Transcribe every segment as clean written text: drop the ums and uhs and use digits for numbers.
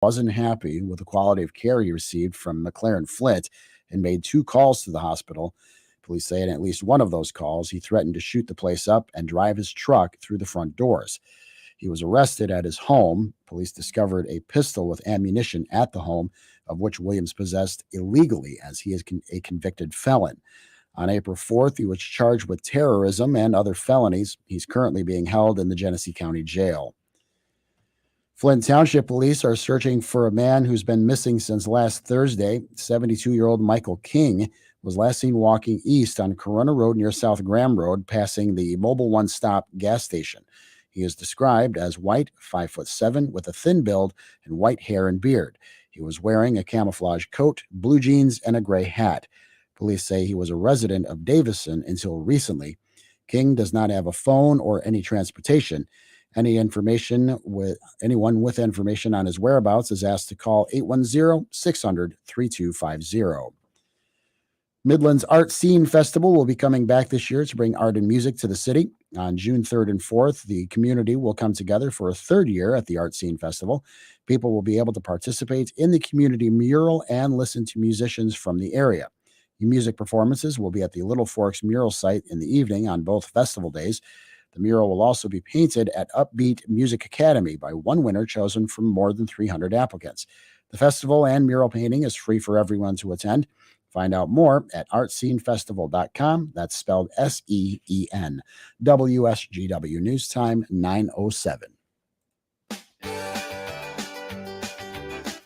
wasn't happy with the quality of care he received from McLaren Flint and made 2 calls to the hospital. Police say in at least one of those calls, he threatened to shoot the place up and drive his truck through the front doors. He was arrested at his home. Police discovered a pistol with ammunition at the home, of which Williams possessed illegally, as he is a convicted felon. On April 4th, he was charged with terrorism and other felonies. He's currently being held in the Genesee County Jail. Flint Township Police are searching for a man who's been missing since last Thursday. 72-year-old Michael King was last seen walking east on Corona Road near South Graham Road, passing the Mobile One Stop gas station. He is described as white, 5'7", with a thin build and white hair and beard. He was wearing a camouflage coat, blue jeans, and a gray hat. Police say he was a resident of Davison until recently. King does not have a phone or any transportation. Anyone with information on his whereabouts is asked to call 810-600-3250. Midland's Art Scene Festival will be coming back this year to bring art and music to the city. On June 3rd and 4th, the community will come together for a third year at the Art Scene Festival. People will be able to participate in the community mural and listen to musicians from the area. The music performances will be at the Little Forks mural site in the evening on both festival days. The mural will also be painted at Upbeat Music Academy by one winner chosen from more than 300 applicants. The festival and mural painting is free for everyone to attend. Find out more at artscenefestival.com. That's spelled SEEN. WSGW News Time 9:07.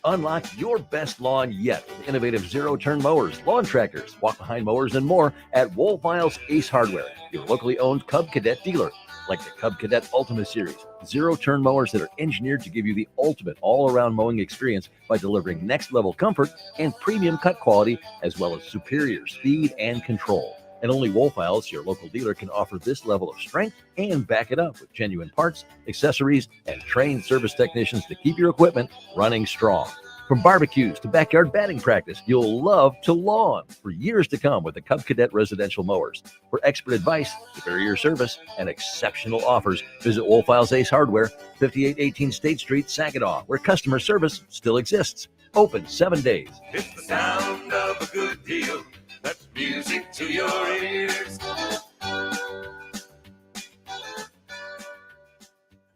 Unlock your best lawn yet with innovative zero-turn mowers, lawn tractors, walk-behind mowers, and more at Wohlfeil's Ace Hardware, your locally owned Cub Cadet dealer. Like the Cub Cadet Ultima Series, zero-turn mowers that are engineered to give you the ultimate all-around mowing experience by delivering next-level comfort and premium cut quality, as well as superior speed and control. And only Wohlfeil's, your local dealer, can offer this level of strength and back it up with genuine parts, accessories, and trained service technicians to keep your equipment running strong. From barbecues to backyard batting practice, you'll love to lawn for years to come with the Cub Cadet residential mowers. For expert advice, superior service, and exceptional offers, visit Wohlfeil's Ace Hardware, 5818 State Street, Saginaw, where customer service still exists. Open 7 days. It's the sound of a good deal. That's music to your ears.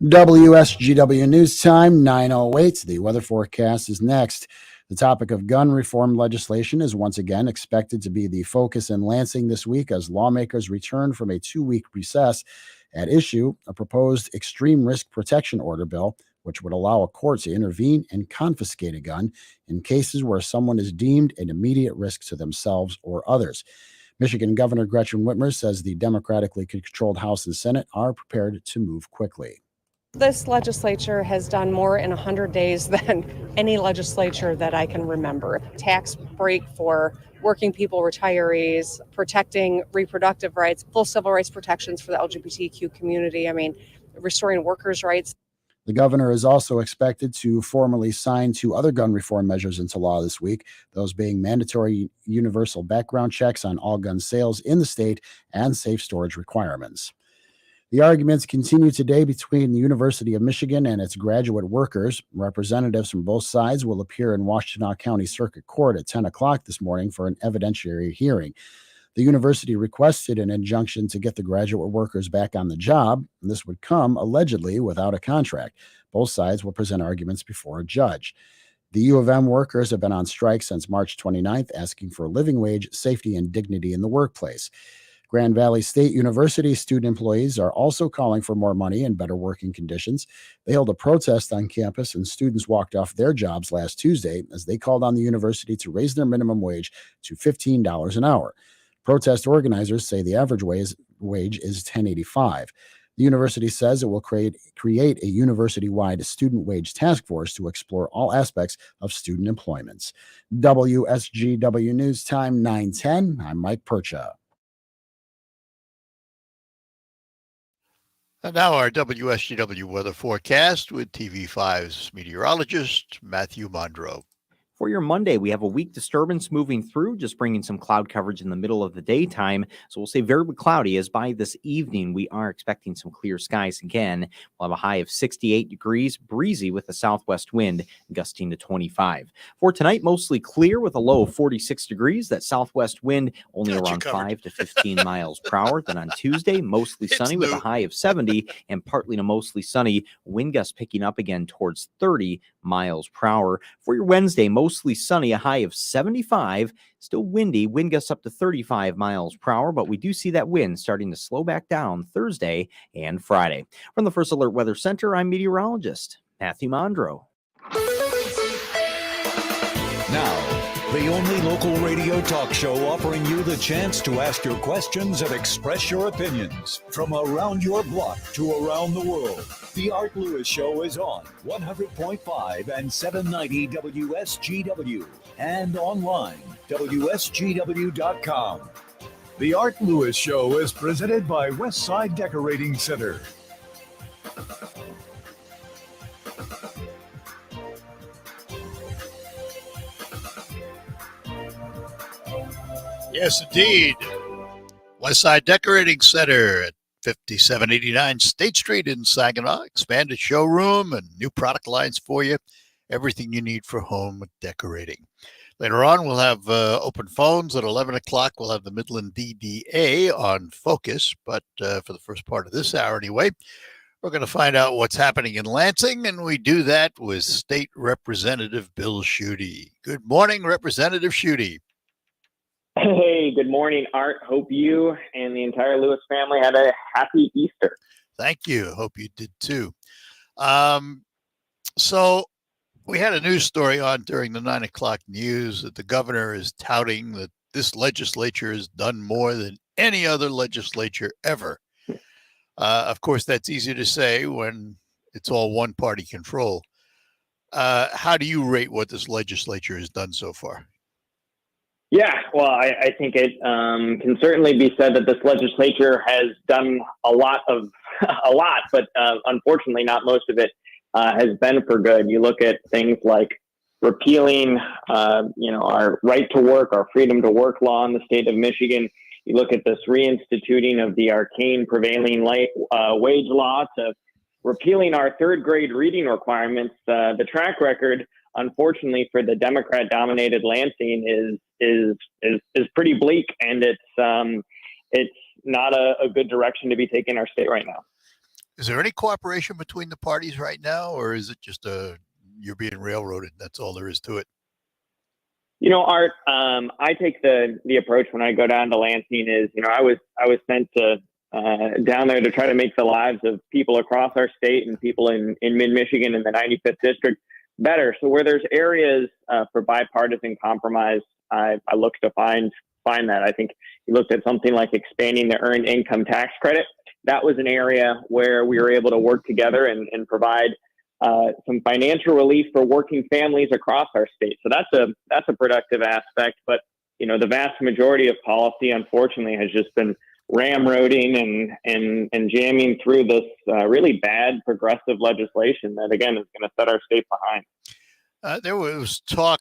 WSGW News Time 9:08. The weather forecast is next. The topic of gun reform legislation is once again expected to be the focus in Lansing this week as lawmakers return from a 2-week recess. At issue, a proposed extreme risk protection order bill, which would allow a court to intervene and confiscate a gun in cases where someone is deemed an immediate risk to themselves or others. Michigan Governor Gretchen Whitmer says the democratically controlled House and Senate are prepared to move quickly. This legislature has done more in 100 days than any legislature that I can remember. Tax break for working people, retirees, protecting reproductive rights, full civil rights protections for the LGBTQ community. Restoring workers' rights. The governor is also expected to formally sign 2 other gun reform measures into law this week, those being mandatory universal background checks on all gun sales in the state and safe storage requirements. The arguments continue today between the University of Michigan and its graduate workers. Representatives from both sides will appear in Washtenaw County Circuit Court at 10 o'clock this morning for an evidentiary hearing. The university requested an injunction to get the graduate workers back on the job, and this would come, allegedly, without a contract. Both sides will present arguments before a judge. The U of M workers have been on strike since March 29th, asking for a living wage, safety, and dignity in the workplace. Grand Valley State University student employees are also calling for more money and better working conditions. They held a protest on campus, and students walked off their jobs last Tuesday as they called on the university to raise their minimum wage to $15 an hour. Protest organizers say the average wage is $10.85. The university says it will create a university-wide student wage task force to explore all aspects of student employments. WSGW News Time 9:10. I'm Mike Percha. And now our WSGW weather forecast with TV5's meteorologist, Matthew Mondro. For your Monday, we have a weak disturbance moving through, just bringing some cloud coverage in the middle of the daytime. So we'll say very cloudy, as by this evening, we are expecting some clear skies again. We'll have a high of 68 degrees, breezy with a southwest wind, gusting to 25. For tonight, mostly clear with a low of 46 degrees. That southwest wind only around 5 to 15 miles per hour. Then on Tuesday, mostly sunny with a high of 70 and partly to mostly sunny. Wind gusts picking up again towards 30 miles per hour. For your Wednesday, mostly sunny, a high of 75. Still windy, wind gusts up to 35 miles per hour, but we do see that wind starting to slow back down Thursday and Friday. From the First Alert Weather Center, I'm meteorologist Matthew Mondro. Now, the only local radio talk show offering you the chance to ask your questions and express your opinions. From around your block to around the world, The Art Lewis Show is on 100.5 and 790 WSGW and online, WSGW.com. The Art Lewis Show is presented by Westside Decorating Center. Yes, indeed. Westside Decorating Center at 5789 State Street in Saginaw. Expanded showroom and new product lines for you. Everything you need for home decorating. Later on, we'll have open phones at 11 o'clock. We'll have the Midland DDA on focus. But for the first part of this hour anyway, we're going to find out what's happening in Lansing. And we do that with State Representative Bill Schuette. Good morning, Representative Schuette. Hey, good morning, Art. Hope you and the entire Lewis family had a happy Easter. Thank you. Hope you did too. So we had a news story on during the 9 o'clock news that the governor is touting that this legislature has done more than any other legislature ever. Of course, that's easy to say when it's all one party control. How do you rate what this legislature has done so far? Yeah, well, I think it can certainly be said that this legislature has done a lot, but unfortunately not most of it has been for good. You look at things like repealing, our right to work, our freedom to work law in the state of Michigan. You look at this reinstituting of the arcane prevailing wage law to repealing our third grade reading requirements. The track record, unfortunately, for the Democrat-dominated Lansing is pretty bleak, and it's not a good direction to be taking our state right now. Is there any cooperation between the parties right now, or is it just you're being railroaded? That's all there is to it. You know, Art, I take the approach when I go down to Lansing is, I was sent to down there to try to make the lives of people across our state and people in mid-Michigan in the 95th district better. So where there's areas for bipartisan compromise, I look to find that. I think you looked at something like expanding the earned income tax credit. That was an area where we were able to work together and provide some financial relief for working families across our state. So that's a productive aspect. But the vast majority of policy, unfortunately, has just been ramroding and jamming through this really bad progressive legislation that, again, is going to set our state behind. There was talk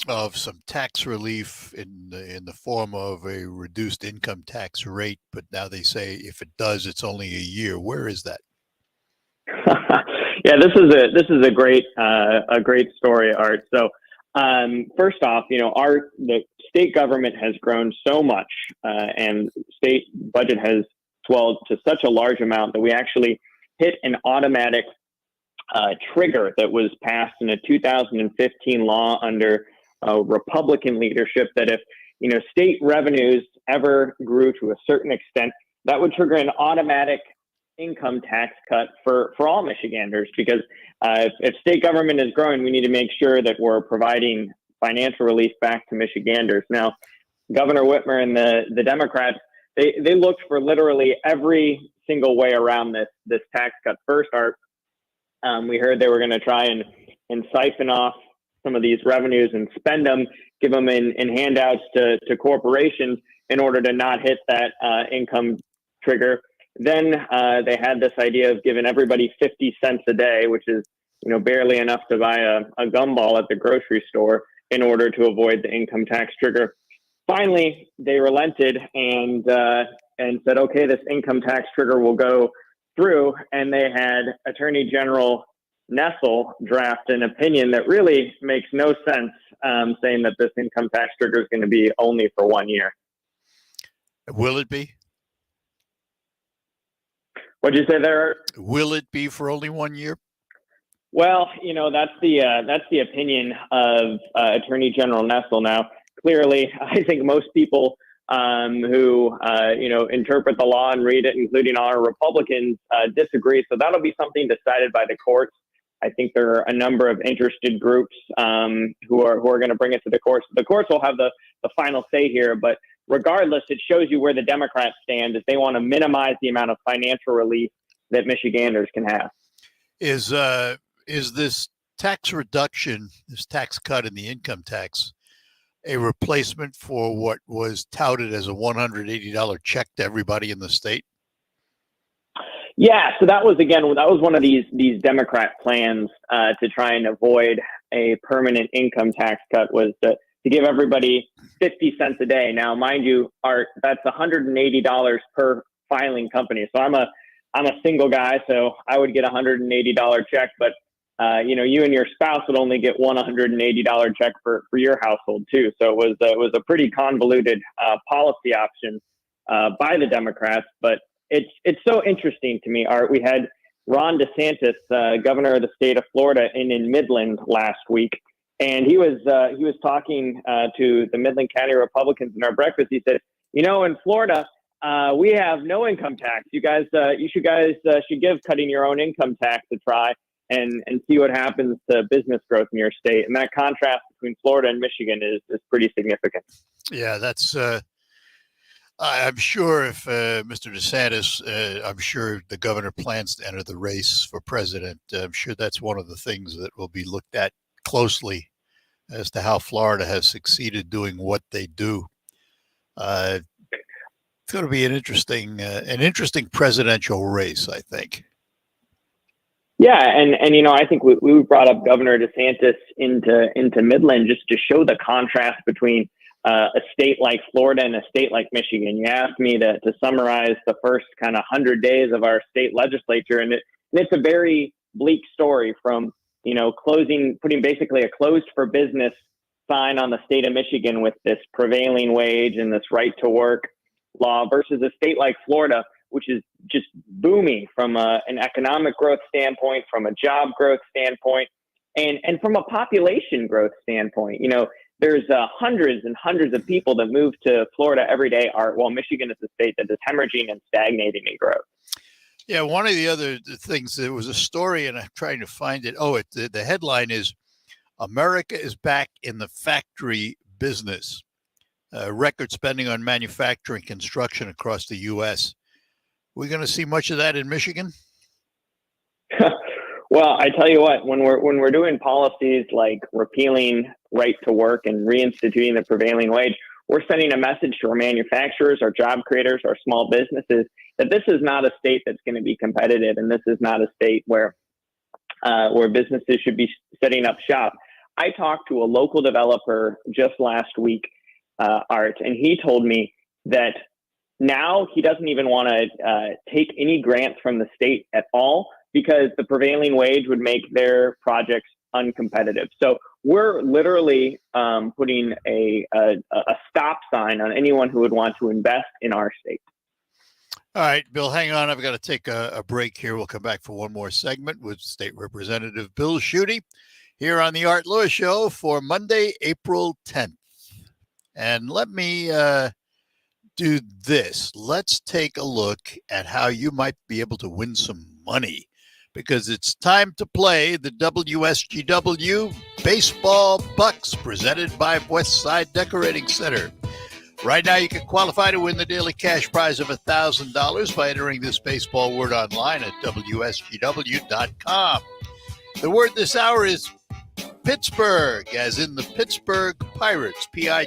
of some tax relief in the form of a reduced income tax rate, but now they say if it does, it's only a year. Where is that? Yeah, this is a great story, Art. So first off, the state government has grown so much, and state budget has swelled to such a large amount that we actually hit an automatic trigger that was passed in a 2015 law under Republican leadership that if state revenues ever grew to a certain extent, that would trigger an automatic income tax cut for all Michiganders, because if state government is growing, we need to make sure that we're providing financial relief back to Michiganders. Now, Governor Whitmer and the Democrats, they looked for literally every single way around this tax cut. First, we heard they were going to try and siphon off some of these revenues and spend them, give them in handouts to corporations in order to not hit that income trigger. Then they had this idea of giving everybody 50 cents a day, which is barely enough to buy a gumball at the grocery store in order to avoid the income tax trigger. Finally, they relented and said, okay, this income tax trigger will go through. And they had Attorney General Nessel draft an opinion that really makes no sense, saying that this income tax trigger is going to be only for 1 year. Will it be? What'd you say there? Will it be for only 1 year? Well, that's the opinion of Attorney General Nessel. Now, clearly, I think most people who interpret the law and read it, including our Republicans, disagree. So that'll be something decided by the courts. I think there are a number of interested groups who are going to bring it to the courts. The courts will have the final say here, but regardless, it shows you where the Democrats stand, is they want to minimize the amount of financial relief that Michiganders can have. Is this tax reduction, this tax cut in the income tax, a replacement for what was touted as a $180 check to everybody in the state? Yeah, so that was one of these Democrat plans to try and avoid a permanent income tax cut, was to give everybody 50 cents a day. Now, mind you, Art, that's $180 per filing company. So I'm a single guy, so I would get a $180 check, but you and your spouse would only get one $180 check for your household too. So it was a pretty convoluted policy option by the Democrats, but it's so interesting to me, Art. We had Ron DeSantis, governor of the state of Florida, in Midland last week, and he was talking to the Midland County Republicans in our breakfast. He said, in Florida, we have no income tax. You should give cutting your own income tax a try and see what happens to business growth in your state. And that contrast between Florida and Michigan is pretty significant. Yeah, that's. I'm sure if Mr. DeSantis, I'm sure the governor plans to enter the race for president. I'm sure that's one of the things that will be looked at closely as to how Florida has succeeded doing what they do. It's going to be an interesting presidential race, I think. Yeah, and I think we brought up Governor DeSantis into Midland just to show the contrast between a state like Florida and a state like Michigan. You asked me to summarize the first kind of 100 days of our state legislature, and it's a very bleak story, from putting basically a closed for business sign on the state of Michigan with this prevailing wage and this right to work law, versus a state like Florida, which is just booming from an economic growth standpoint, from a job growth standpoint, and from a population growth standpoint. There's hundreds and hundreds of people that move to Florida every day, Art, while Michigan is a state that is hemorrhaging and stagnating in growth. Yeah, one of the other things, there was a story, and I'm trying to find it. The headline is, America is back in the factory business. Record spending on manufacturing construction across the U.S. We're going to see much of that in Michigan? Well, I tell you what, when we're doing policies like repealing right to work and reinstituting the prevailing wage, we're sending a message to our manufacturers, our job creators, our small businesses, that this is not a state that's going to be competitive, and this is not a state where businesses should be setting up shop. I talked to a local developer just last week, Art, and he told me that now he doesn't even want to take any grants from the state at all, because the prevailing wage would make their projects uncompetitive. So we're literally putting a stop sign on anyone who would want to invest in our state. All right, Bill, hang on. I've got to take a break here. We'll come back for one more segment with State Representative Bill Schuette here on the Art Lewis Show for Monday, April 10th. And let me do this. Let's take a look at how you might be able to win some money, because it's time to play the WSGW Baseball Bucks, presented by Westside Decorating Center. Right now, you can qualify to win the daily cash prize of $1,000 by entering this baseball word online at WSGW.com. The word this hour is Pittsburgh, as in the Pittsburgh Pirates, Pittsburgh,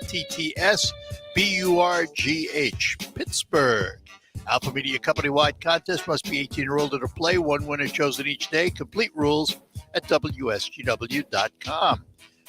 Pittsburgh. Alpha Media Company-wide contest must be 18 or older to play. One winner chosen each day. Complete rules at WSGW.com.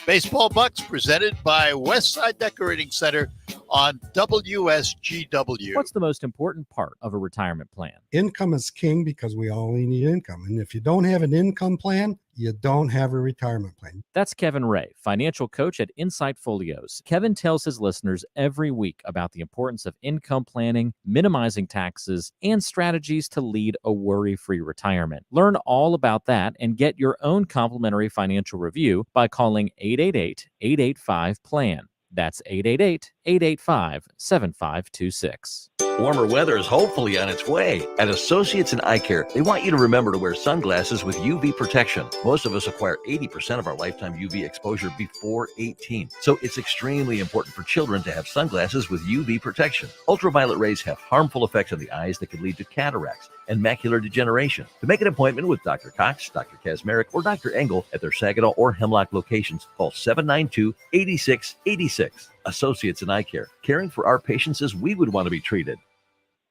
Baseball Bucks presented by Westside Decorating Center on WSGW. What's the most important part of a retirement plan? Income is king because we all need income. And if you don't have an income plan, you don't have a retirement plan. That's Kevin Ray, financial coach at Insight Folios. Kevin tells his listeners every week about the importance of income planning, minimizing taxes, and strategies to lead a worry-free retirement. Learn all about that and get your own complimentary financial review by calling 888-885-PLAN. That's 888-885-7526. Warmer weather is hopefully on its way. At Associates in Eye Care, they want you to remember to wear sunglasses with UV protection. Most of us acquire 80% of our lifetime UV exposure before 18. So it's extremely important for children to have sunglasses with UV protection. Ultraviolet rays have harmful effects on the eyes that can lead to cataracts and macular degeneration. To make an appointment with Dr. Cox, Dr. Kazmarek, or Dr. Engel at their Saginaw or Hemlock locations, call 792-8686. Associates in Eye Care, caring for our patients as we would want to be treated.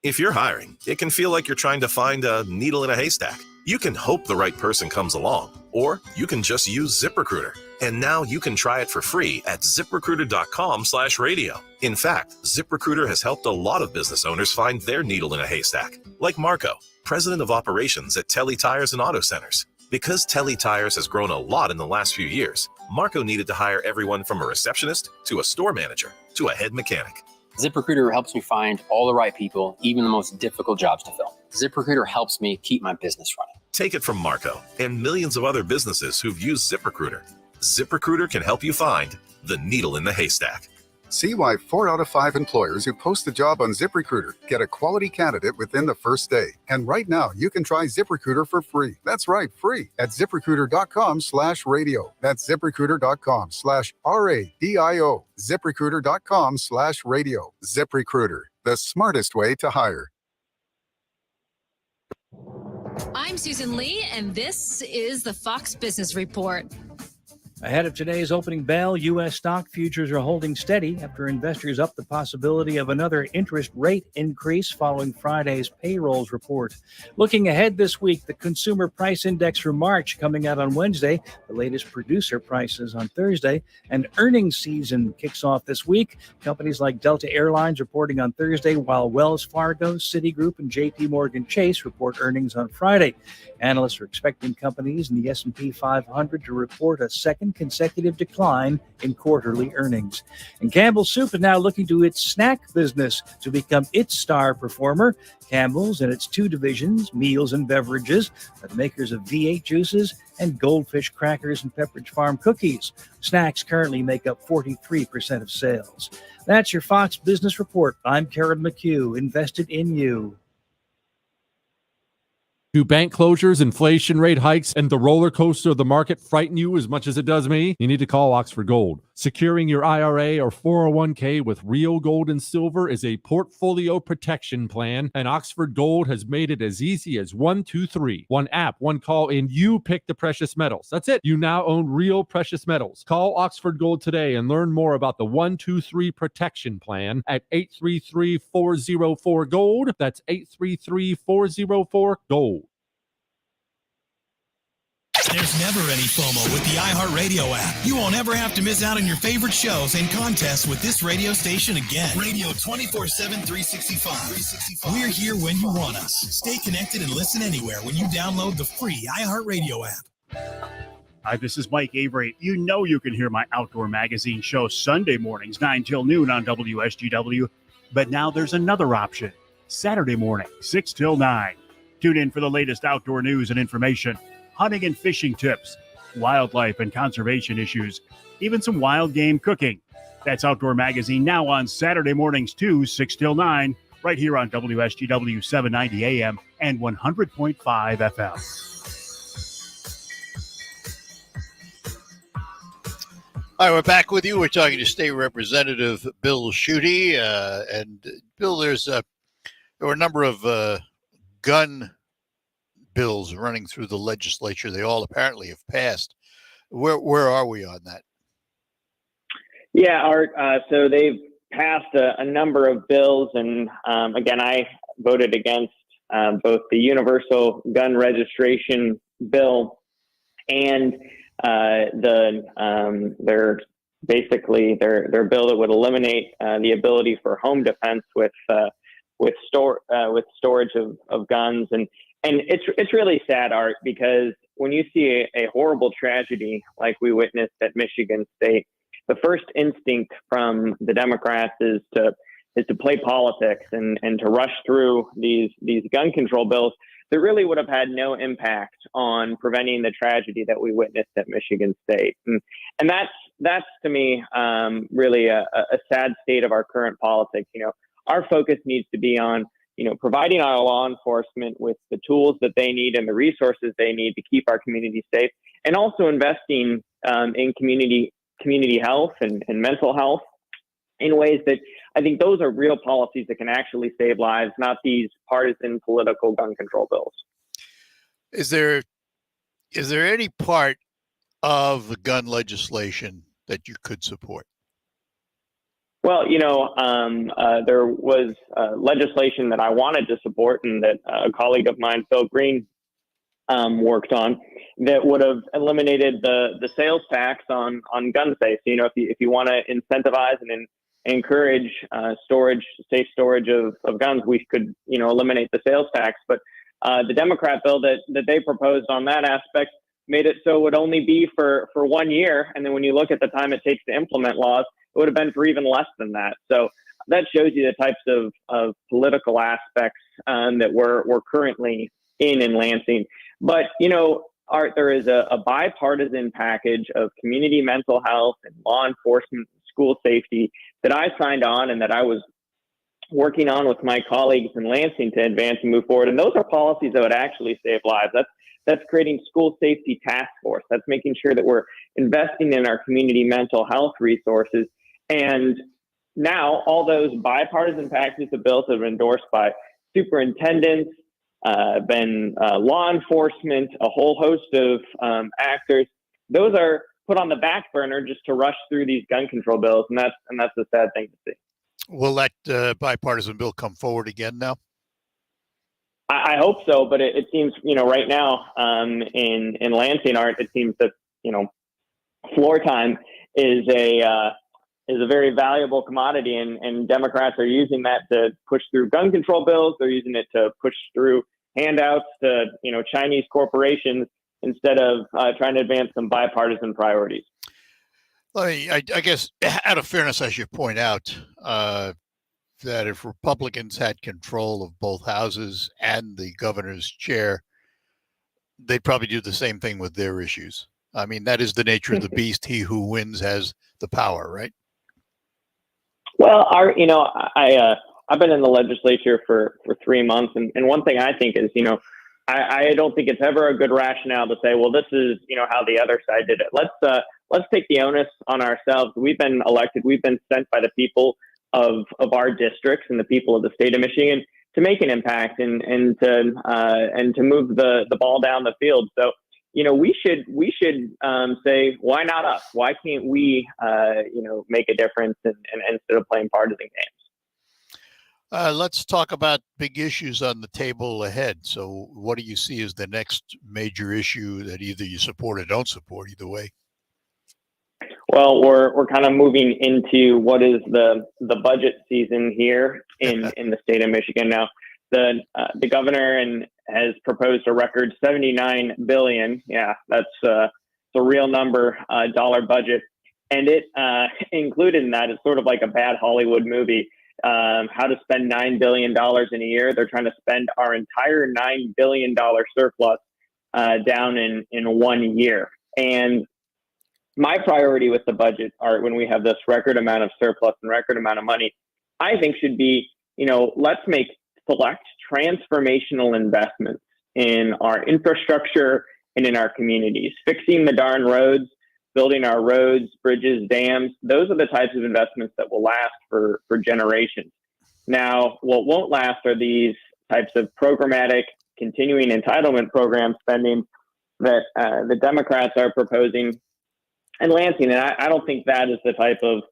If you're hiring, it can feel like you're trying to find a needle in a haystack. You can hope the right person comes along, or you can just use ZipRecruiter. And now you can try it for free at ZipRecruiter.com/radio. In fact, ZipRecruiter has helped a lot of business owners find their needle in a haystack, like Marco, president of operations at Telly Tires and Auto Centers. Because Telly Tires has grown a lot in the last few years, Marco needed to hire everyone from a receptionist to a store manager to a head mechanic. ZipRecruiter helps me find all the right people, even the most difficult jobs to fill. ZipRecruiter helps me keep my business running. Take it from Marco and millions of other businesses who've used ZipRecruiter. ZipRecruiter can help you find the needle in the haystack. See why 4 out of 5 employers who post a job on ZipRecruiter get a quality candidate within the first day. And right now, you can try ZipRecruiter for free. That's right, free at ZipRecruiter.com/radio. That's ZipRecruiter.com/RADIO. ZipRecruiter.com/radio. ZipRecruiter, the smartest way to hire. I'm Susan Lee, and this is the Fox Business Report. Ahead of today's opening bell, U.S. stock futures are holding steady after investors up the possibility of another interest rate increase following Friday's payrolls report. Looking ahead this week, the Consumer Price Index for March coming out on Wednesday, the latest producer prices on Thursday, and earnings season kicks off this week. Companies like Delta Airlines reporting on Thursday, while Wells Fargo, Citigroup, and J.P. Morgan Chase report earnings on Friday. Analysts are expecting companies in the S&P 500 to report a second consecutive decline in quarterly earnings. And Campbell's Soup is now looking to its snack business to become its star performer. Campbell's and its 2 divisions, meals and beverages, are the makers of V8 juices and Goldfish crackers and Pepperidge Farm cookies. Snacks currently make up 43% of sales. That's your Fox Business Report. I'm Karen McHugh, invested in you. Do bank closures, inflation rate hikes, and the roller coaster of the market frighten you as much as it does me? You need to call Oxford Gold. Securing your IRA or 401k with real gold and silver is a portfolio protection plan, and Oxford Gold has made it as easy as 1, 2, 3. One app, one call, and you pick the precious metals. That's it. You now own real precious metals. Call Oxford Gold today and learn more about the 1, 2, 3 protection plan at 833-404-GOLD. That's 833-404-GOLD. There's never any FOMO with the iHeartRadio app. You won't ever have to miss out on your favorite shows and contests with this radio station again. Radio 24/7, 365. We're here when you want us. Stay connected and listen anywhere when you download the free iHeartRadio app. Hi, this is Mike Avery. You know you can hear my outdoor magazine show Sunday mornings, 9 till noon on WSGW. But now there's another option. Saturday morning, 6 till 9. Tune in for the latest outdoor news and information. Hunting and fishing tips, wildlife and conservation issues, even some wild game cooking. That's Outdoor Magazine now on Saturday mornings too, 6 till 9, right here on WSGW 790 AM and 100.5 FM. All right, we're back with you. We're talking to State Representative Bill Schuette. And Bill, there were a number of gun bills running through the legislature. They all apparently have passed. Where are we on that? Yeah, Art. So they've passed a number of bills, and again, I voted against both the universal gun registration bill and their bill that would eliminate the ability for home defense with storage of guns, and it's really sad, Art, because when you see a horrible tragedy like we witnessed at Michigan State, the first instinct from the Democrats is to play politics and to rush through these gun control bills that really would have had no impact on preventing the tragedy that we witnessed at Michigan State. And that's to me really a sad state of our current politics. Our focus needs to be on providing our law enforcement with the tools that they need and the resources they need to keep our community safe, and also investing in community health and mental health in ways that I think those are real policies that can actually save lives, not these partisan political gun control bills. Is there any part of the gun legislation that you could support? Well, there was legislation that I wanted to support and that a colleague of mine, Phil Green, worked on, that would have eliminated the sales tax on gun safes. If you want to incentivize and encourage safe storage of guns, we could eliminate the sales tax. But the Democrat bill that they proposed on that aspect made it so it would only be for 1 year, and then when you look at the time it takes to implement laws, it would have been for even less than that. So that shows you the types of political aspects that we're currently in Lansing. But Art, there is a bipartisan package of community mental health and law enforcement, school safety that I signed on and that I was working on with my colleagues in Lansing to advance and move forward. And those are policies that would actually save lives. That's creating school safety task force. That's making sure that we're investing in our community mental health resources. And now all those bipartisan packages of bills have been endorsed by superintendents, law enforcement, a whole host of actors. Those are put on the back burner just to rush through these gun control bills, and that's a sad thing to see. Will that bipartisan bill come forward again now? I hope so, but it seems right now in Lansing, Art, it seems that floor time is a very valuable commodity, and Democrats are using that to push through gun control bills. They're using it to push through handouts to Chinese corporations instead of trying to advance some bipartisan priorities. I guess out of fairness, I should point out that if Republicans had control of both houses and the governor's chair, they'd probably do the same thing with their issues. I mean, that is the nature of the beast. He who wins has the power, right? Well, I've been in the legislature for 3 months, and one thing I think is, I don't think it's ever a good rationale to say, well, this is how the other side did it. Let's take the onus on ourselves. We've been elected. We've been sent by the people of our districts and the people of the state of Michigan to make an impact and to move the ball down the field. So we should say, why not us? Why can't we make a difference and instead of playing partisan games? Let's talk about big issues on the table ahead. So what do you see as the next major issue that either you support or don't support, either way? Well, we're kind of moving into what is the budget season here in the state of Michigan. Now, the governor has proposed a record $79 billion. Yeah, that's a real number, dollar budget. And it included in that is sort of like a bad Hollywood movie. How to spend $9 billion in a year. They're trying to spend our entire $9 billion surplus down in 1 year. And my priority with the budget, Art, when we have this record amount of surplus and record amount of money, I think should be, let's make select transformational investments in our infrastructure and in our communities, fixing the darn roads, building our roads, bridges, dams. Those are the types of investments that will last for generations. Now, what won't last are these types of programmatic continuing entitlement program spending that the Democrats are proposing in Lansing. And I don't think that is the type of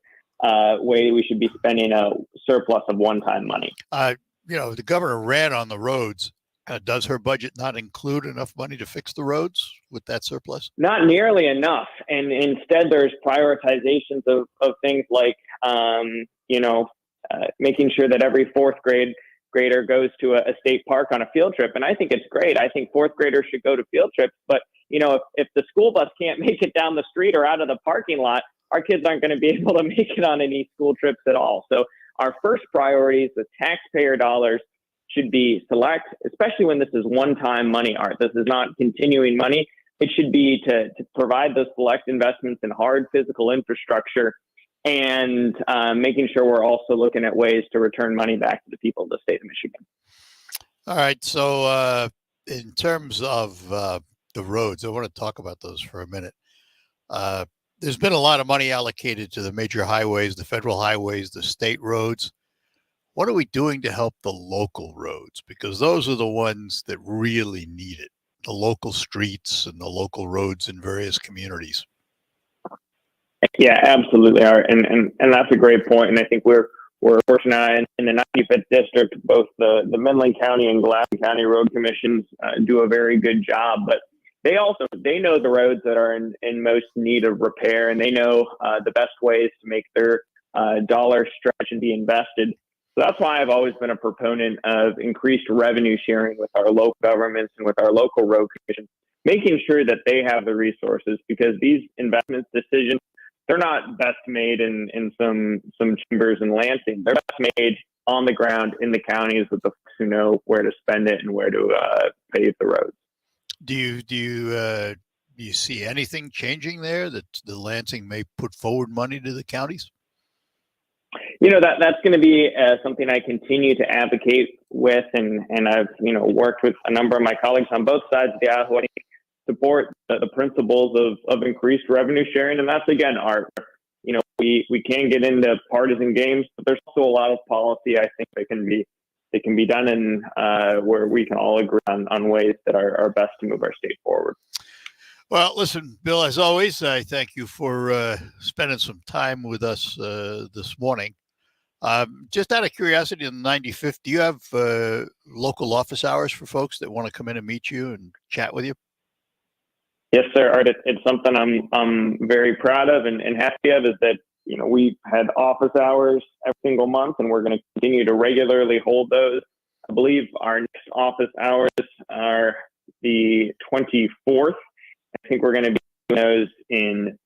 way we should be spending a surplus of one-time money. The governor ran on the roads. Does her budget not include enough money to fix the roads with that surplus? Not nearly enough. And instead, there's prioritizations of things like, making sure that every fourth grader goes to a state park on a field trip. And I think it's great. I think fourth graders should go to field trips. But, if the school bus can't make it down the street or out of the parking lot, our kids aren't going to be able to make it on any school trips at all. So our first priorities with taxpayer dollars should be select, especially when this is one-time money, Art. This is not continuing money. It should be to provide those select investments in hard physical infrastructure and making sure we're also looking at ways to return money back to the people of the state of Michigan. All right. So in terms of the roads, I want to talk about those for a minute. There's been a lot of money allocated to the major highways, the federal highways, the state roads. What are we doing to help the local roads? Because those are the ones that really need it, the local streets and the local roads in various communities. Yeah, absolutely, Art. And that's a great point. And I think we're fortunate in the 95th district, both the Midland County and Glasgow County road commissions do a very good job. But they know the roads that are in most need of repair, and they know the best ways to make their dollars stretch and be invested. So that's why I've always been a proponent of increased revenue sharing with our local governments and with our local road commissions, making sure that they have the resources, because these investment decisions, they're not best made in some chambers in Lansing. They're best made on the ground in the counties with the folks who know where to spend it and where to pave the roads. Do you see anything changing there that the Lansing may put forward money to the counties? That's going to be something I continue to advocate with, and I've worked with a number of my colleagues on both sides of the aisle who I think support the principles of increased revenue sharing. And that's, again, we can get into partisan games, but there's also a lot of policy I think that can be done in where we can all agree on ways that are best to move our state forward. Well, listen, Bill, as always, I thank you for spending some time with us this morning. Just out of curiosity, in the 95th, do you have local office hours for folks that want to come in and meet you and chat with you? Yes, sir, Art. It's something I'm very proud of and happy of, is that we've had office hours every single month, and we're going to continue to regularly hold those. I believe our next office hours are the 24th. I think we're going to be doing those in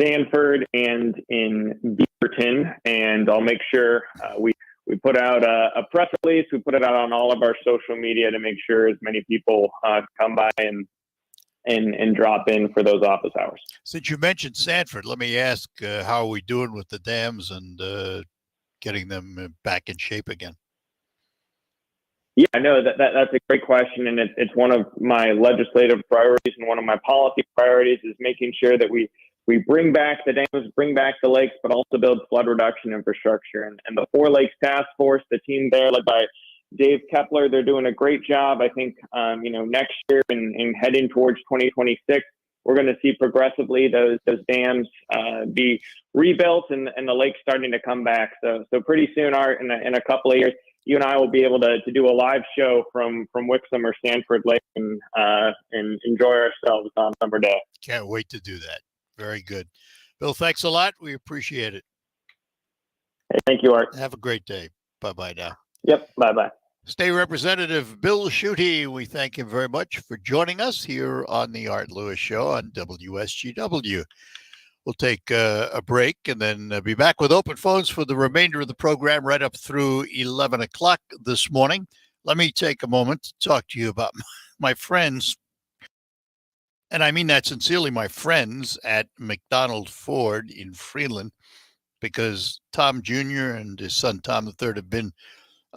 Sanford and in Beaverton, and I'll make sure we put out a press release. We put it out on all of our social media to make sure as many people come by and drop in for those office hours. Since you mentioned Sanford, let me ask, how are we doing with the dams and getting them back in shape again? Yeah, no, that's a great question, and it's one of my legislative priorities, and one of my policy priorities is making sure that we bring back the dams, bring back the lakes, but also build flood reduction infrastructure. And the Four Lakes Task Force, the team there led by Dave Kepler, they're doing a great job. I think next year and heading towards 2026, we're going to see progressively those dams be rebuilt and the lakes starting to come back. So pretty soon, Art, in a couple of years, you and I will be able to do a live show from Wixom or Sanford Lake and enjoy ourselves on summer day. Can't wait to do that. Very good. Bill, thanks a lot. We appreciate it. Hey, thank you, Art. Have a great day. Bye-bye now. Yep. Bye-bye. State Representative Bill Schuette, we thank him very much for joining us here on the Art Lewis Show on WSGW. We'll take a break and then be back with open phones for the remainder of the program right up through 11 o'clock this morning. Let me take a moment to talk to you about my friends, and I mean that sincerely, my friends at McDonald Ford in Freeland, because Tom Jr. and his son Tom III have been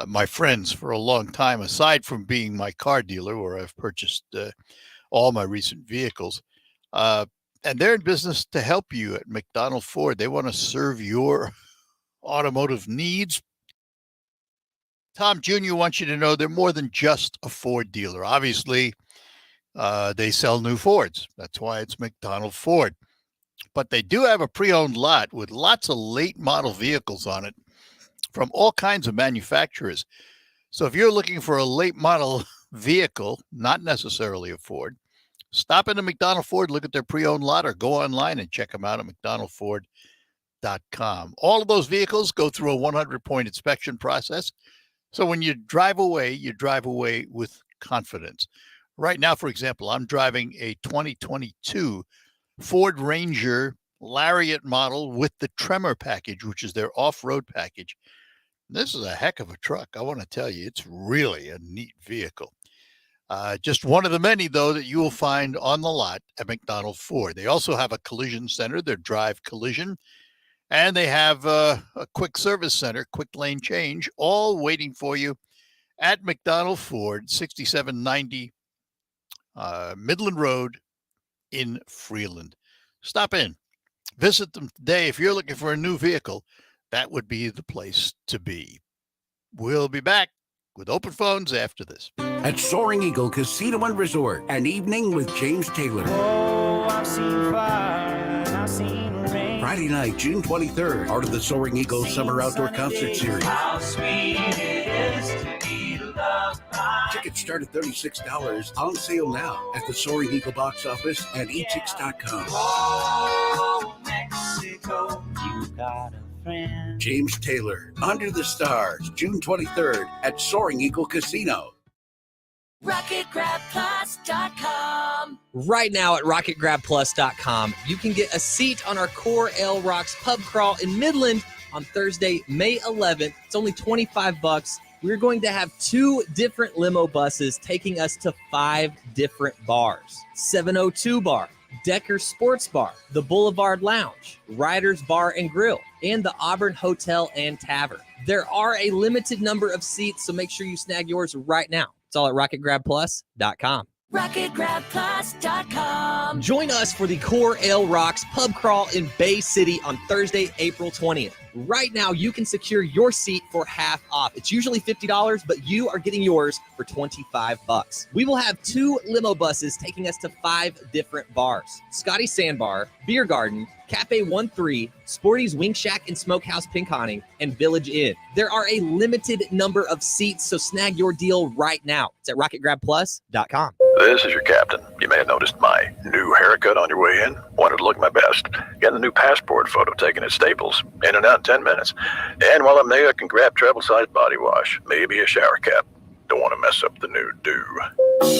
my friends for a long time, aside from being my car dealer where I've purchased all my recent vehicles. And they're in business to help you at McDonald Ford. They want to serve your automotive needs. Tom Jr. wants you to know they're more than just a Ford dealer. Obviously, they sell new Fords. That's why it's McDonald Ford. But they do have a pre-owned lot with lots of late model vehicles on it from all kinds of manufacturers. So if you're looking for a late model vehicle, not necessarily a Ford, stop into McDonald Ford, look at their pre-owned lot, or go online and check them out at mcdonaldford.com. All of those vehicles go through a 100-point inspection process. So when you drive away with confidence. Right now, for example, I'm driving a 2022 Ford Ranger Lariat model with the Tremor package, which is their off-road package. This is a heck of a truck. I want to tell you, it's really a neat vehicle. Just one of the many, though, that you will find on the lot at McDonald Ford. They also have a collision center, their Drive Collision, and they have a quick service center, quick lane change, all waiting for you at McDonald Ford, 6790 Midland Road in Freeland. Stop in, visit them today. If you're looking for a new vehicle, that would be the place to be. We'll be back with open phones after this. At Soaring Eagle Casino and Resort, an evening with James Taylor. Oh, I've seen fire, I've seen rain. Friday night, June 23rd, part of the Soaring Eagle Summer Outdoor Concert Series. How sweet it is to be loved by. Tickets start at $36, on sale now at the Soaring Eagle box office and etix.com. Oh, Mexico, you got a friend. James Taylor, Under the Stars, June 23rd at Soaring Eagle Casino. RocketGrabPlus.com. Right now at RocketGrabPlus.com, you can get a seat on our Core Ale Rocks pub crawl in Midland on Thursday, May 11th. It's only $25. We're going to have 2 different limo buses taking us to 5 different bars. 702 Bar, Decker Sports Bar, the Boulevard Lounge, Riders Bar and Grill, and the Auburn Hotel and Tavern. There are a limited number of seats, so make sure you snag yours right now. It's all at RocketGrabPlus.com. RocketGrabPlus.com. Join us for the Core Ale Rocks pub crawl in Bay City on Thursday, April 20th. Right now, you can secure your seat for half off. It's usually $50, but you are getting yours for $25. We will have 2 limo buses taking us to 5 different bars. Scotty Sandbar, Beer Garden, Cafe 13, Sporty's Wing Shack and Smokehouse Pinconning, and Village Inn. There are a limited number of seats, so snag your deal right now. It's at RocketGrabPlus.com. This is your captain. You may have noticed my new haircut on your way in. Wanted to look my best. Getting a new passport photo taken at Staples. In and out in 10 minutes. And while I'm there, I can grab travel-sized body wash. Maybe a shower cap. Don't want to mess up the new do.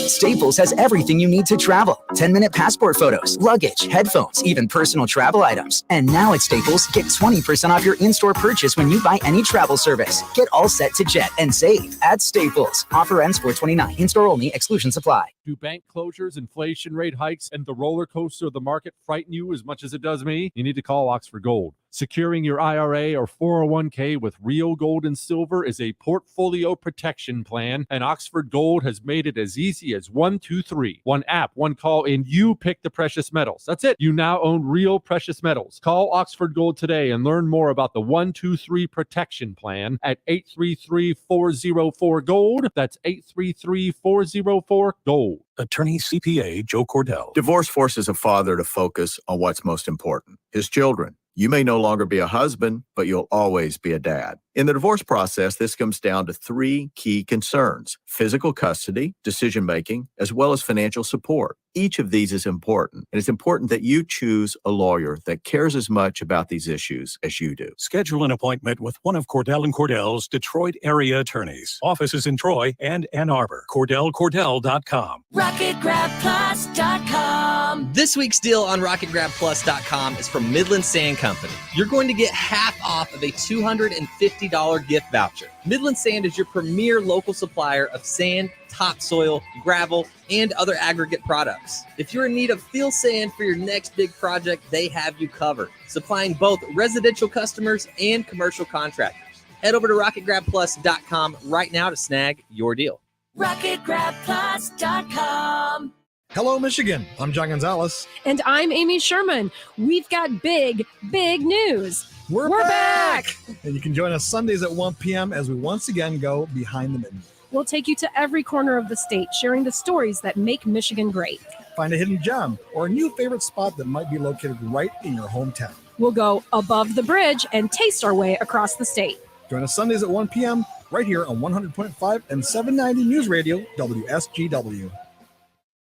Staples has everything you need to travel. 10-minute passport photos, luggage, headphones, even personal travel items. And now at Staples, get 20% off your in-store purchase when you buy any travel service. Get all set to jet and save at Staples. Offer ends 4/29. In-store only. Exclusions apply. Do bank closures, inflation rate hikes, and the roller coaster of the market frighten you as much as it does me? You need to call Oxford Gold. Securing your IRA or 401k with real gold and silver is a portfolio protection plan, and Oxford Gold has made it as easy as 1, 2, 3. One app, one call, and you pick the precious metals. That's it. You now own real precious metals. Call Oxford Gold today and learn more about the 1, 2, 3 protection plan at 833-404-GOLD. That's 833-404-GOLD. Attorney CPA Joe Cordell. Divorce forces a father to focus on what's most important, his children. You may no longer be a husband, but you'll always be a dad. In the divorce process, this comes down to 3 key concerns: physical custody, decision-making, as well as financial support. Each of these is important, and it's important that you choose a lawyer that cares as much about these issues as you do. Schedule an appointment with one of Cordell & Cordell's Detroit area attorneys. Offices in Troy and Ann Arbor. CordellCordell.com. RocketGrabPlus.com. This week's deal on RocketGrabPlus.com is from Midland Sand Company. You're going to get half off of a $250 gift voucher. Midland Sand is your premier local supplier of sand, topsoil, gravel, and other aggregate products. If you're in need of field sand for your next big project, they have you covered, supplying both residential customers and commercial contractors. Head over to RocketGrabPlus.com right now to snag your deal. RocketGrabPlus.com. Hello, Michigan. I'm John Gonzalez. And I'm Amy Sherman. We've got big news. We're back! And you can join us Sundays at 1 p.m. as we once again go behind the menu. We'll take you to every corner of the state, sharing the stories that make Michigan great. Find a hidden gem or a new favorite spot that might be located right in your hometown. We'll go above the bridge and taste our way across the state. Join us Sundays at 1 p.m. right here on 100.5 and 790 News Radio, WSGW.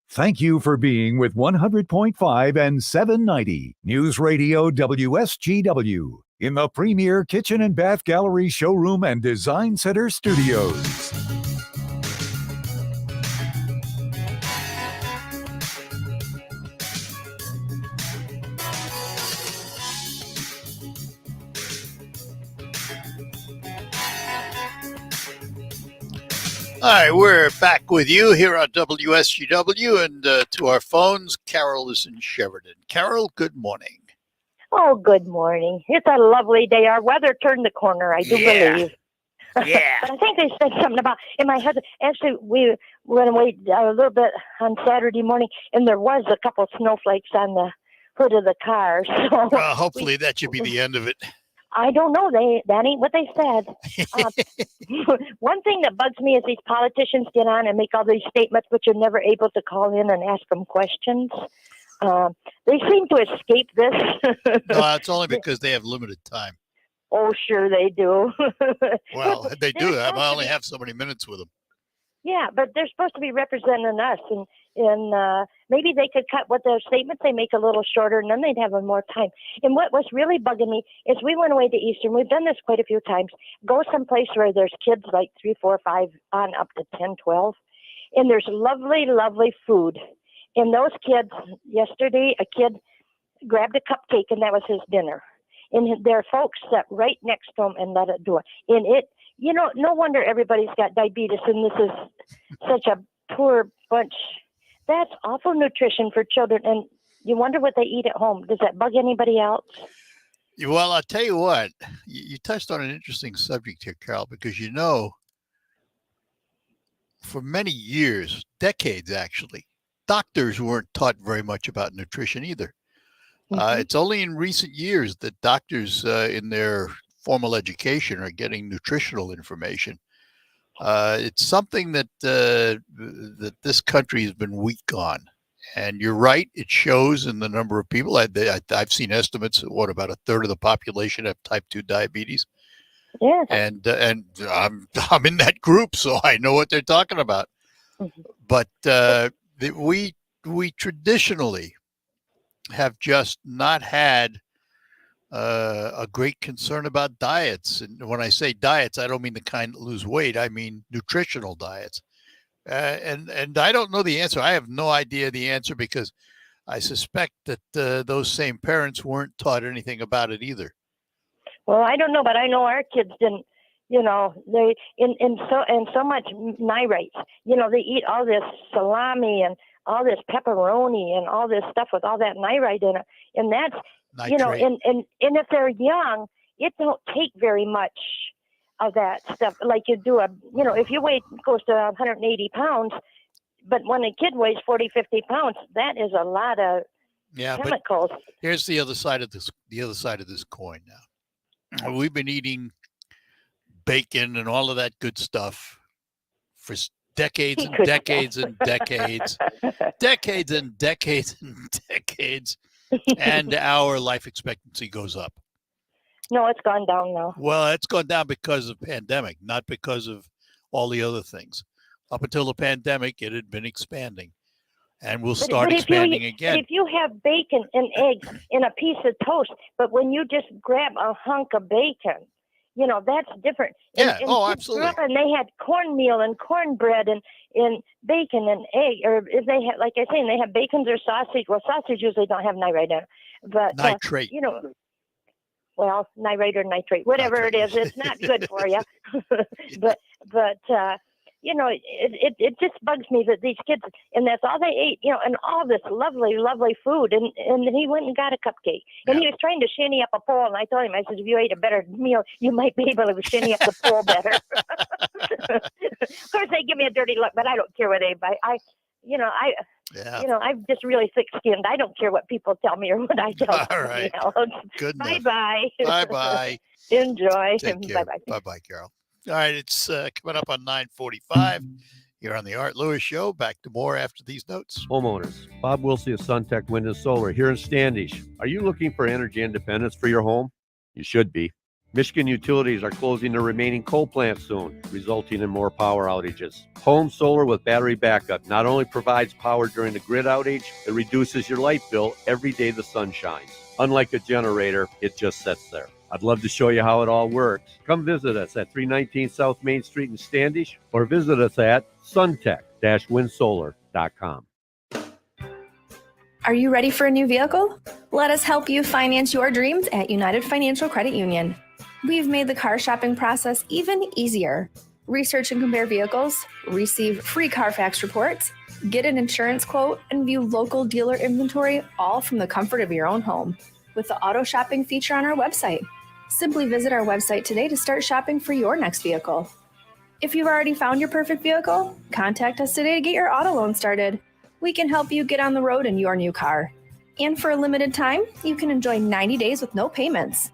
Thank you for being with 100.5 and 790 News Radio WSGW in the premier kitchen and bath gallery showroom and design center studios. All right, we're back with you here on WSGW, and to our phones, Carol is in Sheridan. Carol, good morning. Oh, good morning. It's a lovely day. Our weather turned the corner, I do believe. Yeah. But I think they said something about, and my husband, actually, we went away a little bit on Saturday morning, and there was a couple of snowflakes on the hood of the car. So Hopefully that should be the end of it. I don't know. That ain't what they said. One thing that bugs me is these politicians get on and make all these statements, but you're never able to call in and ask them questions. They seem to escape this. No, it's only because they have limited time. Oh, sure they do. Well, they do. I only have so many minutes with them. Yeah, but they're supposed to be representing us, and maybe they could cut what their statements they make a little shorter, and then they'd have more time. And what was really bugging me is we went away to Eastern. We've done this quite a few times. Go someplace where there's kids like 3, 4, 5 on up to 10, 12, and there's lovely, lovely food. And those kids, yesterday, a kid grabbed a cupcake, and that was his dinner. And their folks sat right next to him and let it do it. And it, you know, no wonder everybody's got diabetes, and this is such a poor bunch. That's awful nutrition for children, and you wonder what they eat at home. Does that bug anybody else? Well, I'll tell you what, you touched on an interesting subject here, Carol, because, you know, for many years, decades actually, doctors weren't taught very much about nutrition either. It's only in recent years that doctors in their formal education are getting nutritional information. It's something that that this country has been weak on. And you're right, it shows in the number of people. I've seen estimates of about a third of the population have type 2 diabetes. Yeah. And I'm in that group, so I know what they're talking about. But we traditionally have just not had a great concern about diets. And when I say diets, I don't mean the kind that lose weight. I mean nutritional diets. And I don't know the answer. I have no idea the answer because I suspect that those same parents weren't taught anything about it either. Well, I don't know, but I know our kids didn't. You know, they in so much nitrates. You know, they eat all this salami and all this pepperoni and all this stuff with all that nitrate in it, and that's nitrate. You know, and if they're young, it don't take very much of that stuff. Like you do if you weigh close to 180 pounds, but when a kid weighs 40, 50 pounds, that is a lot of chemicals. But here's the other side of this. The other side of this coin. Now, we've been eating bacon and all of that good stuff for decades and decades and decades, decades and decades and decades, and our life expectancy goes up. No, it's gone down now. Well, it's gone down because of pandemic, not because of all the other things. Up until the pandemic, it had been expanding, and will start expanding again. But if you have bacon and eggs in a piece of toast, but when you just grab a hunk of bacon, you know, that's different. Yeah, and absolutely. And they had cornmeal and cornbread and bacon and egg, or if they had, like I say, they have bacon or sausage. Well, sausage usually don't have nitrate in it, but nitrate. You know, well, nitrate or nitrate, whatever it is, it's not good for you. but you know, it just bugs me that these kids, and that's all they ate, you know, and all this lovely, lovely food. And he went and got a cupcake. And he was trying to shinny up a pole. And I told him, I said, if you ate a better meal, you might be able to shinny up the pole better. Of course, they give me a dirty look, but I don't care what anybody. I'm just really thick-skinned. I don't care what people tell me or what I tell somebody else. Good enough. Bye-bye. Bye-bye. Enjoy. Take care. Bye-bye. Bye-bye, Carol. All right, it's coming up on 9:45 here on the Art Lewis Show. Back to more after these notes. Homeowners, Bob Wilsey of Suntech Wind and Solar here in Standish. Are you looking for energy independence for your home? You should be. Michigan utilities are closing their remaining coal plants soon, resulting in more power outages. Home solar with battery backup not only provides power during the grid outage, it reduces your light bill every day the sun shines. Unlike a generator, it just sits there. I'd love to show you how it all works. Come visit us at 319 South Main Street in Standish or visit us at suntech-windsolar.com. Are you ready for a new vehicle? Let us help you finance your dreams at United Financial Credit Union. We've made the car shopping process even easier. Research and compare vehicles, receive free Carfax reports, get an insurance quote, and view local dealer inventory all from the comfort of your own home with the auto shopping feature on our website. Simply visit our website today to start shopping for your next vehicle. If you've already found your perfect vehicle, contact us today to get your auto loan started. We can help you get on the road in your new car. And for a limited time, you can enjoy 90 days with no payments.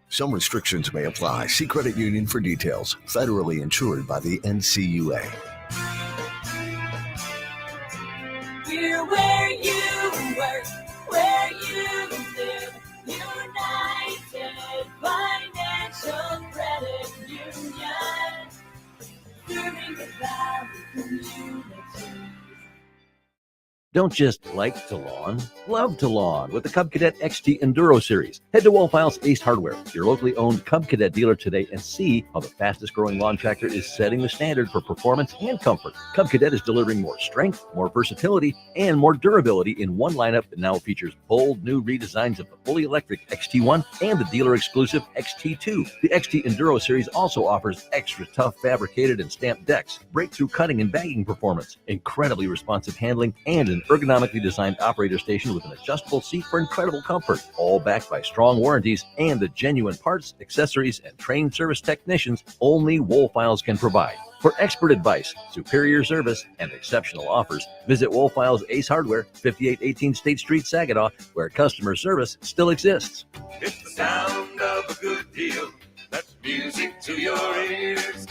Some restrictions may apply. See credit union for details. Federally insured by the NCUA. We're where you work, where you live. United Financial Credit Union. Serving the Valley community. Don't just like to lawn, love to lawn with the Cub Cadet XT Enduro Series. Head to Wolfiles Ace Hardware, your locally owned Cub Cadet dealer today, and see how the fastest growing lawn tractor is setting the standard for performance and comfort. Cub Cadet is delivering more strength, more versatility, and more durability in one lineup that now features bold new redesigns of the fully electric XT1 and the dealer exclusive XT2. The XT Enduro Series also offers extra tough fabricated and stamped decks, breakthrough cutting and bagging performance, incredibly responsive handling, and an ergonomically designed operator station with an adjustable seat for incredible comfort, all backed by strong warranties and the genuine parts, accessories, and trained service technicians only Wolfiles can provide. For expert advice, superior service, and exceptional offers, visit Wolfiles Ace Hardware, 5818 State Street, Saginaw, where customer service still exists. It's the sound of a good deal. That's music to your ears.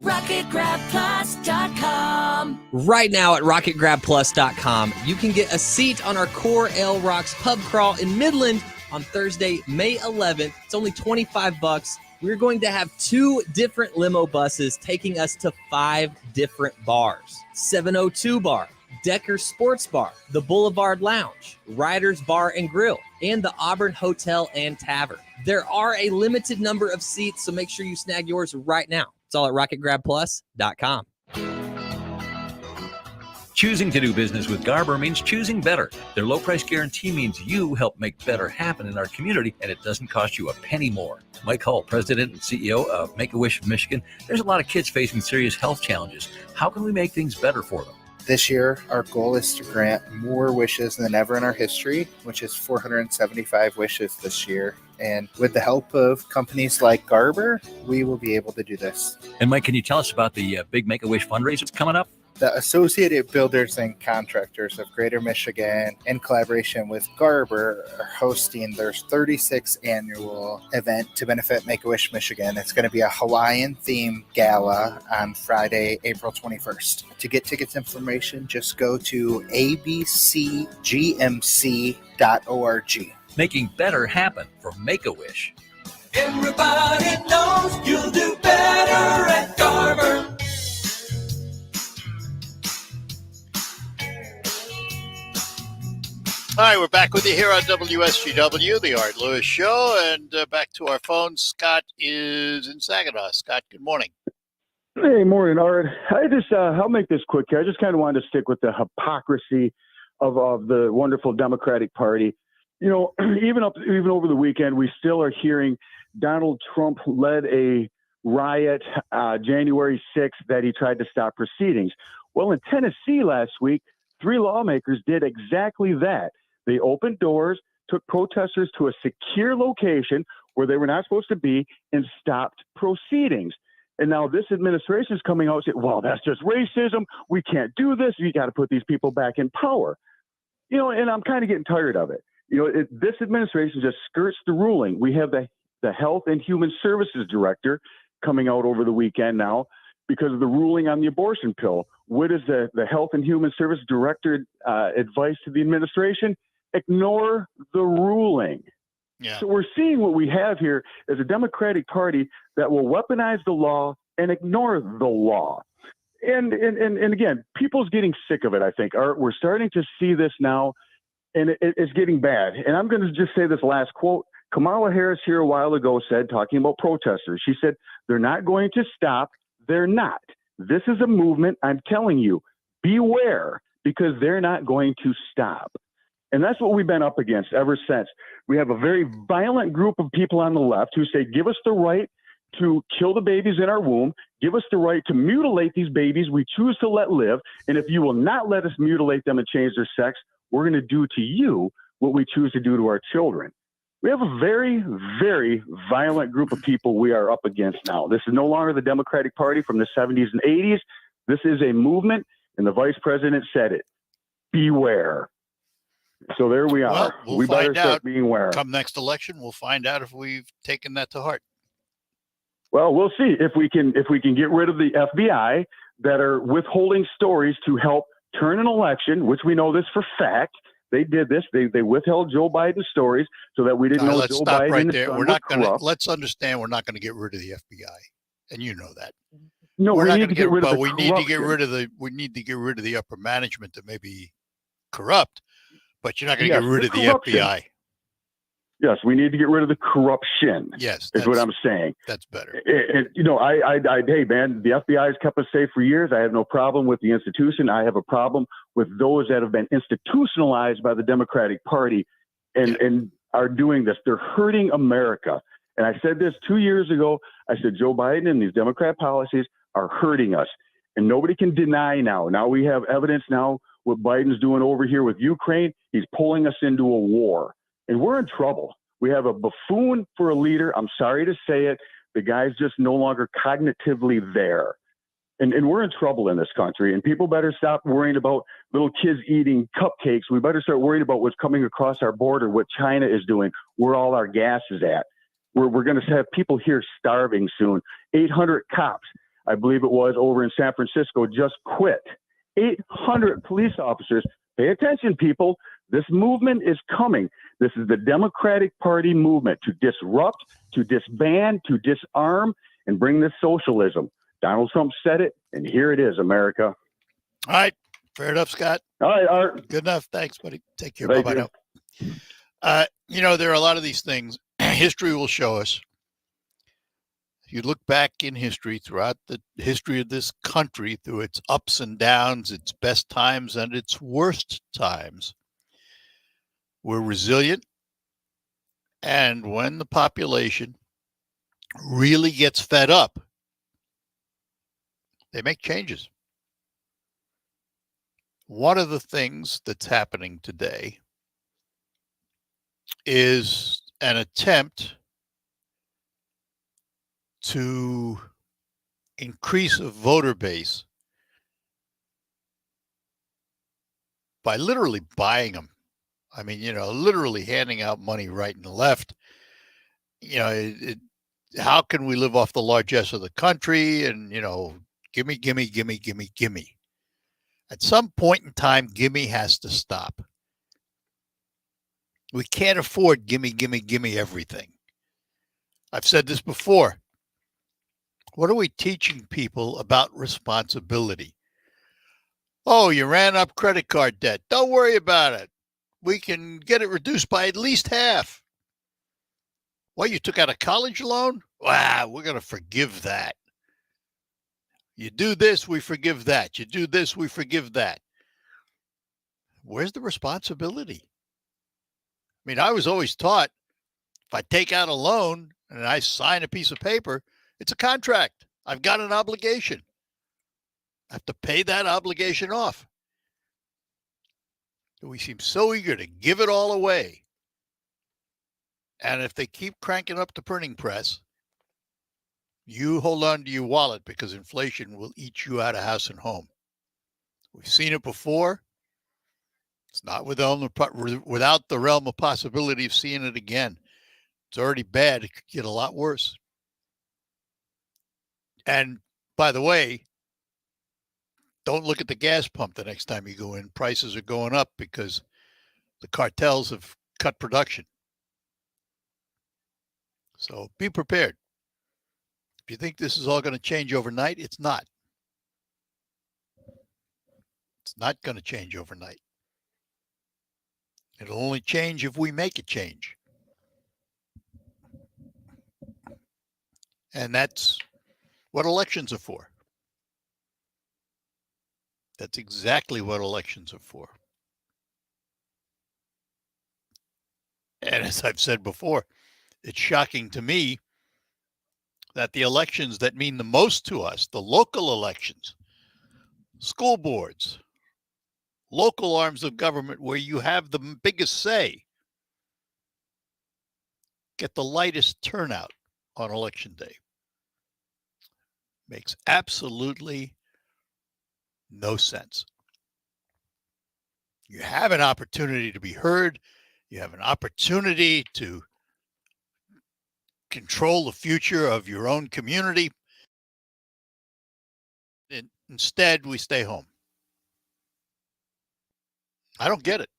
RocketGrabPlus.com. Right now at RocketGrabPlus.com, you can get a seat on our Core L Rocks pub crawl in Midland on Thursday, May 11th. It's only $25. We're going to have 2 different limo buses taking us to 5 different bars. 702 Bar, Decker Sports Bar, the Boulevard Lounge, Riders Bar and Grill, and the Auburn Hotel and Tavern. There are a limited number of seats, so make sure you snag yours right now. It's all at RocketGrabPlus.com. Choosing to do business with Garber means choosing better. Their low price guarantee means you help make better happen in our community, and it doesn't cost you a penny more. Mike Hull, President and CEO of Make-A-Wish of Michigan. There's a lot of kids facing serious health challenges. How can we make things better for them? This year, our goal is to grant more wishes than ever in our history, which is 475 wishes this year. And with the help of companies like Garber, we will be able to do this. And Mike, can you tell us about the big Make-A-Wish fundraiser that's coming up? The Associated Builders and Contractors of Greater Michigan, in collaboration with Garber, are hosting their 36th annual event to benefit Make-A-Wish Michigan. It's going to be a Hawaiian-themed gala on Friday, April 21st. To get tickets information, just go to abcgmc.org. Making better happen for Make-A-Wish. Everybody knows you'll do better at Garber. All right, we're back with you here on WSGW, the Art Lewis Show, and back to our phone. Scott is in Saginaw. Scott, good morning. Hey, morning, Art. I'll make this quick here. I just kind of wanted to stick with the hypocrisy of the wonderful Democratic Party. You know, even over the weekend, we still are hearing Donald Trump led a riot January 6th that he tried to stop proceedings. Well, in Tennessee last week, 3 lawmakers did exactly that. They opened doors, took protesters to a secure location where they were not supposed to be, and stopped proceedings. And now this administration is coming out and saying, well, that's just racism. We can't do this. You got to put these people back in power. You know, and I'm kind of getting tired of it. You know, this administration just skirts the ruling. We have the Health and Human Services Director coming out over the weekend now because of the ruling on the abortion pill. What is the Health and Human Service Director advice to the administration? ignore the ruling. Yeah. So we're seeing what we have here is a Democratic Party that will weaponize the law and ignore the law. And again, people's getting sick of it, I think. We're starting to see this now, and it's getting bad. And I'm going to just say this last quote. Kamala Harris here a while ago said, talking about protesters, she said, they're not going to stop. They're not. This is a movement. I'm telling you, beware, because they're not going to stop. And that's what we've been up against ever since. We have a very violent group of people on the left who say, give us the right to kill the babies in our womb. Give us the right to mutilate these babies we choose to let live. And if you will not let us mutilate them and change their sex, we're going to do to you what we choose to do to our children. We have a very, very violent group of people we are up against now. This is no longer the Democratic Party from the 70s and 80s. This is a movement, and the vice president said it. Beware. So there we are. Well, we'll we better find start out. being aware. Come next election, we'll find out if we've taken that to heart. Well, we'll see if we can get rid of the FBI that are withholding stories to help turn an election, which we know this for fact. They did this. They withheld Joe Biden's stories so that we didn't know Let's Joe stop Biden right and there. his son We're was not going to. corrupt. Let's understand. We're not going to get rid of the FBI, and you know that. No, we're we not need gonna to get rid of but the we need to get corruption. rid of the. We need to get rid of the upper management that may be corrupt, but you're not going to Yes, get rid the of the corruption. FBI. Yes, we need to get rid of the corruption. Yes, is what I'm saying. That's better. And, hey, man, the FBI has kept us safe for years. I have no problem with the institution. I have a problem with those that have been institutionalized by the Democratic Party and are doing this. They're hurting America. And I said this 2 years ago. I said, Joe Biden and these Democrat policies are hurting us. And nobody can deny now. Now we have evidence now what Biden's doing over here with Ukraine. He's pulling us into a war. And we're in trouble. We have a buffoon for a leader. I'm sorry to say it. The guy's just no longer cognitively there. And we're in trouble in this country. And people better stop worrying about little kids eating cupcakes. We better start worrying about what's coming across our border, what China is doing, where all our gas is at. We're going to have people here starving soon. 800 cops, I believe it was, over in San Francisco just quit. 800 police officers. Pay attention, people. This movement is coming. This is the Democratic Party movement to disrupt, to disband, to disarm, and bring this socialism. Donald Trump said it, and here it is, America. All right. Fair enough, Scott. All right, Art. Good enough. Thanks, buddy. Take care. Thank Bye-bye you. now. There are a lot of these things history will show us. If you look back in history, throughout the history of this country, through its ups and downs, its best times and its worst times, we're resilient. And when the population really gets fed up, they make changes. One of the things that's happening today is an attempt to increase a voter base by literally buying them. I mean, literally handing out money right and left. How can we live off the largesse of the country? And, gimme, gimme, gimme, gimme, gimme. At some point in time, gimme has to stop. We can't afford gimme, gimme, gimme everything. I've said this before. What are we teaching people about responsibility? Oh, you ran up credit card debt. Don't worry about it. We can get it reduced by at least half. What, you took out a college loan? Wow, we're going to forgive that. You do this, we forgive that. You do this, we forgive that. Where's the responsibility? I mean, I was always taught if I take out a loan and I sign a piece of paper, it's a contract. I've got an obligation. I have to pay that obligation off. We seem so eager to give it all away. And if they keep cranking up the printing press, you hold on to your wallet because inflation will eat you out of house and home. We've seen it before. It's not without the realm of possibility of seeing it again. It's already bad. It could get a lot worse. And by the way, don't look at the gas pump the next time you go in. Prices are going up because the cartels have cut production. So be prepared. If you think this is all going to change overnight, it's not. It's not going to change overnight. It'll only change if we make it change. And that's what elections are for. That's exactly what elections are for. And as I've said before, it's shocking to me that the elections that mean the most to us, the local elections, school boards, local arms of government where you have the biggest say, get the lightest turnout on election day. Makes absolutely no sense. You have an opportunity to be heard. You have an opportunity to control the future of your own community. And instead, we stay home. I don't get it.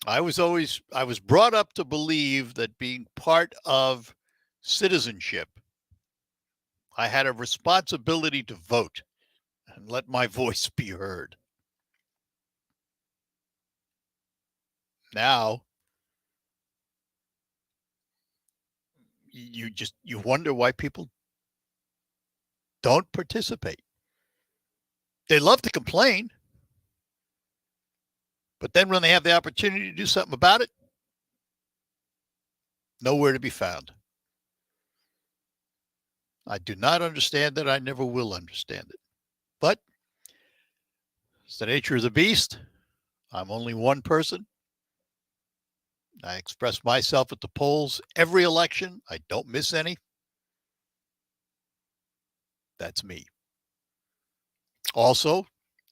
I was brought up to believe that being part of citizenship, I had a responsibility to vote and let my voice be heard. Now, you wonder why people don't participate. They love to complain, but then when they have the opportunity to do something about it, nowhere to be found. I do not understand it. I never will understand it. But it's the nature of the beast. I'm only one person. I express myself at the polls every election. I don't miss any. That's me. Also,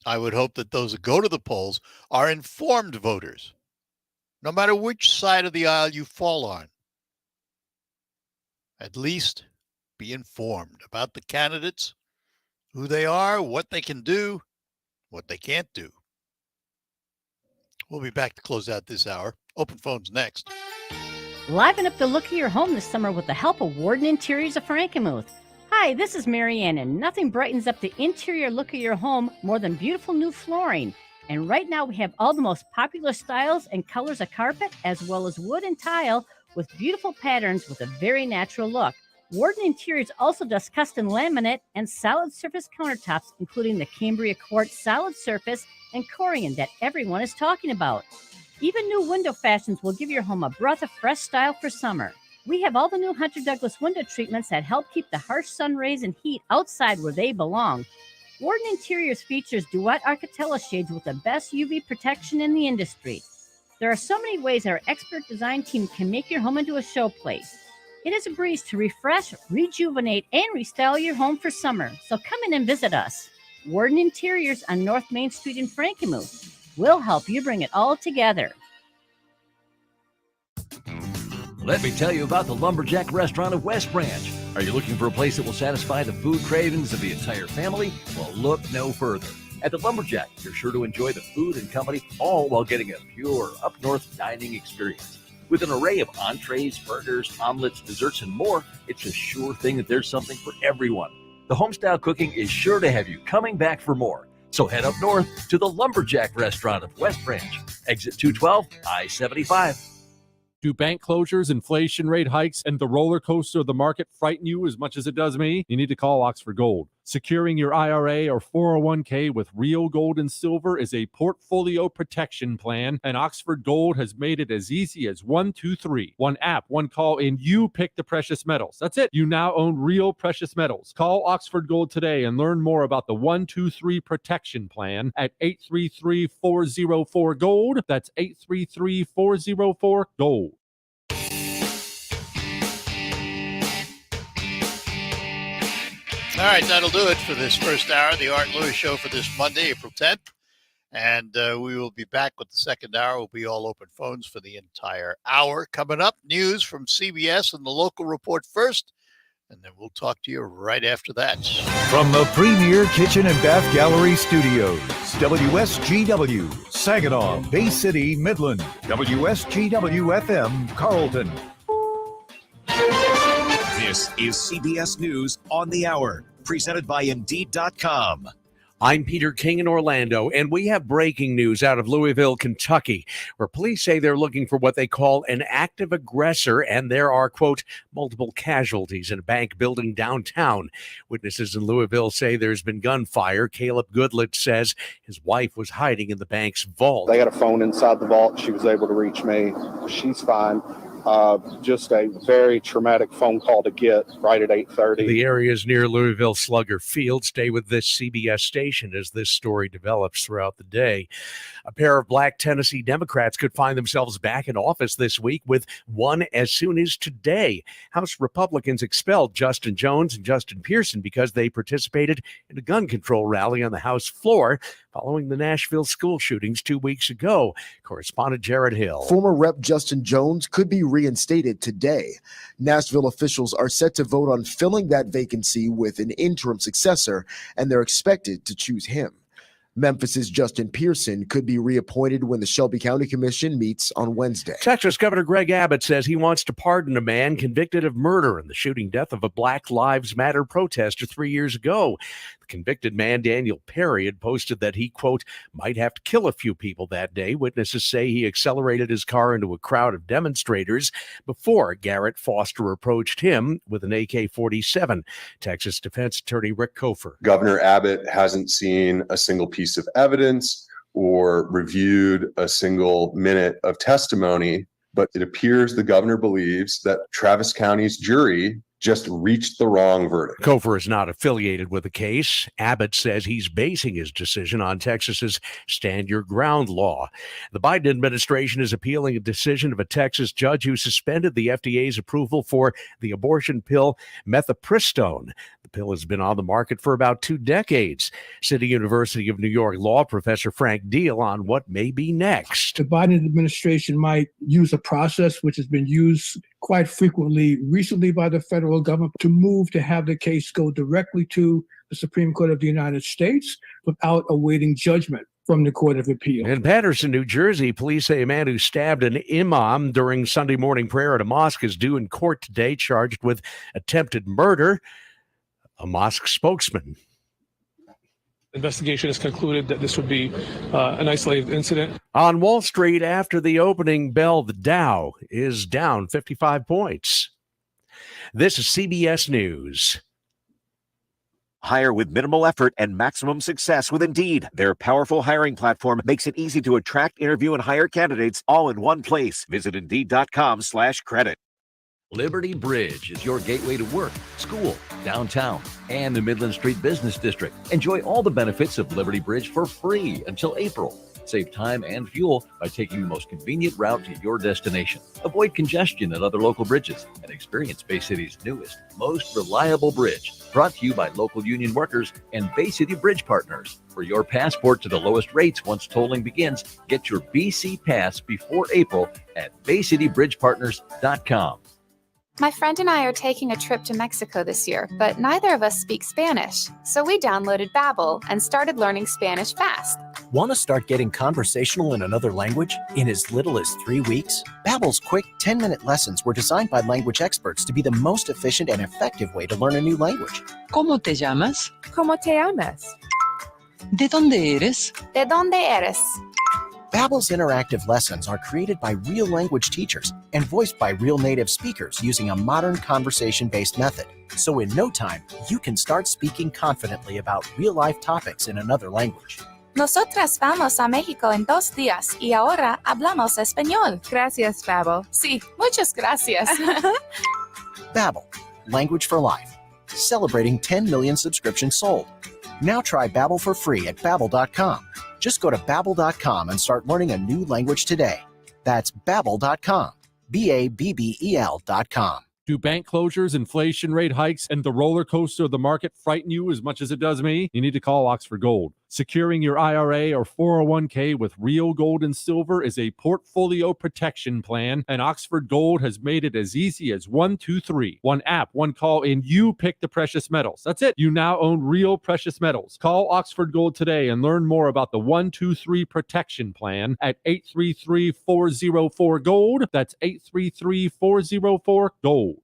I would hope that those who go to the polls are informed voters, no matter which side of the aisle you fall on. At least be informed about the candidates, who they are, what they can do, what they can't do. We'll be back to close out this hour. Open phones next. Liven up the look of your home this summer with the help of Warden Interiors of Frankenmuth. Hi, this is Marianne, and nothing brightens up the interior look of your home more than beautiful new flooring. And right now we have all the most popular styles and colors of carpet, as well as wood and tile with beautiful patterns with a very natural look. Warden Interiors also does custom laminate and solid surface countertops, including the Cambria Quartz solid surface and Corian that everyone is talking about. Even new window fashions will give your home a breath of fresh style for summer. We have all the new Hunter Douglas window treatments that help keep the harsh sun rays and heat outside where they belong. Warden Interiors features Duet Architella shades with the best UV protection in the industry. There are so many ways our expert design team can make your home into a showplace. It is a breeze to refresh, rejuvenate, and restyle your home for summer. So come in and visit us. Warden Interiors on North Main Street in Frankenmuth. We'll help you bring it all together. Let me tell you about the Lumberjack Restaurant of West Branch. Are you looking for a place that will satisfy the food cravings of the entire family? Well, look no further. At the Lumberjack, you're sure to enjoy the food and company, all while getting a pure up-north dining experience. With an array of entrees, burgers, omelets, desserts, and more, it's a sure thing that there's something for everyone. The homestyle cooking is sure to have you coming back for more. So head up north to the Lumberjack Restaurant of West Branch, exit 212, I-75. Do bank closures, inflation rate hikes, and the roller coaster of the market frighten you as much as it does me? You need to call Oxford Gold. Securing your IRA or 401k with real gold and silver is a portfolio protection plan, and Oxford Gold has made it as easy as 1, 2, 3. One app, one call, and you pick the precious metals. That's it. You now own real precious metals. Call Oxford Gold today and learn more about the 1, 2, 3 protection plan at 833-404-GOLD. That's 833-404-GOLD. All right, that'll do it for this first hour of the Art Lewis Show for this Monday, April 10th. And we will be back with the second hour. We'll be all open phones for the entire hour. Coming up, news from CBS and the local report first. and then we'll talk to you right after that. From the Premier Kitchen and Bath Gallery Studios, WSGW, Saginaw, Bay City, Midland, WSGW FM, Carlton. This is CBS News on the Hour, presented by Indeed.com. I'm Peter King in Orlando, and we have breaking news out of Louisville, Kentucky, where police say they're looking for what they call an active aggressor, and there are, quote, multiple casualties in a bank building downtown. Witnesses in Louisville say there's been gunfire. Caleb Goodlett says his wife was hiding in the bank's vault. They got a phone inside the vault. She was able to reach me. She's fine. Just a very traumatic phone call to get right at 8:30. The area is near Louisville Slugger Field. Stay with this CBS station as this story develops throughout the day. A pair of Black Tennessee Democrats could find themselves back in office this week, with one as soon as today. House Republicans expelled Justin Jones and Justin Pearson because they participated in a gun control rally on the House floor following the Nashville school shootings 2 weeks ago. Correspondent Jared Hill. Former Rep. Justin Jones could be reinstated today. Nashville officials are set to vote on filling that vacancy with an interim successor, and they're expected to choose him. Memphis's Justin Pearson could be reappointed when the Shelby County Commission meets on Wednesday. Texas Governor Greg Abbott says he wants to pardon a man convicted of murder in the shooting death of a Black Lives Matter protester 3 years ago. The convicted man, Daniel Perry, had posted that he, quote, might have to kill a few people that day. Witnesses say he accelerated his car into a crowd of demonstrators before Garrett Foster approached him with an AK-47. Texas defense attorney Rick Kofer. Governor Abbott hasn't seen a single piece of evidence or reviewed a single minute of testimony, but it appears the governor believes that Travis County's jury just reached the wrong verdict. Kofer is not affiliated with the case. Abbott says he's basing his decision on Texas's Stand Your Ground law. The Biden administration is appealing a decision of a Texas judge who suspended the FDA's approval for the abortion pill mifepristone. The pill has been on the market for about 2 decades. City University of New York law professor Frank Deal on what may be next. The Biden administration might use a process which has been used quite frequently recently by the federal government to move to have the case go directly to the Supreme Court of the United States without awaiting judgment from the Court of Appeal. In Paterson, New Jersey, police say a man who stabbed an imam during Sunday morning prayer at a mosque is due in court today, charged with attempted murder. A mosque spokesman. Investigation has concluded that this would be an isolated incident. On Wall Street, after the opening bell, the Dow is down 55 points. This is CBS News. Hire with minimal effort and maximum success with Indeed. Their powerful hiring platform makes it easy to attract, interview, and hire candidates all in one place. Visit Indeed.com/credit. Liberty Bridge is your gateway to work, school, downtown, and the Midland Street Business District. Enjoy all the benefits of Liberty Bridge for free until April. Save time and fuel by taking the most convenient route to your destination. Avoid congestion at other local bridges and experience Bay City's newest, most reliable bridge. Brought to you by local union workers and Bay City Bridge Partners. For your passport to the lowest rates once tolling begins, get your BC Pass before April at BayCityBridgePartners.com. My friend and I are taking a trip to Mexico this year, but neither of us speak Spanish. So we downloaded Babbel and started learning Spanish fast. Want to start getting conversational in another language in as little as 3 weeks? Babbel's quick 10-minute lessons were designed by language experts to be the most efficient and effective way to learn a new language. ¿Cómo te llamas? ¿Cómo te llamas? ¿De dónde eres? ¿De dónde eres? Babbel's interactive lessons are created by real language teachers and voiced by real native speakers using a modern conversation-based method. So in no time, you can start speaking confidently about real-life topics in another language. Nosotras vamos a México en 2 días y ahora hablamos español. Gracias, Babbel. Sí, muchas gracias. Babbel, language for life. Celebrating 10 million subscriptions sold. Now try Babbel for free at Babbel.com. Just go to Babbel.com and start learning a new language today. That's Babbel.com. Babbel.com. Do bank closures, inflation rate hikes, and the roller coaster of the market frighten you as much as it does me? You need to call Oxford Gold. Securing your IRA or 401k with real gold and silver is a portfolio protection plan, and Oxford Gold has made it as easy as 1, 2, 3. One app, one call, and you pick the precious metals. That's it. You now own real precious metals. Call Oxford Gold today and learn more about the 1, 2, 3 protection plan at 833-404-GOLD. That's 833-404-GOLD.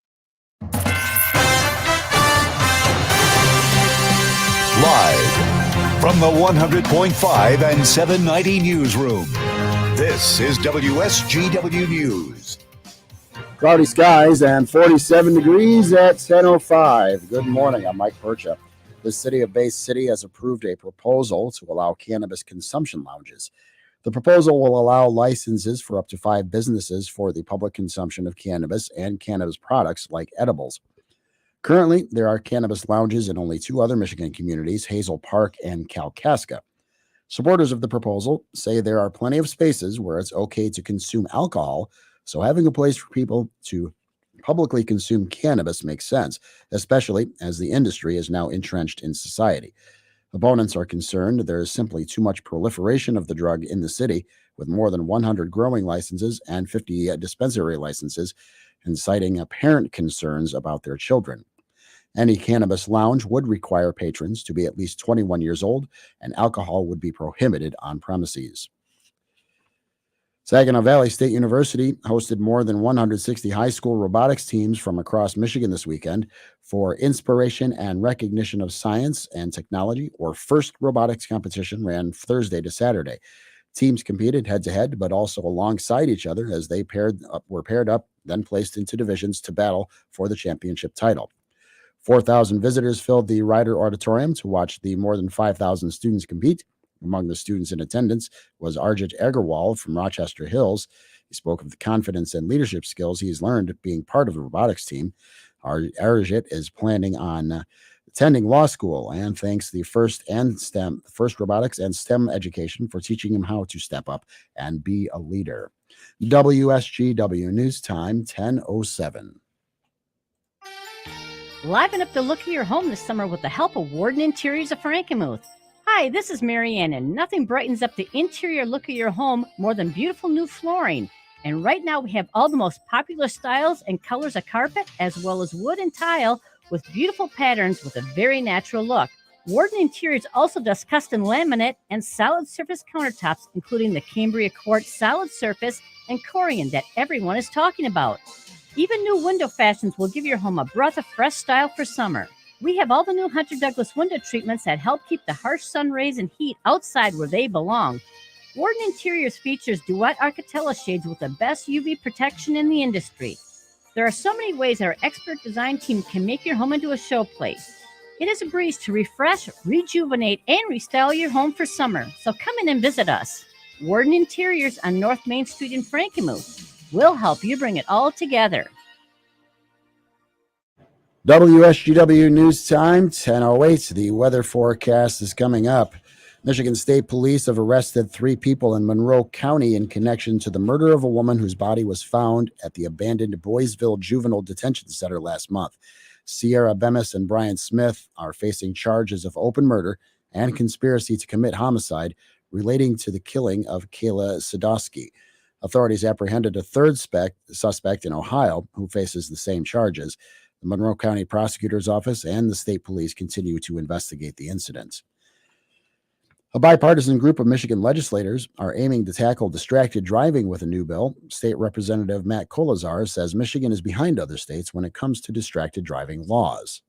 Live from the 100.5 and 790 newsroom, this is WSGW News. Cloudy skies and 47 degrees at 10:05. Good morning. I'm Mike Percha. The city of Bay City has approved a proposal to allow cannabis consumption lounges. The proposal will allow licenses for up to 5 businesses for the public consumption of cannabis and cannabis products like edibles. Currently, there are cannabis lounges in only 2 other Michigan communities, Hazel Park and Kalkaska. Supporters of the proposal say there are plenty of spaces where it's okay to consume alcohol, so having a place for people to publicly consume cannabis makes sense, especially as the industry is now entrenched in society. Opponents are concerned there is simply too much proliferation of the drug in the city, with more than 100 growing licenses and 50 dispensary licenses, and citing apparent concerns about their children. Any cannabis lounge would require patrons to be at least 21 years old, and alcohol would be prohibited on premises. Saginaw Valley State University hosted more than 160 high school robotics teams from across Michigan this weekend for Inspiration and Recognition of Science and Technology, or FIRST Robotics competition ran Thursday to Saturday. Teams competed head-to-head, but also alongside each other as they were paired up, then placed into divisions to battle for the championship title. 4,000 visitors filled the Ryder Auditorium to watch the more than 5,000 students compete. Among the students in attendance was Arjit Agarwal from Rochester Hills. He spoke of the confidence and leadership skills he's learned being part of the robotics team. Arjit is planning on attending law school and thanks the FIRST Robotics and STEM education for teaching him how to step up and be a leader. WSGW News Time, 10:07. Liven up the look of your home this summer with the help of Warden Interiors of Frankenmuth. Hi, this is Marianne, and nothing brightens up the interior look of your home more than beautiful new flooring. And right now we have all the most popular styles and colors of carpet, as well as wood and tile, with beautiful patterns with a very natural look. Warden Interiors also does custom laminate and solid surface countertops, including the Cambria Quartz solid surface and Corian that everyone is talking about. Even new window fashions will give your home a breath of fresh style for summer. We have all the new Hunter Douglas window treatments that help keep the harsh sun rays and heat outside where they belong. Warden Interiors features Duet Arcatella shades with the best UV protection in the industry. There are so many ways our expert design team can make your home into a showplace. It is a breeze to refresh, rejuvenate, and restyle your home for summer. So come in and visit us. Warden Interiors on North Main Street in Frankenmuth. We'll help you bring it all together. WSGW News Time, 10:08. The weather forecast is coming up. Michigan State Police have arrested 3 people in Monroe County in connection to the murder of a woman whose body was found at the abandoned Boysville Juvenile Detention Center last month. Sierra Bemis and Brian Smith are facing charges of open murder and conspiracy to commit homicide relating to the killing of Kayla Sadowski. Authorities apprehended a third suspect in Ohio who faces the same charges. The Monroe County Prosecutor's Office and the state police continue to investigate the incident. A bipartisan group of Michigan legislators are aiming to tackle distracted driving with a new bill. State Representative Matt Kolazar says Michigan is behind other states when it comes to distracted driving laws.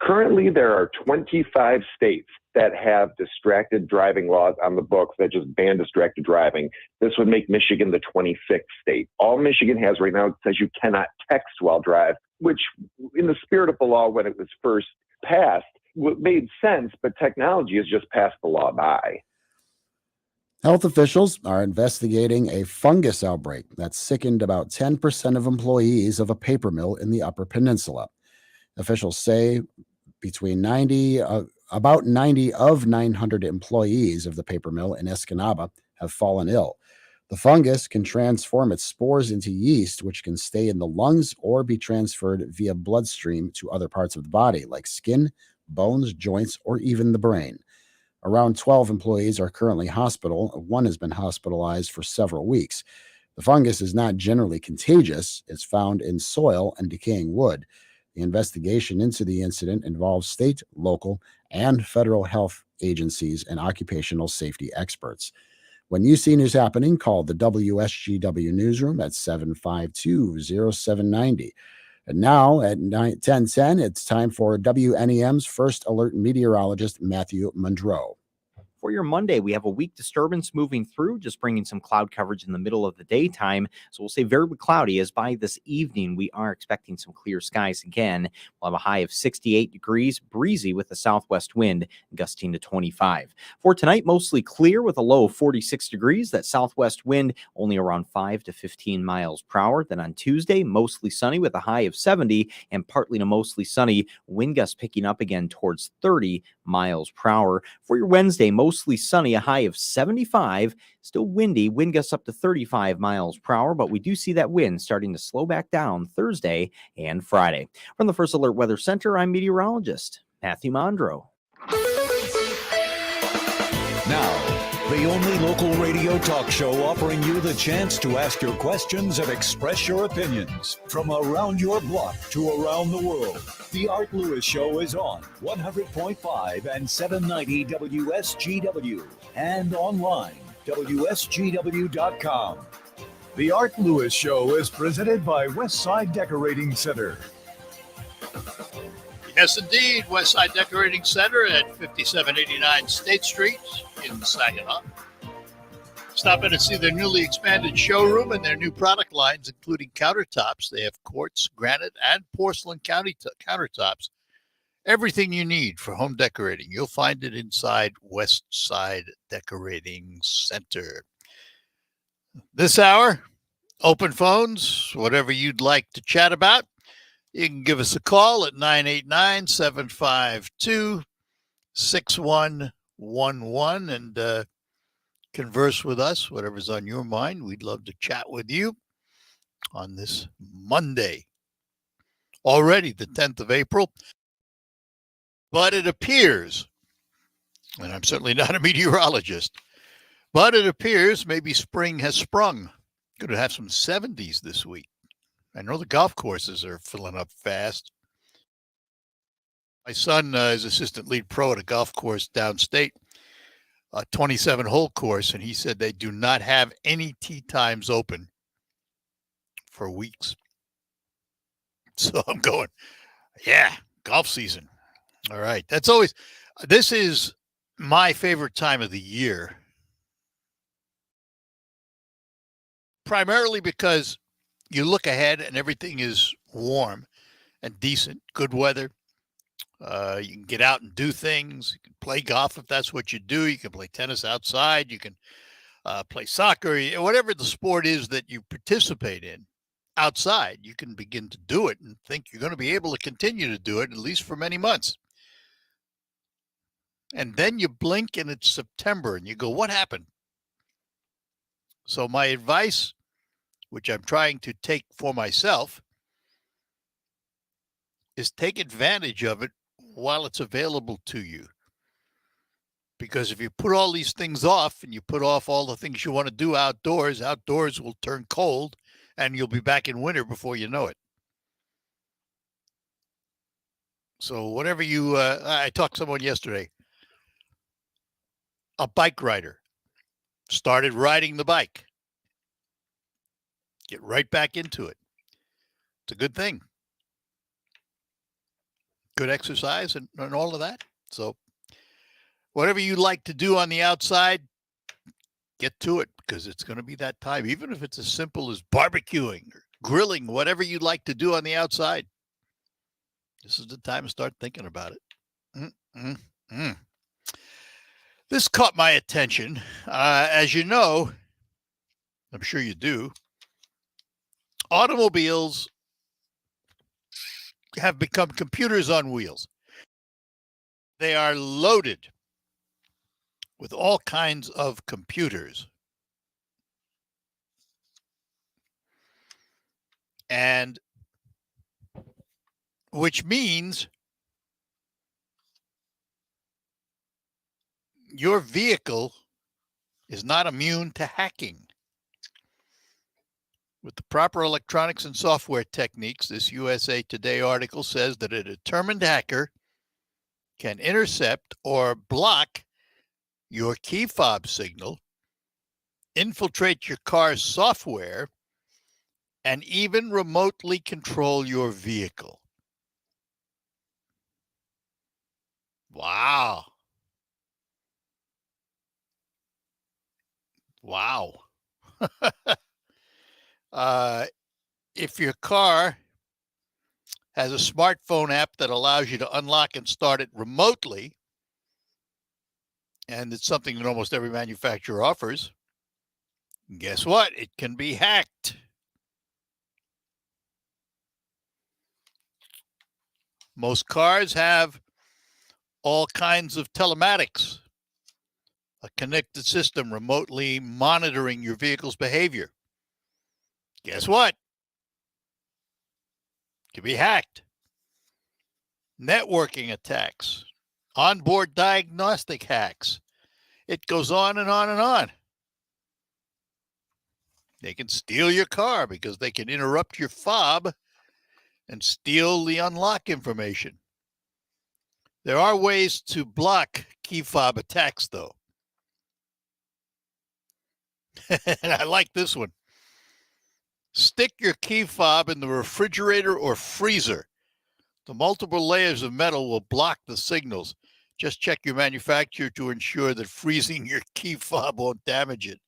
Currently, there are 25 states that have distracted driving laws on the books that just ban distracted driving. This would make Michigan the 26th state. All Michigan has right now says you cannot text while drive, which in the spirit of the law when it was first passed, made sense, but technology has just passed the law by. Health officials are investigating a fungus outbreak that sickened about 10% of employees of a paper mill in the Upper Peninsula. Officials say about 90 of 900 employees of the paper mill in Escanaba have fallen ill. The fungus can transform its spores into yeast, which can stay in the lungs or be transferred via bloodstream to other parts of the body, like skin, bones, joints, or even the brain. Around 12 employees are currently hospital. One has been hospitalized for several weeks. The fungus is not generally contagious. It's found in soil and decaying wood. The investigation into the incident involves state, local, and federal health agencies and occupational safety experts. When you see news happening, call the WSGW newsroom at 752-0790. And now at 10:10, it's time for WNEM's first alert meteorologist, Matthew Monroe. For your Monday, we have a weak disturbance moving through, just bringing some cloud coverage in the middle of the daytime. So we'll say very cloudy, as by this evening, we are expecting some clear skies again. We'll have a high of 68 degrees, breezy with a southwest wind, gusting to 25. For tonight, mostly clear with a low of 46 degrees. That southwest wind only around 5 to 15 miles per hour. Then on Tuesday, mostly sunny with a high of 70 and partly to mostly sunny. Wind gusts picking up again towards 30 miles per hour. For your Wednesday, mostly sunny, a high of 75, still windy, wind gusts up to 35 miles per hour, but we do see that wind starting to slow back down Thursday and Friday. From the First Alert Weather Center, I'm meteorologist Matthew Monroe. Now, the only local radio talk show offering you the chance to ask your questions and express your opinions from around your block to around the world. The Art Lewis Show is on 100.5 and 790 WSGW and online, WSGW.com. The Art Lewis Show is presented by Westside Decorating Center. Yes, indeed. Westside Decorating Center at 5789 State Street in Saginaw. Stop in and see their newly expanded showroom and their new product lines, including countertops. They have quartz, granite, and porcelain countertops. Everything you need for home decorating, you'll find it inside Westside Decorating Center. This hour, open phones, whatever you'd like to chat about. You can give us a call at 989-752-6111 and converse with us, whatever's on your mind. We'd love to chat with you on this Monday, already the 10th of April. But it appears, and I'm certainly not a meteorologist, but it appears maybe spring has sprung. Going to have some 70s this week. I know the golf courses are filling up fast. My son is assistant lead pro at a golf course downstate, a 27-hole course, and he said they do not have any tee times open for weeks. So I'm going, yeah, golf season. All right. This is my favorite time of the year. Primarily because you look ahead and everything is warm and decent, good weather. You can get out and do things. You can play golf if that's what you do. You can play tennis outside. You can play soccer. Whatever the sport is that you participate in outside, you can begin to do it and think you're going to be able to continue to do it at least for many months. And then you blink and it's September and you go, what happened? So my advice, which I'm trying to take for myself, is take advantage of it while it's available to you. Because if you put all these things off and you put off all the things you want to do outdoors will turn cold and you'll be back in winter before you know it. So whatever I talked to someone yesterday, a bike rider, started riding the bike. Get right back into it. It's a good thing. Good exercise and all of that. So whatever you like to do on the outside, get to it because it's going to be that time. Even if it's as simple as barbecuing or grilling, whatever you like to do on the outside, this is the time to start thinking about it. This caught my attention. As you know, I'm sure you do, automobiles have become computers on wheels. They are loaded with all kinds of computers. And which means your vehicle is not immune to hacking. With the proper electronics and software techniques, this USA Today article says that a determined hacker can intercept or block your key fob signal, infiltrate your car's software, and even remotely control your vehicle. Wow. Wow. If your car has a smartphone app that allows you to unlock and start it remotely, and it's something that almost every manufacturer offers, guess what? It can be hacked. Most cars have all kinds of telematics, a connected system remotely monitoring your vehicle's behavior. Guess what? It can be hacked. Networking attacks, onboard diagnostic hacks. It goes on and on and on. They can steal your car because they can interrupt your fob and steal the unlock information. There are ways to block key fob attacks, though. And I like this one. Stick your key fob in the refrigerator or freezer. The multiple layers of metal will block the signals. Just check your manufacturer to ensure that freezing your key fob won't damage it.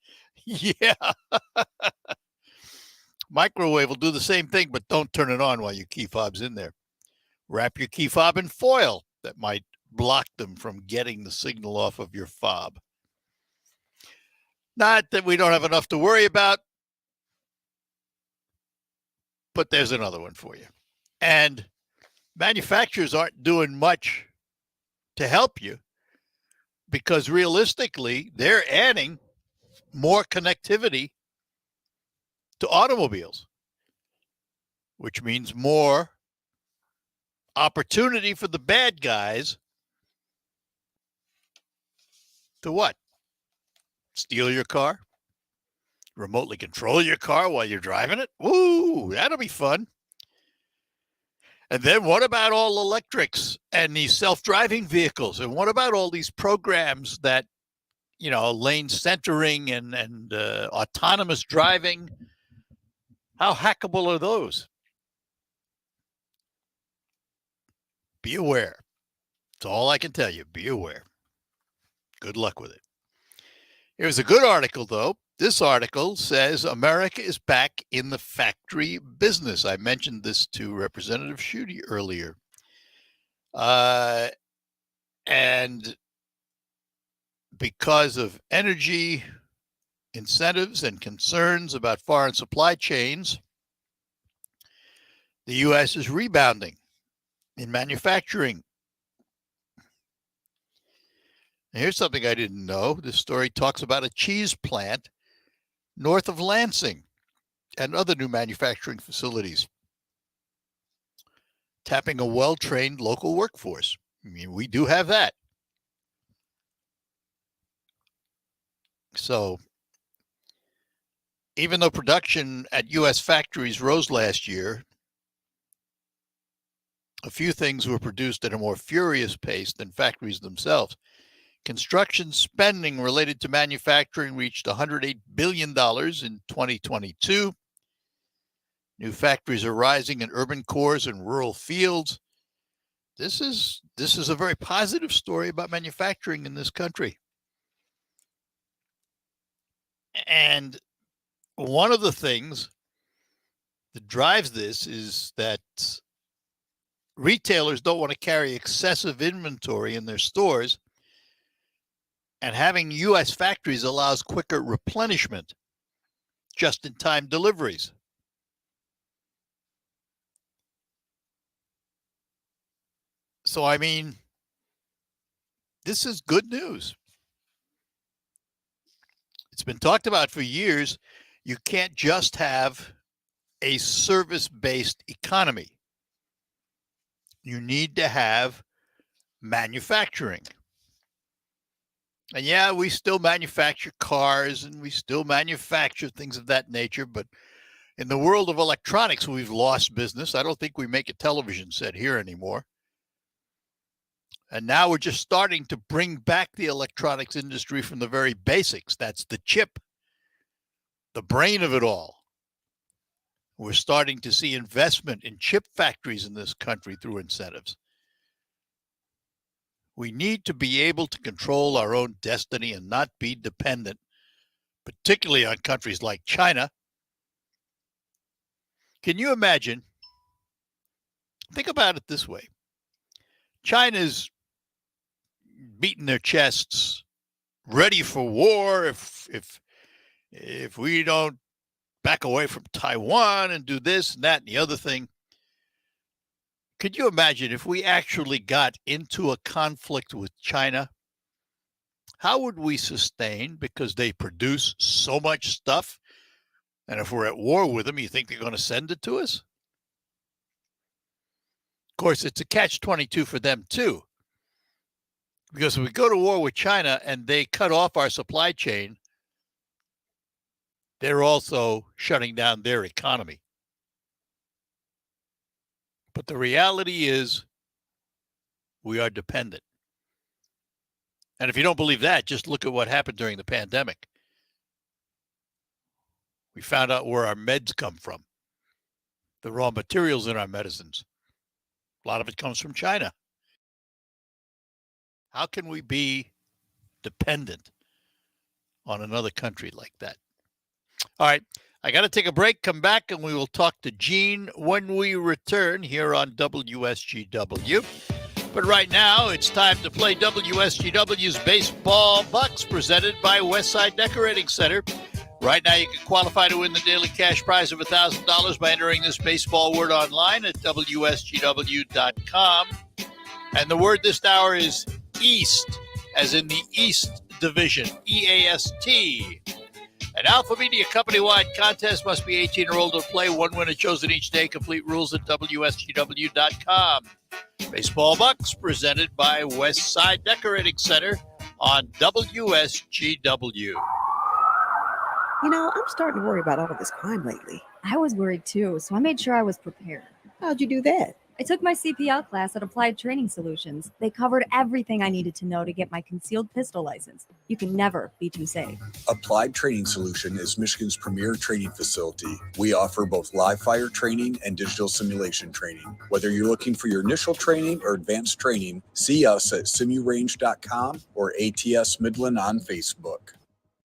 Yeah. Microwave will do the same thing, but don't turn it on while your key fob's in there. Wrap your key fob in foil that might block them from getting the signal off of your fob. Not that we don't have enough to worry about, but there's another one for you. And manufacturers aren't doing much to help you because realistically, they're adding more connectivity to automobiles, which means more opportunity for the bad guys to what? Steal your car? Remotely control your car while you're driving it? Woo, that'll be fun. And then what about all electrics and these self-driving vehicles? And what about all these programs that, you know, lane centering and autonomous driving? How hackable are those? Be aware. That's all I can tell you. Be aware. Good luck with it. Here's a good article, though. This article says America is back in the factory business. I mentioned this to Representative Schuette earlier. And because of energy incentives and concerns about foreign supply chains, the U.S. is rebounding in manufacturing. And here's something I didn't know. This story talks about a cheese plant north of Lansing and other new manufacturing facilities, tapping a well-trained local workforce. I mean, we do have that. So even though production at U.S. factories rose last year, a few things were produced at a more furious pace than factories themselves. Construction spending related to manufacturing reached $108 billion in 2022. New factories are rising in urban cores and rural fields. This is a very positive story about manufacturing in this country. And one of the things that drives this is that retailers don't want to carry excessive inventory in their stores, and having U.S. factories allows quicker replenishment, just-in-time deliveries. So, I mean, this is good news. It's been talked about for years. You can't just have a service-based economy. You need to have manufacturing. And yeah, we still manufacture cars and we still manufacture things of that nature. But in the world of electronics, we've lost business. I don't think we make a television set here anymore. And now we're just starting to bring back the electronics industry from the very basics. That's the chip, the brain of it all. We're starting to see investment in chip factories in this country through incentives. We need to be able to control our own destiny and not be dependent, particularly on countries like China. Can you imagine? Think about it this way. China's beating their chests, ready for war if we don't back away from Taiwan and do this and that and the other thing. Could you imagine if we actually got into a conflict with China? How would we sustain? Because they produce so much stuff. And if we're at war with them, you think they're going to send it to us? Of course, it's a catch-22 for them too. Because if we go to war with China and they cut off our supply chain, they're also shutting down their economy. But the reality is we are dependent. And if you don't believe that, just look at what happened during the pandemic. We found out where our meds come from, the raw materials in our medicines. A lot of it comes from China. How can we be dependent on another country like that? All right, I got to take a break, come back, and we will talk to Gene when we return here on WSGW. But right now, it's time to play WSGW's Baseball Bucks, presented by Westside Decorating Center. Right now, you can qualify to win the daily cash prize of $1,000 by entering this baseball word online at WSGW.com. And the word this hour is East, as in the East Division, EAST. An Alpha Media company-wide contest, must be 18 or older to play. One winner chosen each day. Complete rules at WSGW.com. Baseball Bucks, presented by Westside Decorating Center on WSGW. You know, I'm starting to worry about all of this crime lately. I was worried too, so I made sure I was prepared. How'd you do that? I took my CPL class at Applied Training Solutions. They covered everything I needed to know to get my concealed pistol license. You can never be too safe. Applied Training Solution is Michigan's premier training facility. We offer both live fire training and digital simulation training. Whether you're looking for your initial training or advanced training, see us at simurange.com or ATS Midland on Facebook.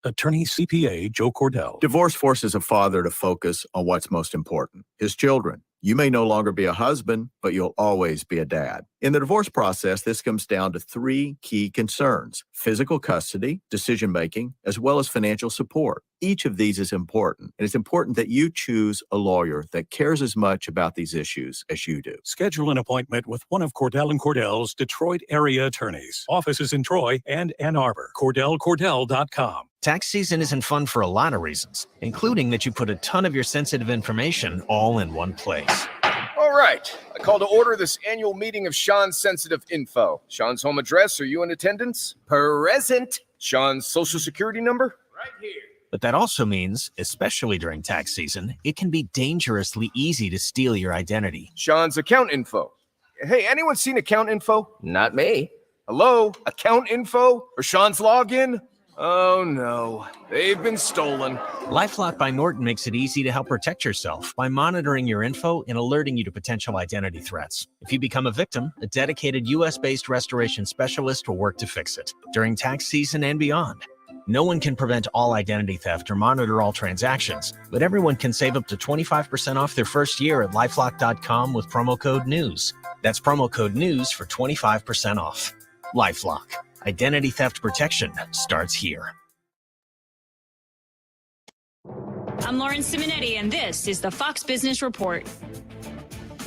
Attorney CPA Joe Cordell. Divorce forces a father to focus on what's most important, his children. You may no longer be a husband, but you'll always be a dad. In the divorce process, this comes down to three key concerns: physical custody, decision-making, as well as financial support. Each of these is important, and it's important that you choose a lawyer that cares as much about these issues as you do. Schedule an appointment with one of Cordell & Cordell's Detroit area attorneys. Offices in Troy and Ann Arbor. CordellCordell.com. Tax season isn't fun for a lot of reasons, including that you put a ton of your sensitive information all in one place. All right, I call to order this annual meeting of Sean's sensitive info. Sean's home address, are you in attendance? Present. Sean's social security number? Right here. But that also means, especially during tax season, it can be dangerously easy to steal your identity. Sean's account info. Hey, anyone seen account info? Not me. Hello? Account info? Or Sean's login? Oh no, they've been stolen. LifeLock by Norton makes it easy to help protect yourself by monitoring your info and alerting you to potential identity threats. If you become a victim, a dedicated US-based restoration specialist will work to fix it during tax season and beyond. No one can prevent all identity theft or monitor all transactions, but everyone can save up to 25% off their first year at LifeLock.com with promo code NEWS. That's promo code NEWS for 25% off. LifeLock. Identity theft protection starts here. I'm Lauren Simonetti, and this is the Fox Business Report.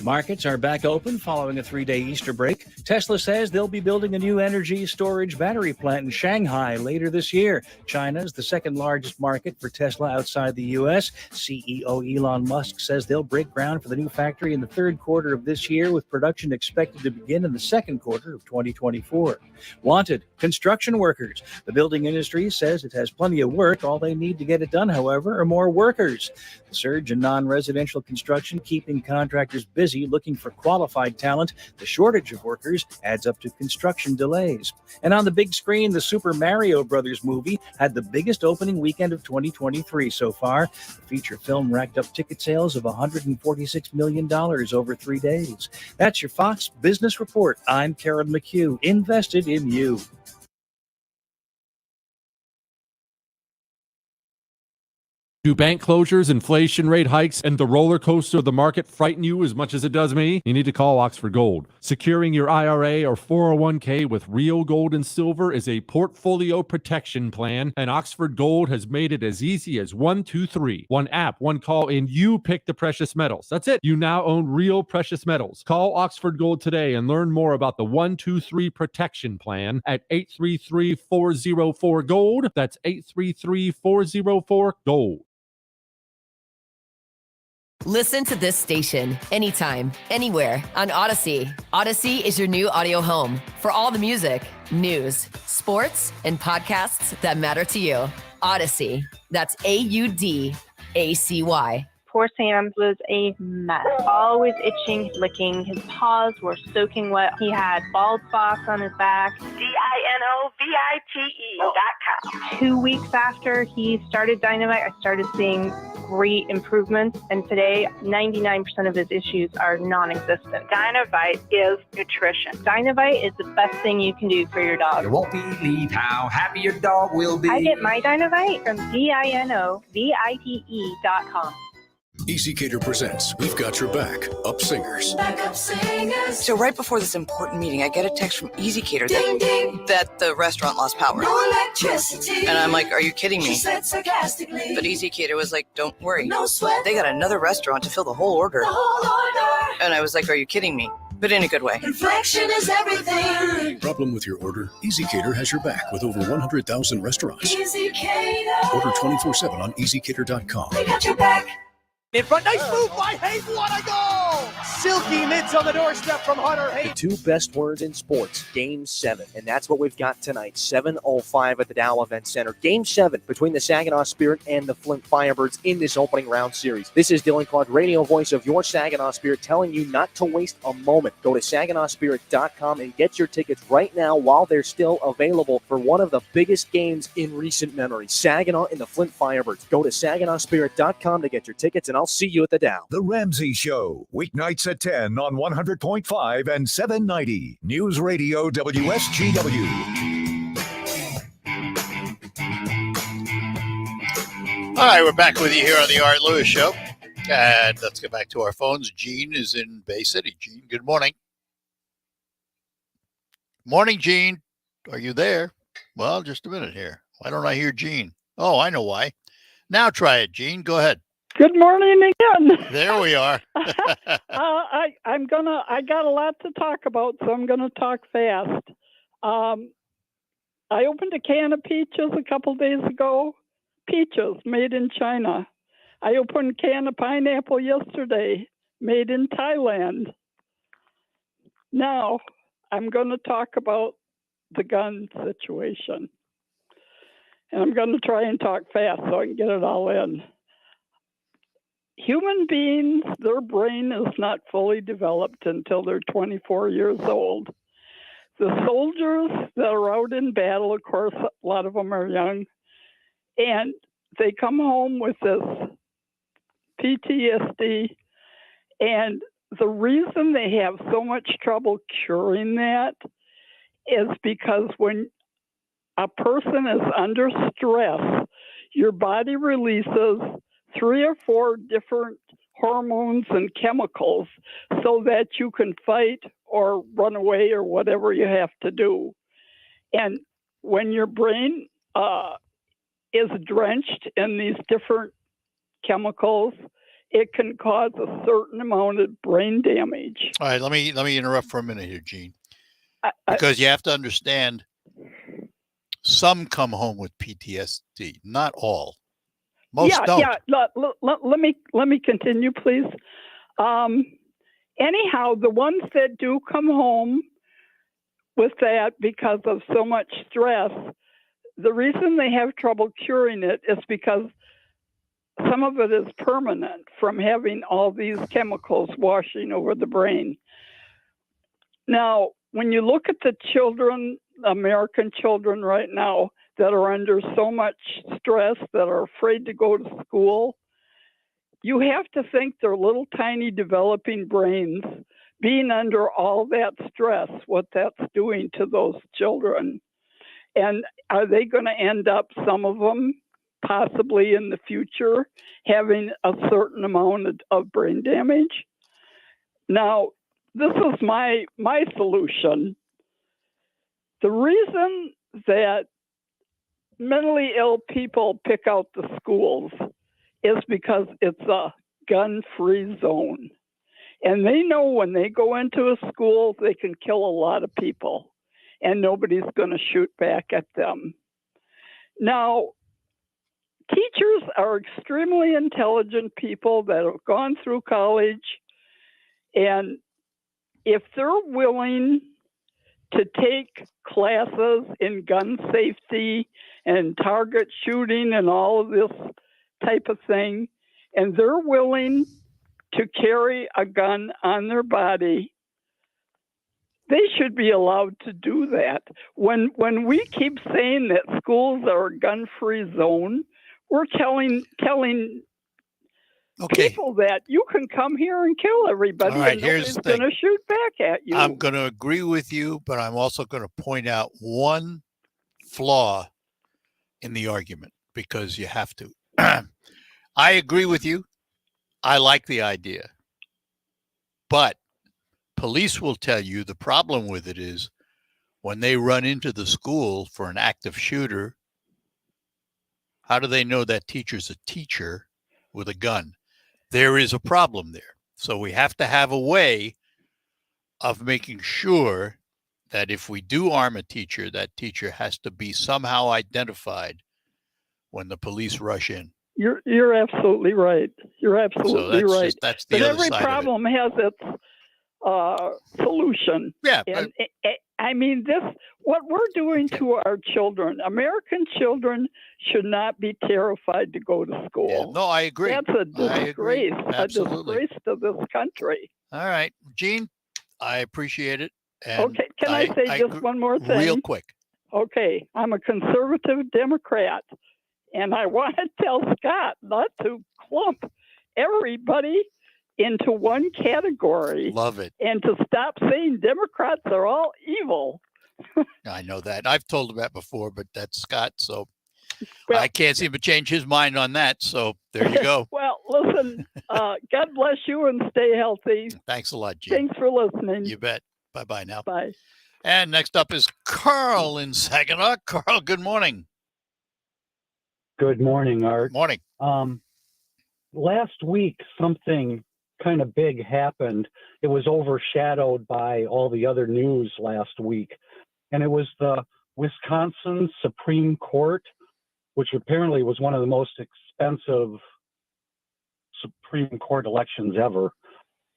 Markets are back open following a 3-day Easter break. Tesla says they'll be building a new energy storage battery plant in Shanghai later this year. China is the second largest market for Tesla outside the U.S. CEO Elon Musk says they'll break ground for the new factory in the third quarter of this year, with production expected to begin in the second quarter of 2024. Wanted construction workers. The building industry says it has plenty of work. All they need to get it done, however, are more workers. The surge in non-residential construction keeping contractors busy looking for qualified talent. The shortage of workers adds up to construction delays. And on the big screen, the Super Mario Brothers movie had the biggest opening weekend of 2023 so far. The feature film racked up ticket sales of $146 million over 3 days. That's your Fox Business Report. I'm Karen McHugh, invested in you. Do bank closures, inflation rate hikes, and the roller coaster of the market frighten you as much as it does me? You need to call Oxford Gold. Securing your IRA or 401k with real gold and silver is a portfolio protection plan, and Oxford Gold has made it as easy as 1, 2, 3. One app, one call, and you pick the precious metals. That's it. You now own real precious metals. Call Oxford Gold today and learn more about the 1, 2, 3 protection plan at 833-404-GOLD. That's 833-404-GOLD. Listen to this station anytime, anywhere on Odyssey. Odyssey is your new audio home for all the music, news, sports, and podcasts that matter to you. Odyssey. That's AUDACY. Poor Sam was a mess. Always itching, licking. His paws were soaking wet. He had bald spots on his back. DINOVITE.com. 2 weeks after he started Dynamite, I started seeing great improvements. And today, 99% of his issues are non-existent. Dynamite is nutrition. Dynamite is the best thing you can do for your dog. You won't believe how happy your dog will be. I get my Dynamite from DINOVITE.com. EasyCater presents We've Got Your Back, Up Singers. Backup singers. So right before this important meeting, I get a text from EasyCater that the restaurant lost power. No electricity. And I'm like, are you kidding me? She said sarcastically. But EasyCater was like, don't worry. No sweat. They got another restaurant to fill the whole order. The whole order. And I was like, are you kidding me? But in a good way. Inflection is everything. Problem with your order? EasyCater has your back with over 100,000 restaurants. EasyCater. Order 24/7 on EasyCater.com. They got your back. In front, nice move by Hayes, what a goal! Silky mitts on the doorstep from Hunter Hayes. The two best words in sports, Game 7, and that's what we've got tonight, 7:05 at the Dow Event Center. Game 7 between the Saginaw Spirit and the Flint Firebirds in this opening round series. This is Dylan Clark, radio voice of your Saginaw Spirit, telling you not to waste a moment. Go to SaginawSpirit.com and get your tickets right now while they're still available for one of the biggest games in recent memory. Saginaw and the Flint Firebirds. Go to SaginawSpirit.com to get your tickets, and I'll see you at the Dow. The Ramsey Show, weeknights at 10 on 100.5 and 790. News Radio WSGW. All right, we're back with you here on the Art Lewis Show. And let's get back to our phones. Gene is in Bay City. Gene, good morning. Morning, Gene. Are you there? Well, just a minute here. Why don't I hear Gene? Oh, I know why. Now try it, Gene. Go ahead. Good morning again. There we are. I got a lot to talk about, so I'm gonna talk fast. I opened a can of peaches a couple days ago. Peaches made in China. I opened a can of pineapple yesterday, made in Thailand. Now I'm gonna talk about the gun situation. And I'm gonna try and talk fast so I can get it all in. Human beings, their brain is not fully developed until they're 24 years old. The soldiers that are out in battle, of course, a lot of them are young, and they come home with this PTSD, and the reason they have so much trouble curing that is because when a person is under stress, your body releases 3 or 4 different hormones and chemicals so that you can fight or run away or whatever you have to do. And when your brain is drenched in these different chemicals, it can cause a certain amount of brain damage. All right, let me interrupt for a minute here, Gene, because you have to understand. Some come home with PTSD, not all. Most don't. Yeah. Let me continue, please. Anyhow, the ones that do come home with that because of so much stress, the reason they have trouble curing it is because some of it is permanent from having all these chemicals washing over the brain. Now, when you look at the children, American children right now that are under so much stress, that are afraid to go to school, you have to think their little tiny developing brains being under all that stress, what that's doing to those children. And are they going to end up, some of them, possibly in the future, having a certain amount of brain damage? Now, this is my solution. The reason that mentally ill people pick out the schools is because it's a gun-free zone. And they know when they go into a school, they can kill a lot of people and nobody's going to shoot back at them. Now, teachers are extremely intelligent people that have gone through college, and if they're willing to take classes in gun safety and target shooting and all of this type of thing, and they're willing to carry a gun on their body, they should be allowed to do that. When we keep saying that schools are a gun-free zone, we're telling people that you can come here and kill everybody, All right, and here's nobody's the going to shoot back at you. I'm going to agree with you, but I'm also going to point out one flaw in the argument, because you have to. I agree with you. I like the idea. But police will tell you the problem with it is when they run into the school for an active shooter, how do they know that teacher's a teacher with a gun? There is a problem there. So we have to have a way of making sure that if we do arm a teacher, that teacher has to be somehow identified when the police rush in. You're absolutely right. You're absolutely right. That's the but other every side problem has its solution. Yeah. And I mean, what we're doing to our children, American children should not be terrified to go to school. Yeah, no, I agree. That's a disgrace. A Absolutely. disgrace to this country. All right, Gene, I appreciate it. And Okay, can I say just one more thing? Real quick. Okay, I'm a conservative Democrat, and I want to tell Scott not to clump everybody into one category. Love it. And to stop saying Democrats are all evil. I know that. I've told him that before, but that's Scott, so I can't seem to change his mind on that. So there you go. Well, listen, God bless you and stay healthy. Thanks a lot, Gene. Thanks for listening. You bet. Bye-bye now. Bye. And next up is Carl in Saginaw. Carl, good morning. Good morning, Art. Morning. Last week, something kind of big happened. It was overshadowed by all the other news last week. And it was the Wisconsin Supreme Court, which apparently was one of the most expensive Supreme Court elections ever.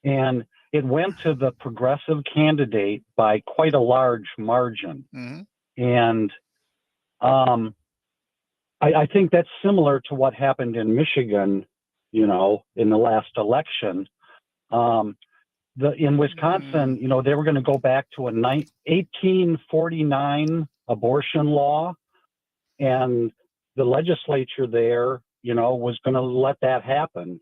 And it went to the progressive candidate by quite a large margin. Mm-hmm. And I think that's similar to what happened in Michigan, in the last election. In Wisconsin, they were going to go back to a 1849 abortion law, and the legislature there, was going to let that happen.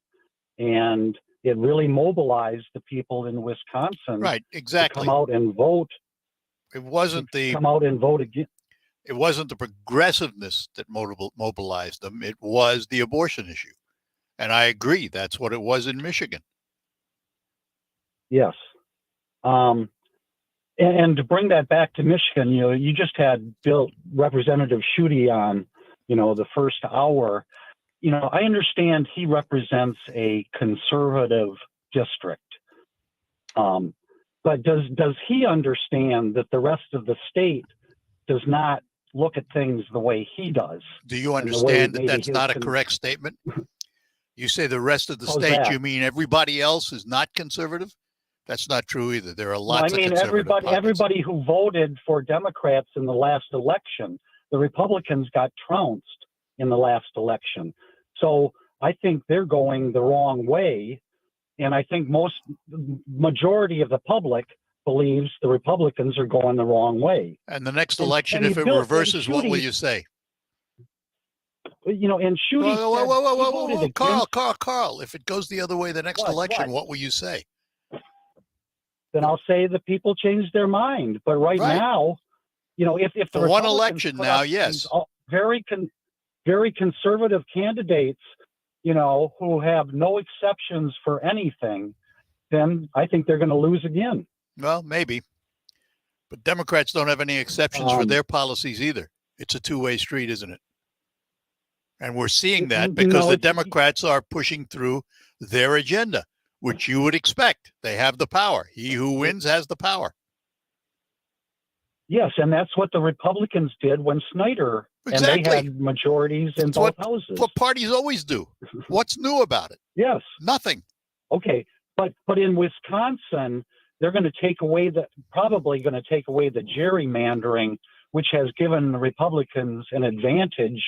And it really mobilized the people in Wisconsin. Right, exactly. To come out and vote. It wasn't come out and vote again. It wasn't the progressiveness that mobilized them. It was the abortion issue. And I agree. That's what it was in Michigan. Yes. And to bring that back to Michigan, you just had Representative Schuette on, the first hour. I understand he represents a conservative district. But does he understand that the rest of the state does not look at things the way he does? Do you understand that that's not a correct statement? You say the rest of the state, you mean everybody else is not conservative? That's not true either. There are lots of conservative pockets. Everybody who voted for Democrats in the last election, the Republicans got trounced in the last election. So I think they're going the wrong way. And I think majority of the public believes the Republicans are going the wrong way. And the next election, if it reverses, what will you say? And Schuette Carl, if it goes the other way the next election, what will you say? Then I'll say the people changed their mind. But right now, if the for one election now, yes, very conservative candidates, who have no exceptions for anything, then I think they're going to lose again. Well, maybe. But Democrats don't have any exceptions for their policies either. It's a two-way street, isn't it? And we're seeing that because the Democrats are pushing through their agenda, which you would expect. They have the power. He who wins has the power. Yes, and that's what the Republicans did when Snyder, and they had majorities in both houses. What parties always do. What's new about it? Yes. Nothing. Okay, but in Wisconsin, they're going to probably going to take away the gerrymandering, which has given the Republicans an advantage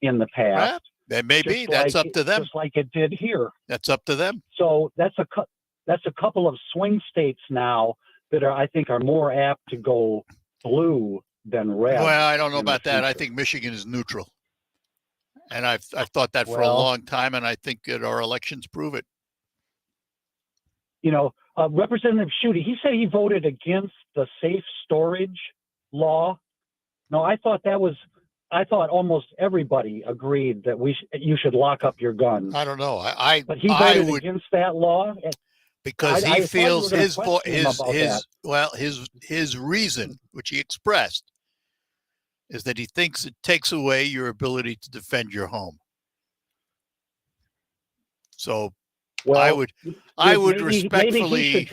in the past. That may be. That's up to them. Just like it did here. That's up to them. So that's a couple of swing states now that I think are more apt to go blue than red. Well, I don't know about that. I think Michigan is neutral. And I've thought that for a long time, and I think that our elections prove it. Representative Schuette, he said he voted against the safe storage law. No, I thought almost everybody agreed that you should lock up your guns. I don't know. But he voted against that law because he feels his reason, which he expressed, is that he thinks it takes away your ability to defend your home. So I would respectfully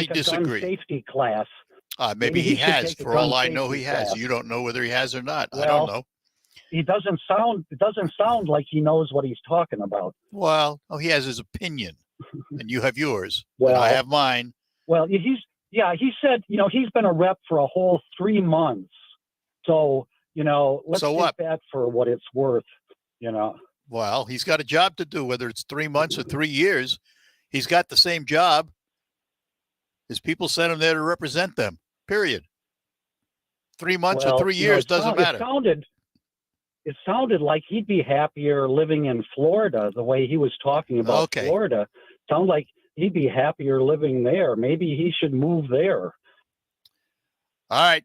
disagree. Safety class. Maybe he has. For all I know, he has. You don't know whether he has or not. I don't know. It doesn't sound like he knows what he's talking about. Well, he has his opinion, and you have yours. Well, I have mine. Well, he said, he's been a rep for a whole 3 months. So, let's take that for what it's worth, Well, he's got a job to do, whether it's 3 months or 3 years. He's got the same job. His people sent him there to represent them, period. 3 months or 3 years doesn't matter. It sounded like he'd be happier living in Florida, the way he was talking about Florida. Sounds like he'd be happier living there. Maybe he should move there. All right.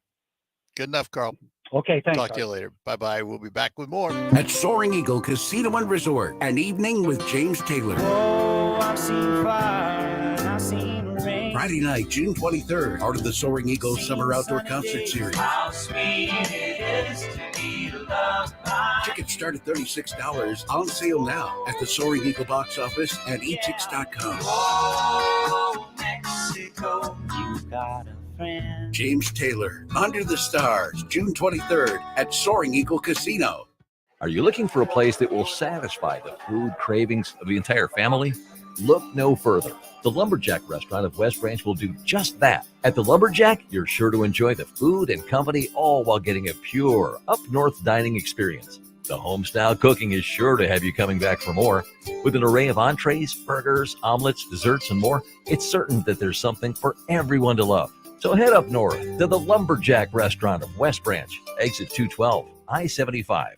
Good enough, Carl. Okay, thanks. Talk to you later. Bye-bye. We'll be back with more. At Soaring Eagle Casino and Resort, an evening with James Taylor. Oh, I've seen fire, I've seen rain. Friday night, June 23rd, part of the Soaring Eagle Summer Outdoor Concert Series. How sweet it is to be loved by. Tickets start at $36, on sale now at the Soaring Eagle box office and etix.com. Oh, Mexico, you got a friend. James Taylor, Under the Stars, June 23rd at Soaring Eagle Casino. Are you looking for a place that will satisfy the food cravings of the entire family? Look no further. The Lumberjack Restaurant of West Branch will do just that. At the Lumberjack, you're sure to enjoy the food and company, all while getting a pure, up-north dining experience. The home-style cooking is sure to have you coming back for more. With an array of entrees, burgers, omelets, desserts, and more, it's certain that there's something for everyone to love. So head up north to the Lumberjack Restaurant of West Branch, exit 212, I-75.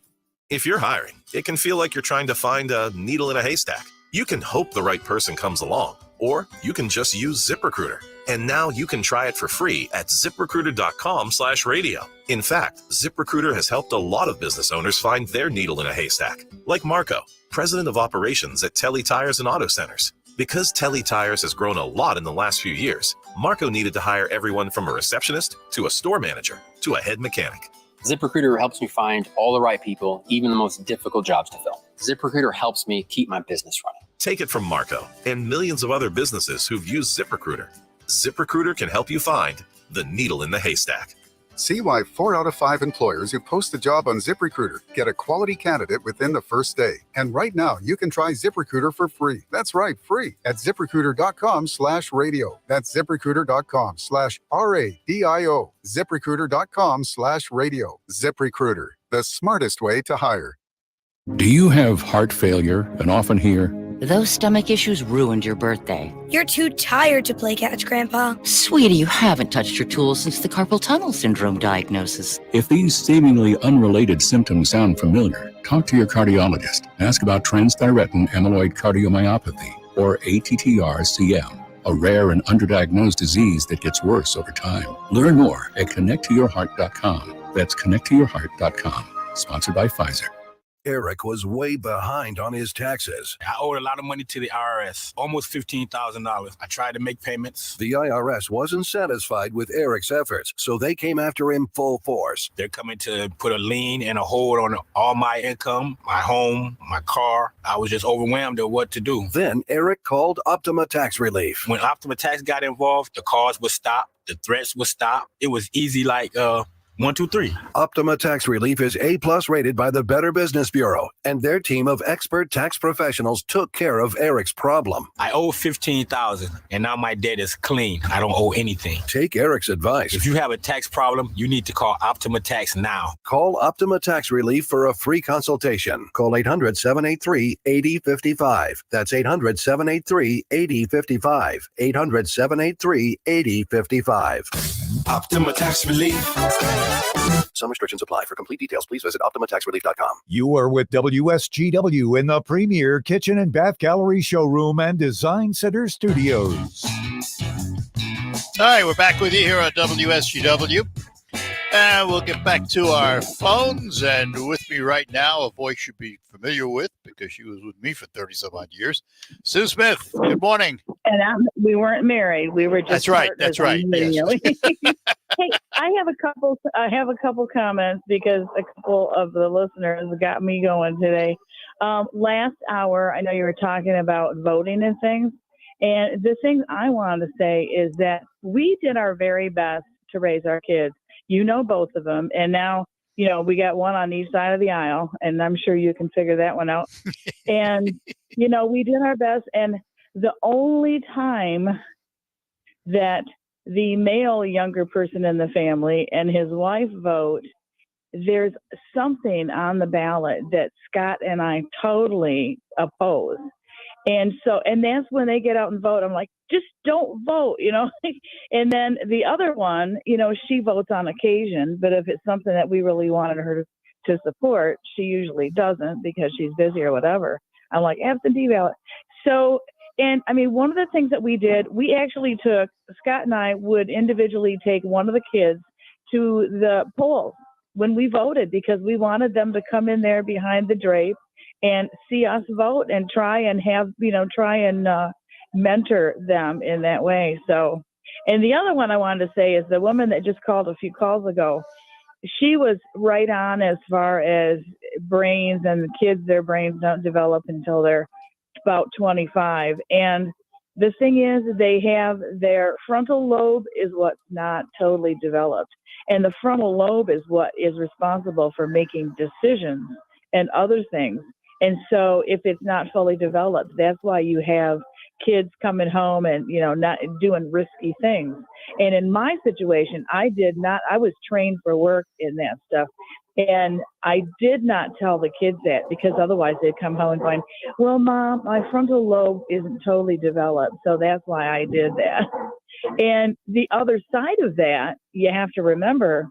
If you're hiring, it can feel like you're trying to find a needle in a haystack. You can hope the right person comes along, or you can just use ZipRecruiter. And now you can try it for free at ZipRecruiter.com/radio. In fact, ZipRecruiter has helped a lot of business owners find their needle in a haystack, like Marco, president of operations at Telly Tires and Auto Centers. Because Telly Tires has grown a lot in the last few years, Marco needed to hire everyone from a receptionist to a store manager to a head mechanic. ZipRecruiter helps me find all the right people, even the most difficult jobs to fill. ZipRecruiter helps me keep my business running. Take it from Marco and millions of other businesses who've used ZipRecruiter. ZipRecruiter can help you find the needle in the haystack. See why 4 out of 5 employers who post a job on ZipRecruiter get a quality candidate within the first day. And right now, you can try ZipRecruiter for free. That's right, free at ZipRecruiter.com/radio. That's ZipRecruiter.com/RADIO. ZipRecruiter.com/radio. ZipRecruiter, the smartest way to hire. Do you have heart failure and often hear, "Those stomach issues ruined your birthday"? "You're too tired to play catch, Grandpa." "Sweetie, you haven't touched your tools since the carpal tunnel syndrome diagnosis." If these seemingly unrelated symptoms sound familiar, talk to your cardiologist. Ask about transthyretin amyloid cardiomyopathy, or ATTR-CM, a rare and underdiagnosed disease that gets worse over time. Learn more at connecttoyourheart.com. That's connecttoyourheart.com. Sponsored by Pfizer. Eric was way behind on his taxes. I owed a lot of money to the IRS, almost $15,000. I tried to make payments. The IRS wasn't satisfied with Eric's efforts, so they came after him full force. They're coming to put a lien and a hold on all my income, my home, my car. I was just overwhelmed at what to do. Then Eric called Optima Tax Relief. When Optima Tax got involved, the calls would stop, the threats would stop. It was easy like 1, 2, 3. Optima Tax Relief is A+ rated by the Better Business Bureau, and their team of expert tax professionals took care of Eric's problem. I owe $15,000, and now my debt is clean. I don't owe anything. Take Eric's advice. If you have a tax problem, you need to call Optima Tax now. Call Optima Tax Relief for a free consultation. Call 800-783-8055. That's 800-783-8055. 800-783-8055. Optima Tax Relief. Some restrictions apply. For complete details, please visit OptimaTaxRelief.com. You are with WSGW in the premier kitchen and bath gallery showroom and design center studios. All right, we're back with you here on WSGW. And we'll get back to our phones. And with me right now, a voice you'd be familiar with because she was with me for 30-some odd years, Sue Smith. Good morning. And we weren't married. We were just. That's right. That's right. Yes. Hey, I have a couple comments because a couple of the listeners got me going today. Last hour, I know you were talking about voting and things. And the thing I wanted to say is that we did our very best to raise our kids. You know both of them. And now, we got one on each side of the aisle, and I'm sure you can figure that one out. And, we did our best. And the only time that the male younger person in the family and his wife vote, there's something on the ballot that Scott and I totally oppose. And that's when they get out and vote. I'm like, just don't vote, And then the other one, she votes on occasion, but if it's something that we really wanted her to support, she usually doesn't because she's busy or whatever. I'm like, absentee ballot. So, and I mean, one of the things that we did, we actually Scott and I would individually take one of the kids to the polls when we voted because we wanted them to come in there behind the drape and see us vote and try and mentor them in that way. So, and the other one I wanted to say is the woman that just called a few calls ago, she was right on as far as brains and the kids, their brains don't develop until they're about 25. And the thing is they have their frontal lobe is what's not totally developed. And the frontal lobe is what is responsible for making decisions and other things. And so if it's not fully developed, that's why you have kids coming home and, not doing risky things. And in my situation, I was trained for work in that stuff. And I did not tell the kids that because otherwise they'd come home and find, well, Mom, my frontal lobe isn't totally developed. So that's why I did that. And the other side of that, you have to remember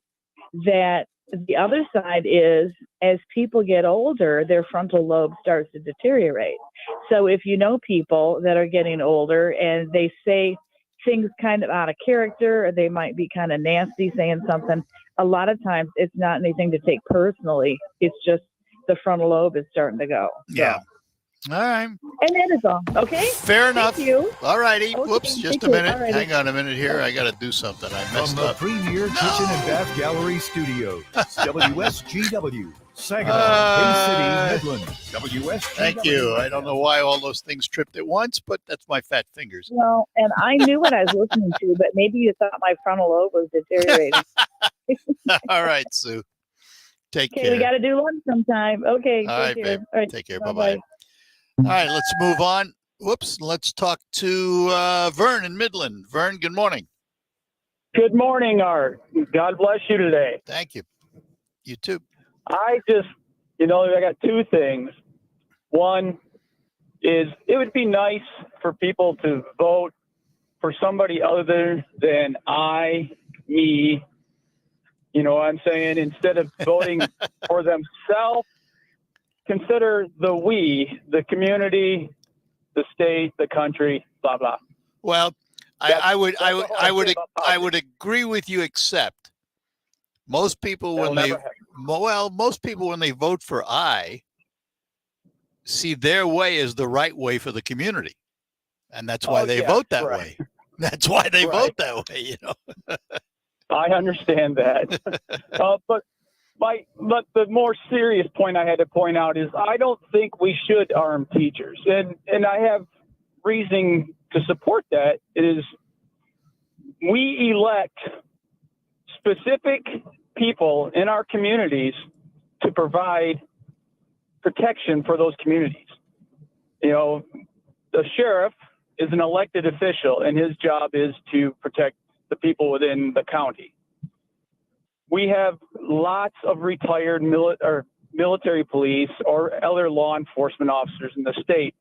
that the other side is as people get older, their frontal lobe starts to deteriorate. So if you know people that are getting older and they say things kind of out of character, or they might be kind of nasty saying something, a lot of times it's not anything to take personally. It's just the frontal lobe is starting to go. Yeah. All right. And that is all. Okay. Fair enough. Thank you. All righty. Okay, Whoops. Just thank a you. minute. Alrighty. Hang on a minute here. I got to do something. I From messed the up. Premier Kitchen and Bath Gallery Studios, WSGW, Saginaw, Bay City, Midland, WSGW. Thank you. I don't know why all those things tripped at once, but that's my fat fingers. Well, and I knew what I was listening to, but maybe you thought my frontal lobe was deteriorating. All right, Sue. Take Okay, care. we got to do lunch sometime. Okay. All right, take care. babe. All right. Take care. Bye-bye. Bye-bye. All right, let's move on. Whoops. Let's talk to Vern in Midland. Vern, good morning. Good morning, Art. God bless you today. Thank you. You too. I just, I got two things. One is it would be nice for people to vote for somebody other than me. You know what I'm saying? Instead of voting for themselves, consider the community, the state, the country, blah, blah. Well, I would agree with you, except most people when they vote for see their way as the right way for the community, and that's why they vote that way. That's why they vote that way. I understand that, but the more serious point I had to point out is I don't think we should arm teachers, and I have reason to support that. It is we elect specific people in our communities to provide protection for those communities. The sheriff is an elected official, and his job is to protect the people within the county. We have lots of retired military police or other law enforcement officers in the state.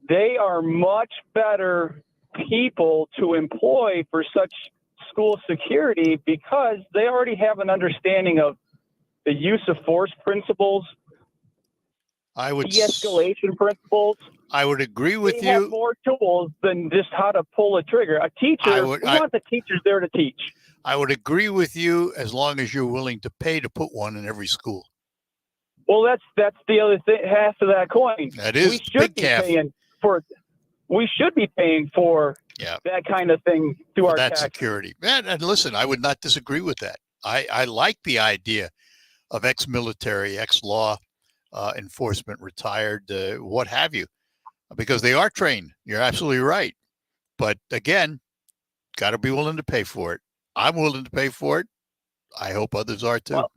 They are much better people to employ for such school security because they already have an understanding of the use of force principles, de-escalation principles. I would agree with they you. Have more tools than just how to pull a trigger. A teacher, we want the teachers there to teach. I would agree with you as long as you're willing to pay to put one in every school. Well, that's the other thing, half of that coin. That is we should be paying for. We should be paying for that kind of thing through our that taxes. security. And listen, I would not disagree with that. I like the idea of ex-military, ex-law enforcement, retired, what have you, because they are trained. You're absolutely right. But again, got to be willing to pay for it. I'm willing to pay for it. I hope others are too. Well,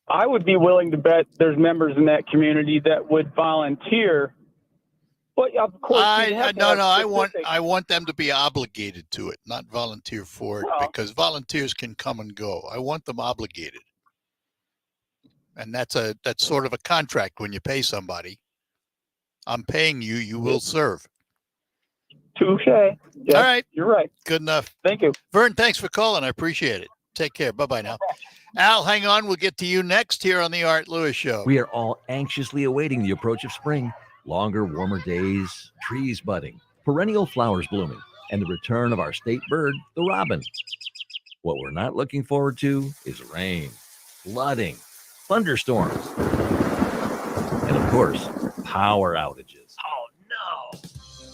I would be willing to bet there's members in that community that would volunteer. But of course, I want them to be obligated to it, not volunteer for it, because volunteers can come and go. I want them obligated, and that's sort of a contract when you pay somebody. I'm paying you; you will serve. Touche. Yes, all right, you're right. Good enough. Thank you, Vern. Thanks for calling. I appreciate it. Take care. Bye bye now. Al, hang on. We'll get to you next here on the Art Lewis Show. We are all anxiously awaiting the approach of spring. Longer, warmer days, trees budding, perennial flowers blooming, and the return of our state bird, the robin. What we're not looking forward to is rain, flooding, thunderstorms, and of course, power outages. Oh no!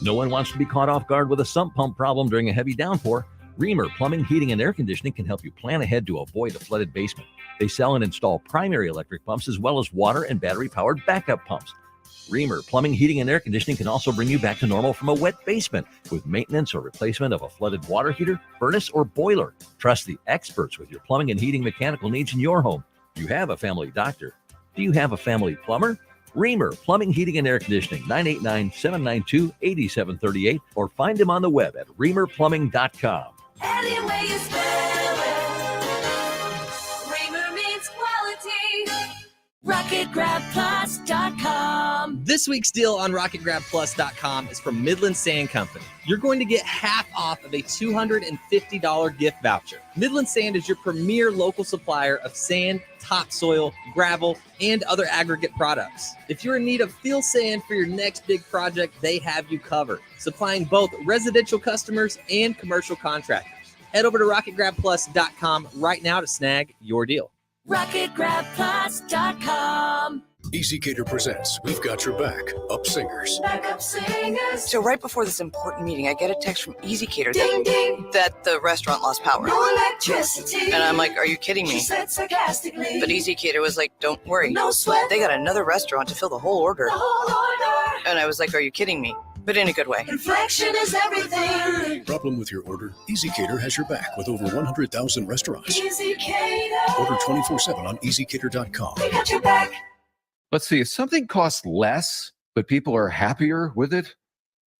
No one wants to be caught off guard with a sump pump problem during a heavy downpour. Reamer Plumbing, Heating, and Air Conditioning can help you plan ahead to avoid a flooded basement. They sell and install primary electric pumps as well as water and battery-powered backup pumps. Reamer Plumbing, Heating, and Air Conditioning can also bring you back to normal from a wet basement with maintenance or replacement of a flooded water heater, furnace, or boiler. Trust the experts with your plumbing and heating mechanical needs in your home. You have a family doctor. Do you have a family plumber? Reamer Plumbing, Heating, and Air Conditioning, 989-792-8738, or find them on the web at reamerplumbing.com. Any way you spell it, Reamer means quality. RocketGrabPlus.com. This week's deal on RocketGrabPlus.com is from Midland Sand Company. You're going to get half off of a $250 gift voucher. Midland Sand is your premier local supplier of sand, topsoil, gravel, and other aggregate products. If you're in need of field sand for your next big project, they have you covered, supplying both residential customers and commercial contractors. Head over to RocketGrabPlus.com right now to snag your deal. RocketGrabPlus.com. EasyCater presents We've Got Your Back, Up Singers. Backup singers. So right before this important meeting, I get a text from EasyCater Ding, ding. that the restaurant lost power. No electricity. And I'm like, are you kidding me? She said sarcastically. But EasyCater was like, don't worry. No sweat. They got another restaurant to fill the whole order. The whole order. And I was like, are you kidding me? But in a good way. Inflection is everything. Problem with your order? EasyCater has your back with over 100,000 restaurants. EasyCater. Order 24/7 on EasyCater.com. We got your back. Let's see, if something costs less, but people are happier with it,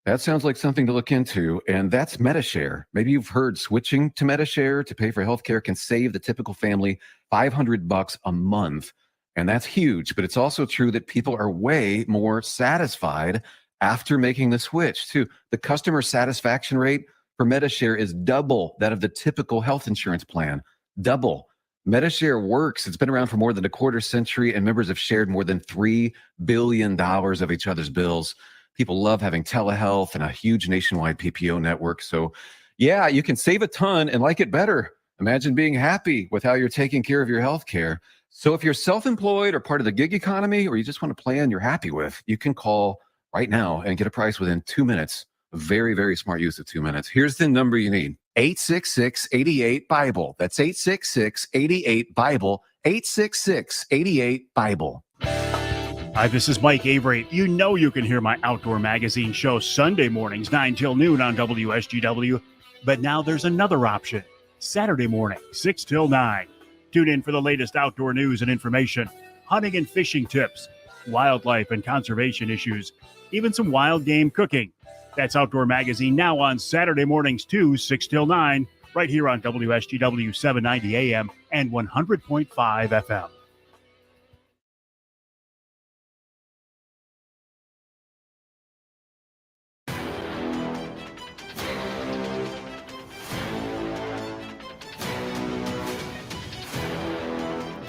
that sounds like something to look into, and that's MediShare. Maybe you've heard switching to MediShare to pay for healthcare can save the typical family $500 a month, and that's huge, but it's also true that people are way more satisfied after making the switch, too. The customer satisfaction rate for MediShare is double that of the typical health insurance plan. Double. MediShare works. It's been around for more than a quarter century, and members have shared more than $3 billion of each other's bills. People love having telehealth and a huge nationwide PPO network. So, yeah, you can save a ton and like it better. Imagine being happy with how you're taking care of your health care. So if you're self-employed or part of the gig economy, or you just want a plan you're happy with, you can call right now and get a price within 2 minutes. Very, very smart use of 2 minutes. Here's the number you need. 866-88-BIBLE. That's 866-88-BIBLE. 866-88-BIBLE. Hi, this is Mike Avery. You know you can hear my outdoor magazine show Sunday mornings, 9 till noon on WSGW. But now there's another option. Saturday morning, 6 till 9. Tune in for the latest outdoor news and information, hunting and fishing tips, wildlife and conservation issues, even some wild game cooking. That's Outdoor Magazine now on Saturday mornings too, 6 till 9, right here on WSGW 790 AM and 100.5 FM.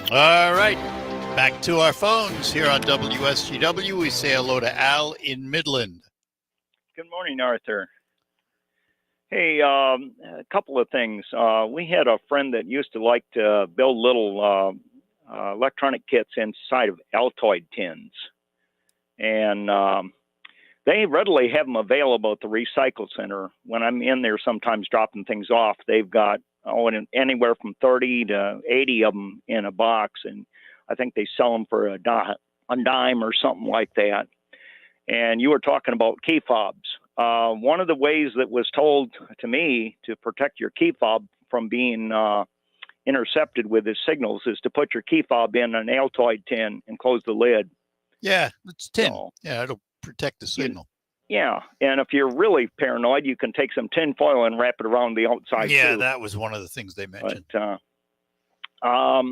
All right, back to our phones here on WSGW. We say hello to Al in Midland. Good morning, Arthur. Hey, a couple of things. We had a friend that used to like to build little electronic kits inside of Altoid tins. And they readily have them available at the recycle center. When I'm in there sometimes dropping things off, they've got anywhere from 30 to 80 of them in a box. And I think they sell them for a dime or something like that. And you were talking about key fobs. One of the ways that was told to me to protect your key fob from being intercepted with his signals is to put your key fob in an Altoid tin and close the lid. Yeah, it's tin. So, yeah, it'll protect the signal. Yeah, and if you're really paranoid, you can take some tin foil and wrap it around the outside. Yeah, too. that was one of the things they mentioned. But, I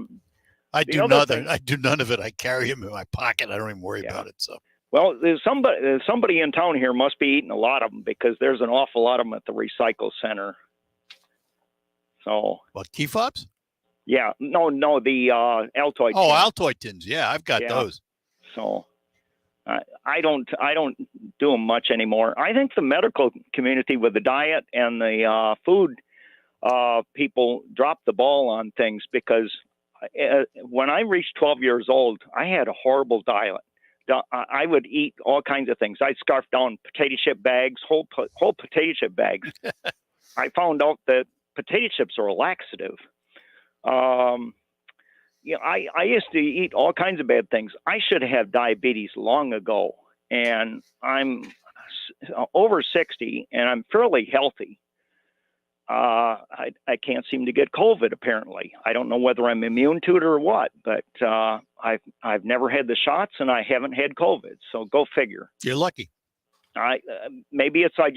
do none of it. I carry them in my pocket. I don't even worry about it. So. Well, there's somebody in town here must be eating a lot of them because there's an awful lot of them at the recycle center. So. What, key fobs? Yeah, no, the Altoid. Oh, tins. Altoid tins. Yeah, I've got those. So, I don't do them much anymore. I think the medical community with the diet and the food people dropped the ball on things because when I reached 12 years old, I had a horrible diet. I would eat all kinds of things. I'd scarf down potato chip bags, whole potato chip bags. I found out that potato chips are a laxative. I used to eat all kinds of bad things. I should have had diabetes long ago, and I'm over 60, and I'm fairly healthy. I can't seem to get COVID, apparently. I don't know whether I'm immune to it or what, but I've never had the shots, and I haven't had COVID, so go figure. You're lucky. Maybe it's I'm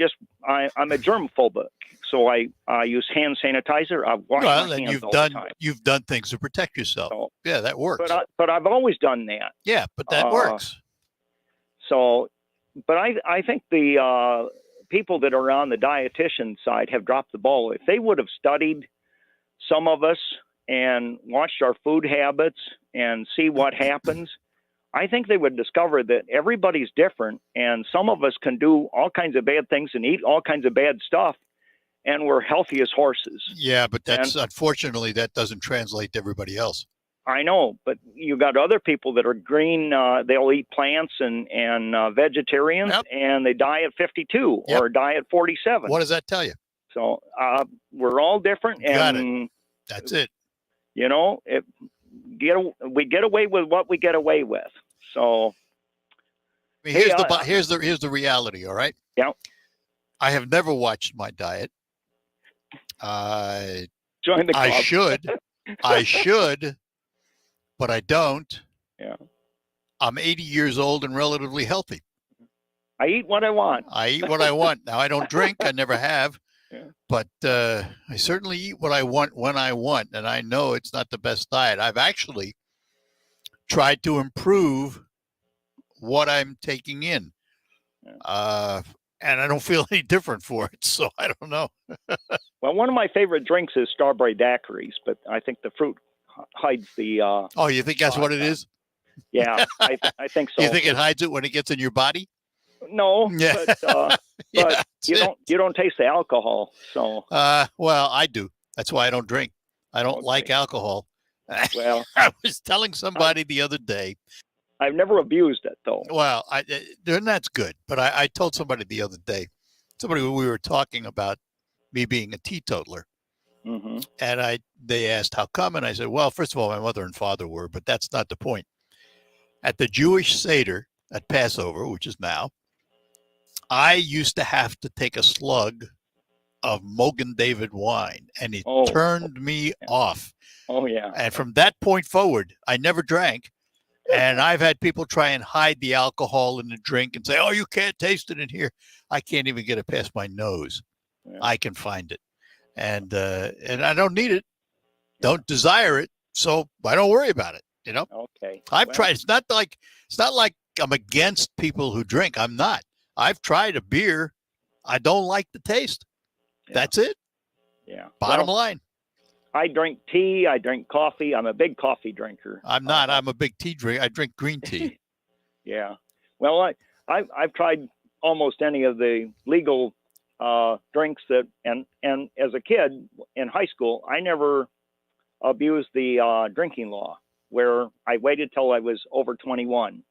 a germphobic, so I use hand sanitizer. I wash my hands all the time. You've done things to protect yourself. So, yeah, that works. But I've always done that. Yeah, but that works. So, but I think the people that are on the dietitian side have dropped the ball. If they would have studied some of us and watched our food habits and see what happens, I think they would discover that everybody's different, and some of us can do all kinds of bad things and eat all kinds of bad stuff, and we're healthy as horses. Yeah, but unfortunately that doesn't translate to everybody else. I know, but you got other people that are green. They'll eat plants and vegetarians, and they die at 52 or die at 47. What does that tell you? So we're all different, Got and it. That's it. You know, we get away with what we get away with. So I mean, here's the reality. All right. Yeah. I have never watched my diet. Join the club. I should, but I don't. Yeah. I'm 80 years old and relatively healthy. I eat what I want. I eat what I want. Now, I don't drink. I never have. Yeah. But I certainly eat what I want when I want. And I know it's not the best diet. I've actually tried to improve what I'm taking in. And I don't feel any different for it. So I don't know. Well, one of my favorite drinks is strawberry daiquiris, but I think the fruit hides the... oh, you think that's what it is? Yeah, I think so. You think it hides it when it gets in your body? No, Yeah. but Yeah, you don't taste the alcohol. So well, I do. That's why I don't drink. I don't like alcohol. Well, I was telling somebody the other day. I've never abused it though. Well, then that's good. But I told somebody the other day, we were talking about me being a teetotaler, mm-hmm. and they asked how come, and I said, well, first of all, my mother and father were, but that's not the point. At the Jewish Seder at Passover, which is now, I used to have to take a slug of Mogen David wine, and it turned me off. Oh, yeah. And from that point forward, I never drank. And I've had people try and hide the alcohol in the drink and say, oh, you can't taste it in here. I can't even get it past my nose. Yeah. I can find it. And I don't need it. Don't desire it. So I don't worry about it. You know? Okay. I've tried. It's not like I'm against people who drink. I'm not. I've tried a beer. I don't like the taste. Yeah. That's it. Yeah. Bottom line. I drink tea. I drink coffee. I'm a big coffee drinker. I'm not. I'm a big tea drinker. I drink green tea. Yeah. Well, I've tried almost any of the legal drinks and as a kid in high school, I never abused the drinking law where I waited till I was over 21.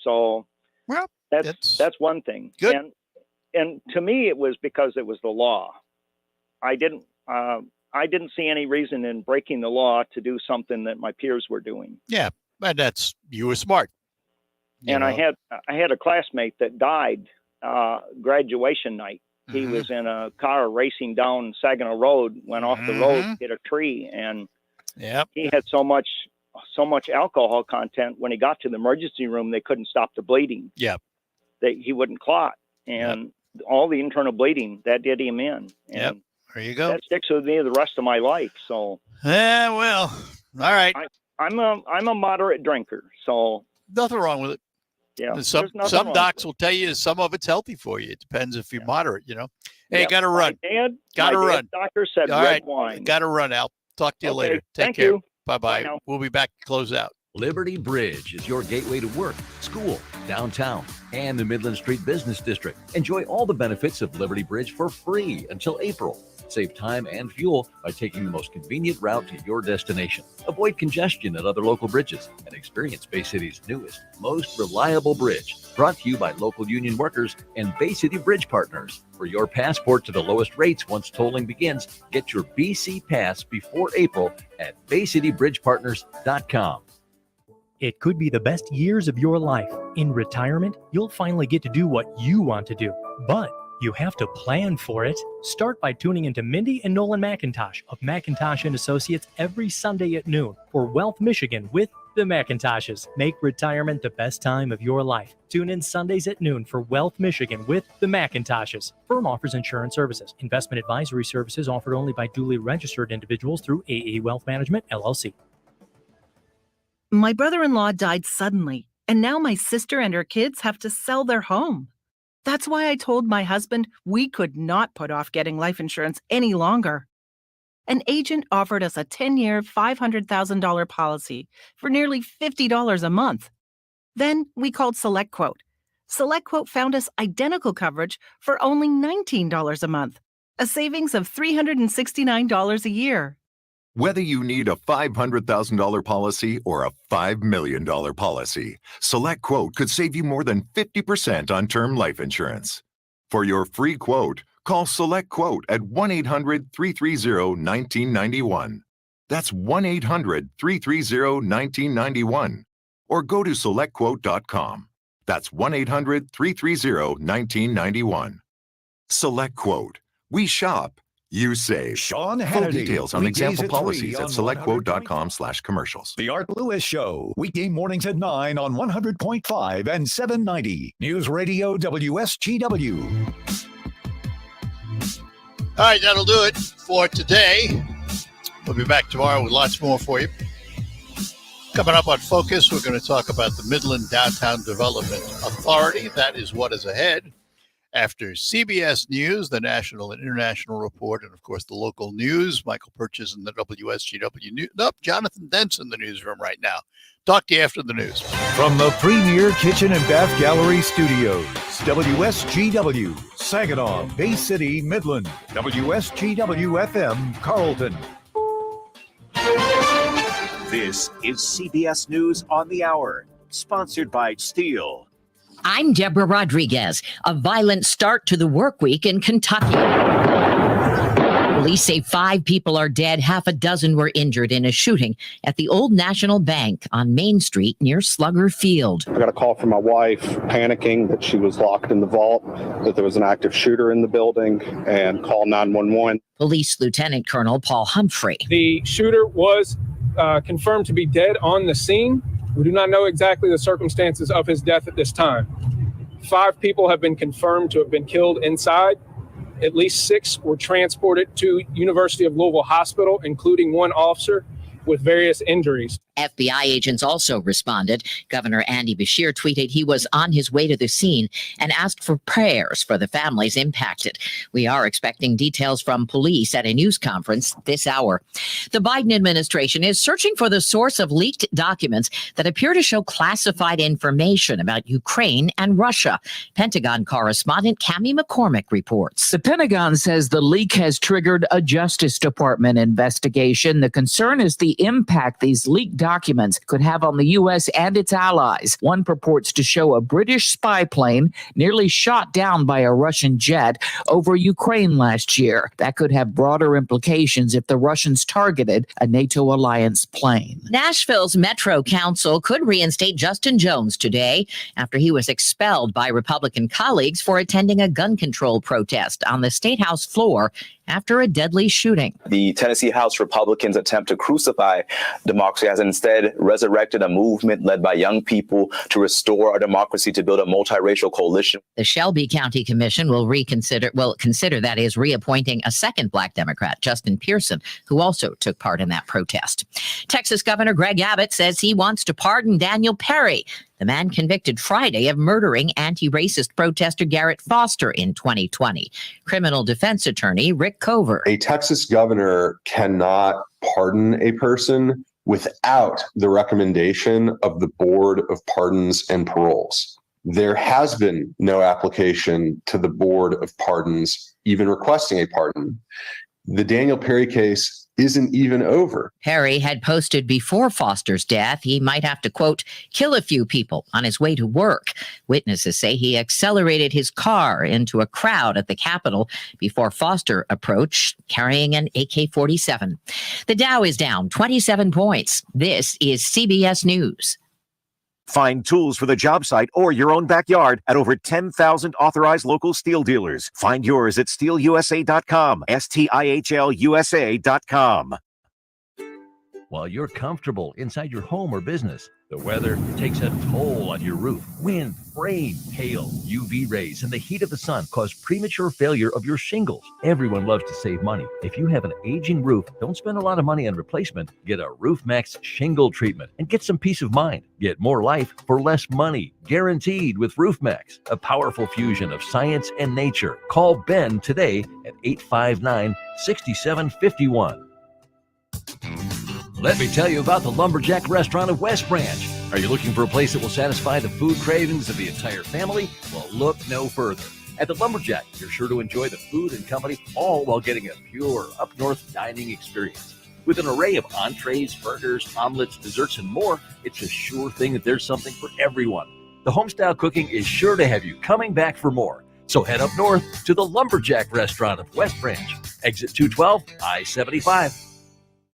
So well, that's one thing. Good. And to me, it was because it was the law. I didn't see any reason in breaking the law to do something that my peers were doing. Yeah, and you were smart. And I had a classmate that died graduation night. He Mm-hmm. was in a car racing down Saginaw Road, went off the road, hit a tree, and he had so much alcohol content. When he got to the emergency room, they couldn't stop the bleeding. Yeah, he wouldn't clot, and all the internal bleeding that did him in. And there you go. That sticks with me the rest of my life. So yeah, well, all right. I'm a moderate drinker, so nothing wrong with it. Yeah, some docs will tell you some of it's healthy for you. It depends if you're moderate, you know. Hey, got to run. Got to run. Doctor said all red right. wine. Got to run, Al. Talk to you later. Take Thank care. you. Bye-bye. We'll be back to close out. Liberty Bridge is your gateway to work, school, downtown, and the Midland Street Business District. Enjoy all the benefits of Liberty Bridge for free until April. Save time and fuel by taking the most convenient route to your destination. Avoid congestion at other local bridges and experience Bay City's newest, most reliable bridge. Brought to you by local union workers and Bay City Bridge Partners. For your passport to the lowest rates once tolling begins, get your BC Pass before April at baycitybridgepartners.com. It could be the best years of your life. In retirement, you'll finally get to do what you want to do. But you have to plan for it. Start by tuning into Mindy and Nolan McIntosh of McIntosh & Associates every Sunday at noon for Wealth Michigan with the McIntoshes. Make retirement the best time of your life. Tune in Sundays at noon for Wealth Michigan with the McIntoshes. Firm offers insurance services. Investment advisory services offered only by duly registered individuals through AE Wealth Management, LLC. My brother-in-law died suddenly, and now my sister and her kids have to sell their home. That's why I told my husband we could not put off getting life insurance any longer. An agent offered us a 10-year, $500,000 policy for nearly $50 a month. Then we called SelectQuote. SelectQuote found us identical coverage for only $19 a month, a savings of $369 a year. Whether you need a $500,000 policy or a $5 million policy, SelectQuote could save you more than 50% on term life insurance. For your free quote, call SelectQuote at 1-800-330-1991. That's 1-800-330-1991. Or go to SelectQuote.com. That's 1-800-330-1991. SelectQuote. We shop. You save. Sean Full Hannity. details on Weekdays example at 3 policies at on SelectQuote.com/commercials. The Art Lewis Show, weekday mornings at 9 on 100.5 and 790. News Radio WSGW. All right, that'll do it for today. We'll be back tomorrow with lots more for you. Coming up on Focus, we're going to talk about the Midland Downtown Development Authority. That is what is ahead. After CBS News, the national and international report, and, of course, the local news, Michael Purchase in the WSGW News. Nope, Jonathan Dent's in the newsroom right now. Talk to you after the news. From the Premier Kitchen and Bath Gallery Studios, WSGW, Saginaw, Bay City, Midland, WSGW-FM, Carlton. This is CBS News on the Hour, sponsored by Steel. I'm Deborah Rodriguez. A violent start to the work week in Kentucky. Police say 5 people are dead, half a dozen were injured in a shooting at the Old National Bank on Main Street near Slugger Field. I got a call from my wife panicking that she was locked in the vault, that there was an active shooter in the building, and called 911. Police Lieutenant Colonel Paul Humphrey. The shooter was confirmed to be dead on the scene. We do not know exactly the circumstances of his death at this time. 5 people have been confirmed to have been killed inside. At least 6 were transported to University of Louisville Hospital, including 1 officer with various injuries. FBI agents also responded. Governor Andy Beshear tweeted he was on his way to the scene and asked for prayers for the families impacted. We are expecting details from police at a news conference this hour. The Biden administration is searching for the source of leaked documents that appear to show classified information about Ukraine and Russia. Pentagon correspondent Cammie McCormick reports. The Pentagon says the leak has triggered a Justice Department investigation. The concern is the impact these leaked documents could have on the U.S. and its allies. One purports to show a British spy plane nearly shot down by a Russian jet over Ukraine last year. That could have broader implications if the Russians targeted a NATO alliance plane. Nashville's Metro Council could reinstate Justin Jones today after he was expelled by Republican colleagues for attending a gun control protest on the State House floor after a deadly shooting. The Tennessee House Republicans' attempt to crucify democracy has instead resurrected a movement led by young people to restore our democracy, to build a multiracial coalition. The Shelby County Commission will consider reappointing a second Black Democrat, Justin Pearson, who also took part in that protest. Texas Governor Greg Abbott says he wants to pardon Daniel Perry, the man convicted Friday of murdering anti-racist protester Garrett Foster in 2020. Criminal defense attorney Rick Cover. A Texas governor cannot pardon a person without the recommendation of the Board of Pardons and Paroles. There has been no application to the Board of Pardons even requesting a pardon. The Daniel Perry case isn't even over. Perry had posted before Foster's death he might have to, quote, kill a few people on his way to work. Witnesses say he accelerated his car into a crowd at the Capitol before Foster approached carrying an AK-47. The Dow is down 27 points. This is CBS News. Find tools for the job site or your own backyard at over 10,000 authorized local steel dealers. Find yours at steelusa.com, STIHLUSA.com. While you're comfortable inside your home or business, the weather takes a toll on your roof. Wind, rain, hail, UV rays, and the heat of the sun cause premature failure of your shingles. Everyone loves to save money. If you have an aging roof, don't spend a lot of money on replacement. Get a RoofMax shingle treatment and get some peace of mind. Get more life for less money. Guaranteed with RoofMax, a powerful fusion of science and nature. Call Ben today at 859-6751. Let me tell you about the Lumberjack Restaurant of West Branch. Are you looking for a place that will satisfy the food cravings of the entire family? Well, look no further. At the Lumberjack, you're sure to enjoy the food and company, all while getting a pure up-north dining experience. With an array of entrees, burgers, omelets, desserts, and more, it's a sure thing that there's something for everyone. The homestyle cooking is sure to have you coming back for more. So head up north to the Lumberjack Restaurant of West Branch, exit 212, I-75.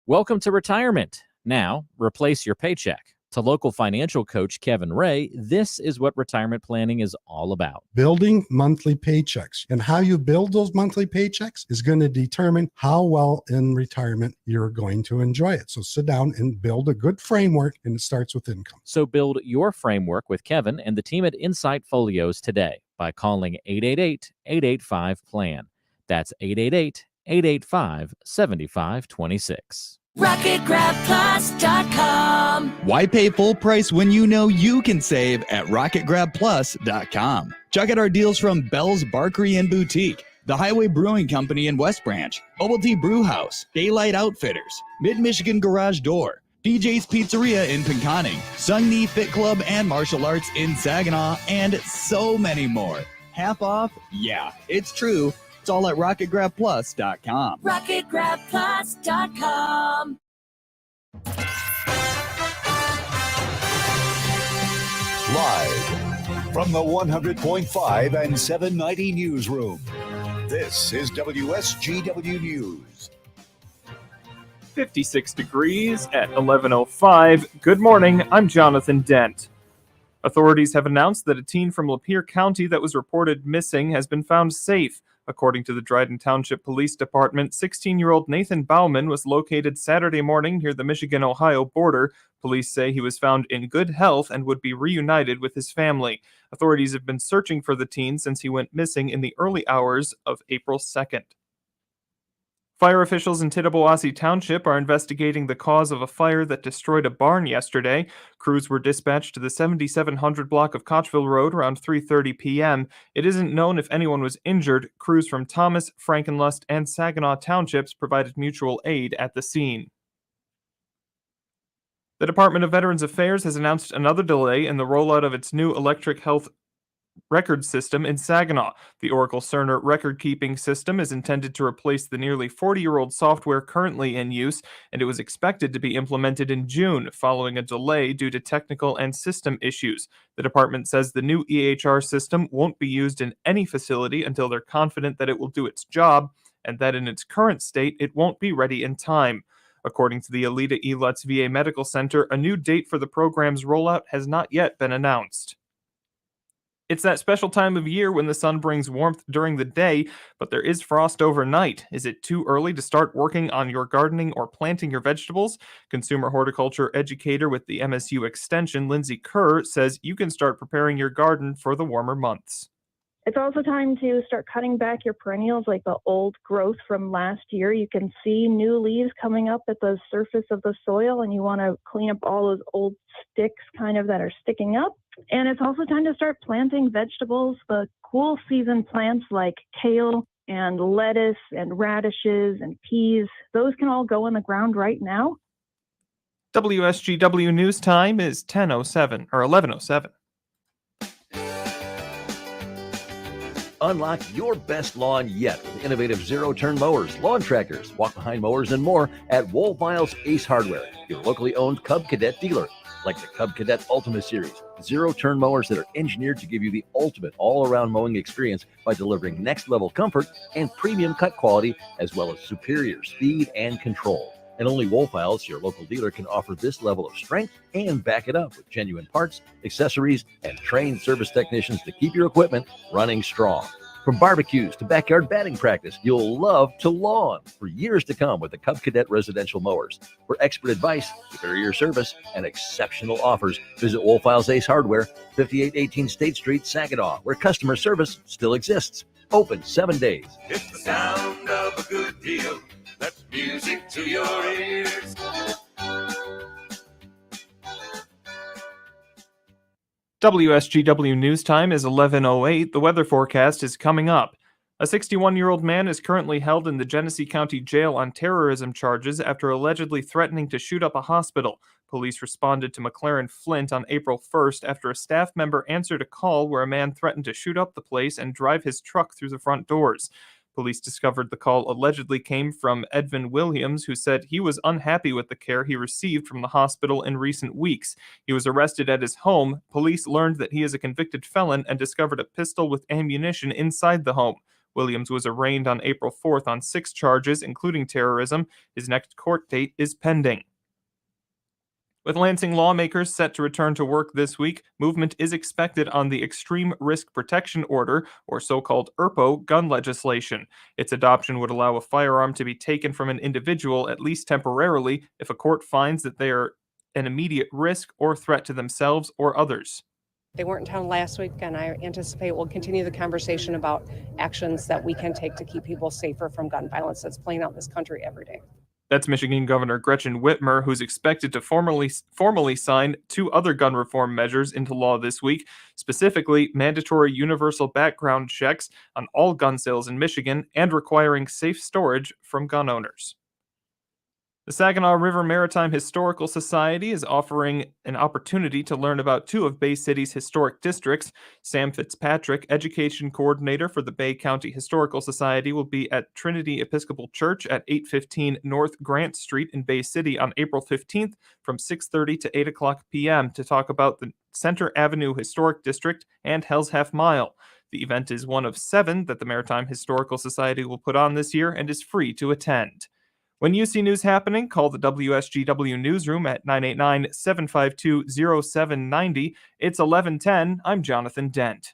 Welcome to retirement. Now, replace your paycheck. To local financial coach Kevin Ray, this is what retirement planning is all about. Building monthly paychecks. And how you build those monthly paychecks is going to determine how well in retirement you're going to enjoy it. So sit down and build a good framework, and it starts with income. So build your framework with Kevin and the team at Insight Folios today by calling 888-885-PLAN. That's 888-885-7526. RocketGrabPlus.com. Why pay full price when you know you can save at RocketGrabPlus.com? Check out our deals from Bell's Barkery and Boutique, the Highway Brewing Company in West Branch, Bubble Tea Brew House, Daylight Outfitters, Mid-Michigan Garage Door, DJ's Pizzeria in Pinconning, Sung Knee Fit Club and Martial Arts in Saginaw, and so many more. Half off? Yeah, it's true. It's all at RocketGrabPlus.com. RocketGrabPlus.com. Live from the 100.5 and 790 newsroom. This is WSGW News. 56 degrees at 11:05. Good morning, I'm Jonathan Dent. Authorities have announced that a teen from Lapeer County that was reported missing has been found safe. According to the Dryden Township Police Department, 16-year-old Nathan Bauman was located Saturday morning near the Michigan-Ohio border. Police say he was found in good health and would be reunited with his family. Authorities have been searching for the teen since he went missing in the early hours of April 2nd. Fire officials in Tittabawassee Township are investigating the cause of a fire that destroyed a barn yesterday. Crews were dispatched to the 7700 block of Kochville Road around 3:30 p.m. It isn't known if anyone was injured. Crews from Thomas, Frankenlust, and Saginaw Townships provided mutual aid at the scene. The Department of Veterans Affairs has announced another delay in the rollout of its new electric health record system in Saginaw. The Oracle Cerner record-keeping system is intended to replace the nearly 40-year-old software currently in use, and it was expected to be implemented in June, following a delay due to technical and system issues. The department says the new EHR system won't be used in any facility until they're confident that it will do its job, and that in its current state, it won't be ready in time. According to the Alita E. Lutz VA Medical Center, a new date for the program's rollout has not yet been announced. It's that special time of year when the sun brings warmth during the day, but there is frost overnight. Is it too early to start working on your gardening or planting your vegetables? Consumer horticulture educator with the MSU Extension, Lindsay Kerr, says you can start preparing your garden for the warmer months. It's also time to start cutting back your perennials, like the old growth from last year. You can see new leaves coming up at the surface of the soil, and you want to clean up all those old sticks kind of that are sticking up. And it's also time to start planting vegetables, the cool season plants like kale and lettuce and radishes and peas. Those can all go in the ground right now. WSGW News Time is 10:07 or 11:07. Unlock your best lawn yet with innovative zero-turn mowers, lawn tractors, walk-behind mowers, and more at Wohlweil's Ace Hardware, your locally owned Cub Cadet dealer. Like the Cub Cadet Ultima Series, zero-turn mowers that are engineered to give you the ultimate all-around mowing experience by delivering next-level comfort and premium cut quality, as well as superior speed and control. And only Wohlweil's, your local dealer, can offer this level of strength and back it up with genuine parts, accessories, and trained service technicians to keep your equipment running strong. From barbecues to backyard batting practice, you'll love to lawn for years to come with the Cub Cadet residential mowers. For expert advice, superior service, and exceptional offers, visit Wohlweil's Ace Hardware, 5818 State Street, Saginaw, where customer service still exists. Open 7 days. It's the sound of a good deal. That's music to your ears. WSGW News Time is 11:08. The weather forecast is coming up. A 61-year-old man is currently held in the Genesee County Jail on terrorism charges after allegedly threatening to shoot up a hospital. Police responded to McLaren Flint on April 1st after a staff member answered a call where a man threatened to shoot up the place and drive his truck through the front doors. Police discovered the call allegedly came from Edvin Williams, who said he was unhappy with the care he received from the hospital in recent weeks. He was arrested at his home. Police learned that he is a convicted felon and discovered a pistol with ammunition inside the home. Williams was arraigned on April 4th on 6 charges, including terrorism. His next court date is pending. With Lansing lawmakers set to return to work this week, movement is expected on the Extreme Risk Protection Order, or so-called ERPO, gun legislation. Its adoption would allow a firearm to be taken from an individual, at least temporarily, if a court finds that they are an immediate risk or threat to themselves or others. They weren't in town last week, and I anticipate we'll continue the conversation about actions that we can take to keep people safer from gun violence that's playing out in this country every day. That's Michigan Governor Gretchen Whitmer, who's expected to formally sign 2 other gun reform measures into law this week, specifically mandatory universal background checks on all gun sales in Michigan and requiring safe storage from gun owners. The Saginaw River Maritime Historical Society is offering an opportunity to learn about 2 of Bay City's historic districts. Sam Fitzpatrick, Education Coordinator for the Bay County Historical Society, will be at Trinity Episcopal Church at 815 North Grant Street in Bay City on April 15th from 6:30 to 8 o'clock p.m. to talk about the Center Avenue Historic District and Hell's Half Mile. The event is one of 7 that the Maritime Historical Society will put on this year and is free to attend. When you see news happening, call the WSGW newsroom at 989-752-0790. It's 11:10. I'm Jonathan Dent.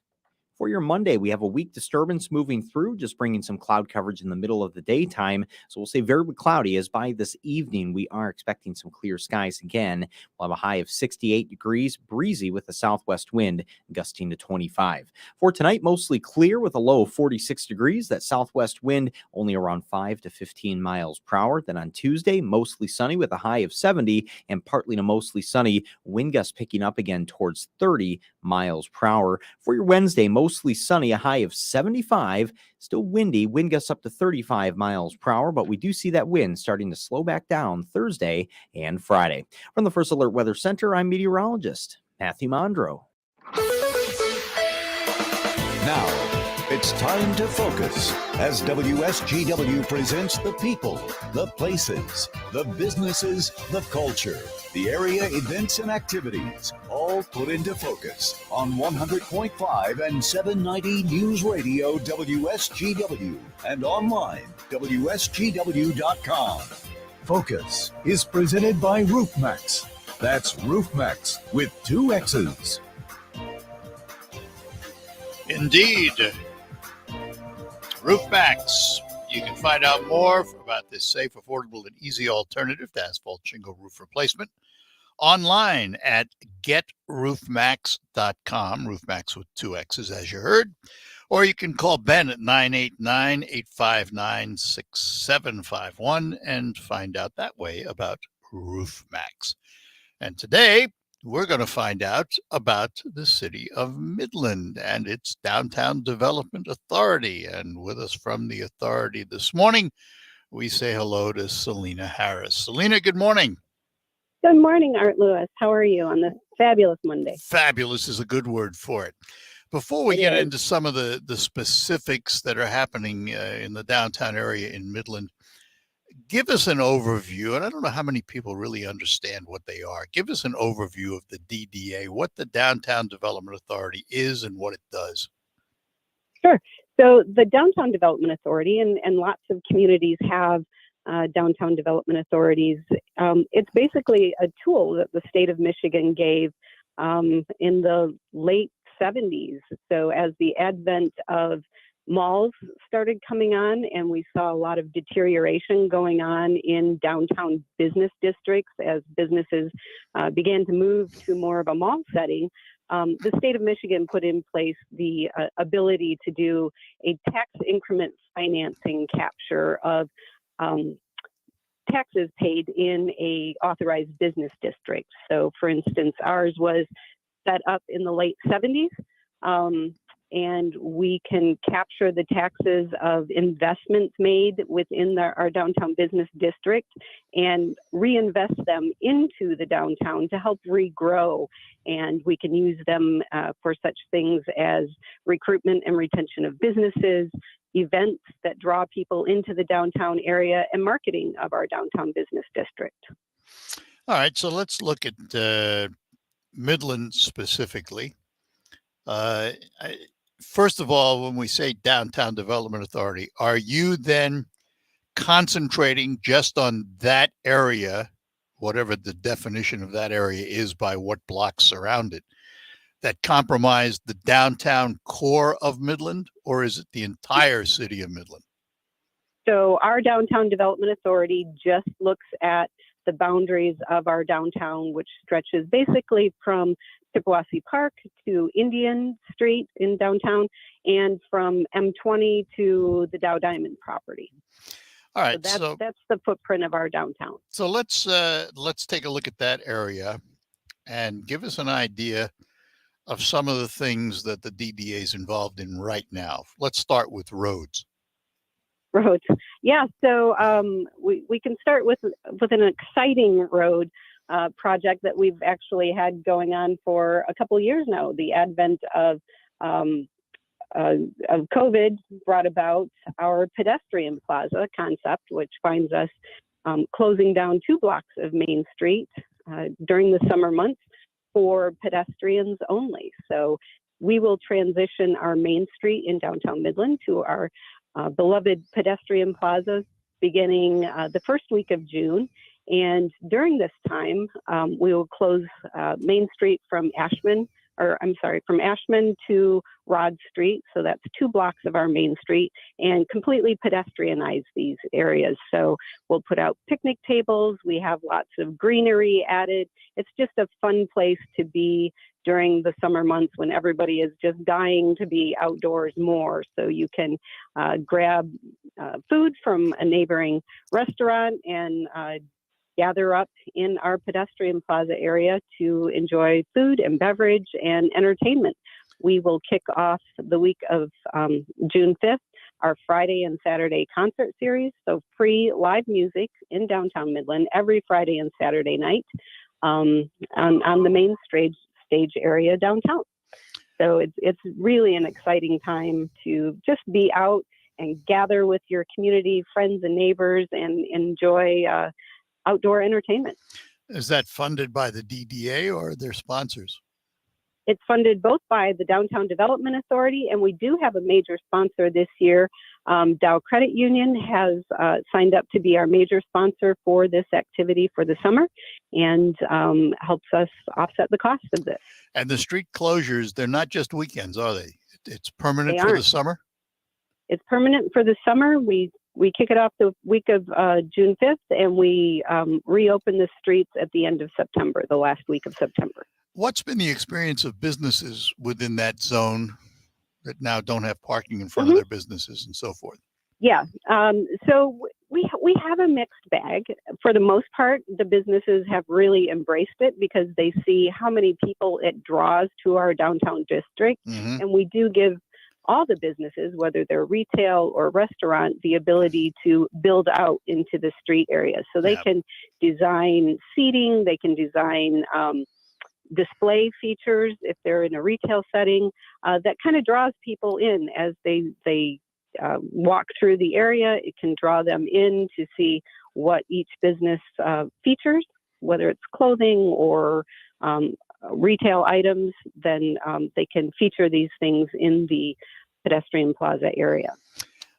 For your Monday, we have a weak disturbance moving through, just bringing some cloud coverage in the middle of the daytime. So we'll say very cloudy, as by this evening, we are expecting some clear skies again. We'll have a high of 68 degrees, breezy with a southwest wind, gusting to 25. For tonight, mostly clear with a low of 46 degrees. That southwest wind only around 5 to 15 miles per hour. Then on Tuesday, mostly sunny with a high of 70 and partly to mostly sunny, wind gusts picking up again towards 30 miles per hour. For your Wednesday, mostly sunny, a high of 75, still windy, wind gusts up to 35 miles per hour, but we do see that wind starting to slow back down Thursday and Friday. From the First Alert Weather Center, I'm meteorologist Matthew Mondro. Now, it's time to focus as WSGW presents the people, the places, the businesses, the culture, the area events and activities, all put into focus on 100.5 and 790 News Radio WSGW and online WSGW.com. Focus is presented by RoofMax. That's RoofMax with 2 X's. Indeed. RoofMax. You can find out more about this safe, affordable, and easy alternative to asphalt shingle roof replacement online at getroofmax.com. RoofMax with 2 X's, as you heard. Or you can call Ben at 989-859-6751 and find out that way about RoofMax. And today, we're going to find out about the city of Midland and its Downtown Development Authority. And with us from the authority this morning, we say hello to Selena Harris. Selena, good morning. Good morning, Art Lewis. How are you on this fabulous Monday? Fabulous is a good word for it. Before we get into some of the specifics that are happening in the downtown area in Midland, give us an overview, and I don't know how many people really understand what they are. Give us an overview of the DDA, what the Downtown Development Authority is and what it does. Sure. So the Downtown Development Authority, and lots of communities have downtown development authorities. It's basically a tool that the state of Michigan gave in the late 70s. So as the advent of malls started coming on and we saw a lot of deterioration going on in downtown business districts as businesses began to move to more of a mall setting, the state of Michigan put in place the ability to do a tax increment financing capture of taxes paid in a authorized business district. So for instance, ours was set up in the late 70s. and we can capture the taxes of investments made within our downtown business district and reinvest them into the downtown to help regrow. And we can use them for such things as recruitment and retention of businesses, events that draw people into the downtown area, and marketing of our downtown business district. All right, so let's look at Midland specifically. First of all, when we say Downtown Development Authority, are you then concentrating just on that area, whatever the definition of that area is by what blocks surround it, that compromise the downtown core of Midland, or is it the entire city of Midland? So our Downtown Development Authority just looks at the boundaries of our downtown, which stretches basically from Chippewa Park to Indian Street in downtown, and from M20 to the Dow Diamond property. All right, so that's the footprint of our downtown. So let's take a look at that area and give us an idea of some of the things that the DDA is involved in right now. Let's start with roads. Roads, yeah. So we can start with an exciting road project that we've actually had going on for a couple of years now. The advent of COVID brought about our pedestrian plaza concept, which finds us closing down 2 blocks of Main Street during the summer months for pedestrians only. So we will transition our Main Street in downtown Midland to our beloved pedestrian plaza beginning the first week of June. And during this time, we will close Main Street from Ashman to Rod Street. So that's 2 blocks of our Main Street, and completely pedestrianize these areas. So we'll put out picnic tables. We have lots of greenery added. It's just a fun place to be during the summer months when everybody is just dying to be outdoors more. So you can grab food from a neighboring restaurant and gather up in our pedestrian plaza area to enjoy food and beverage and entertainment. We will kick off the week of June 5th, our Friday and Saturday concert series. So free live music in downtown Midland every Friday and Saturday night on the main stage area downtown. So it's really an exciting time to just be out and gather with your community, friends and neighbors, and enjoy outdoor entertainment. Is that funded by the DDA or their sponsors? It's funded both by the Downtown Development Authority, and we do have a major sponsor this year. Dow Credit Union has signed up to be our major sponsor for this activity for the summer, and helps us offset the cost of this. And the street closures, they're not just weekends, are they? It's permanent for the summer? It's permanent for the summer. We kick it off the week of June 5th, and we reopen the streets at the end of September, the last week of September. What's been the experience of businesses within that zone that now don't have parking in front of their businesses and so forth? Yeah, so we have a mixed bag. For the most part, the businesses have really embraced it because they see how many people it draws to our downtown district. And we do give all the businesses, whether they're retail or restaurant, the ability to build out into the street areas. So they can design seating, they can design display features if they're in a retail setting that kind of draws people in as they walk through the area. It can draw them in to see what each business features, whether it's clothing or retail items. Then they can feature these things in the pedestrian plaza area.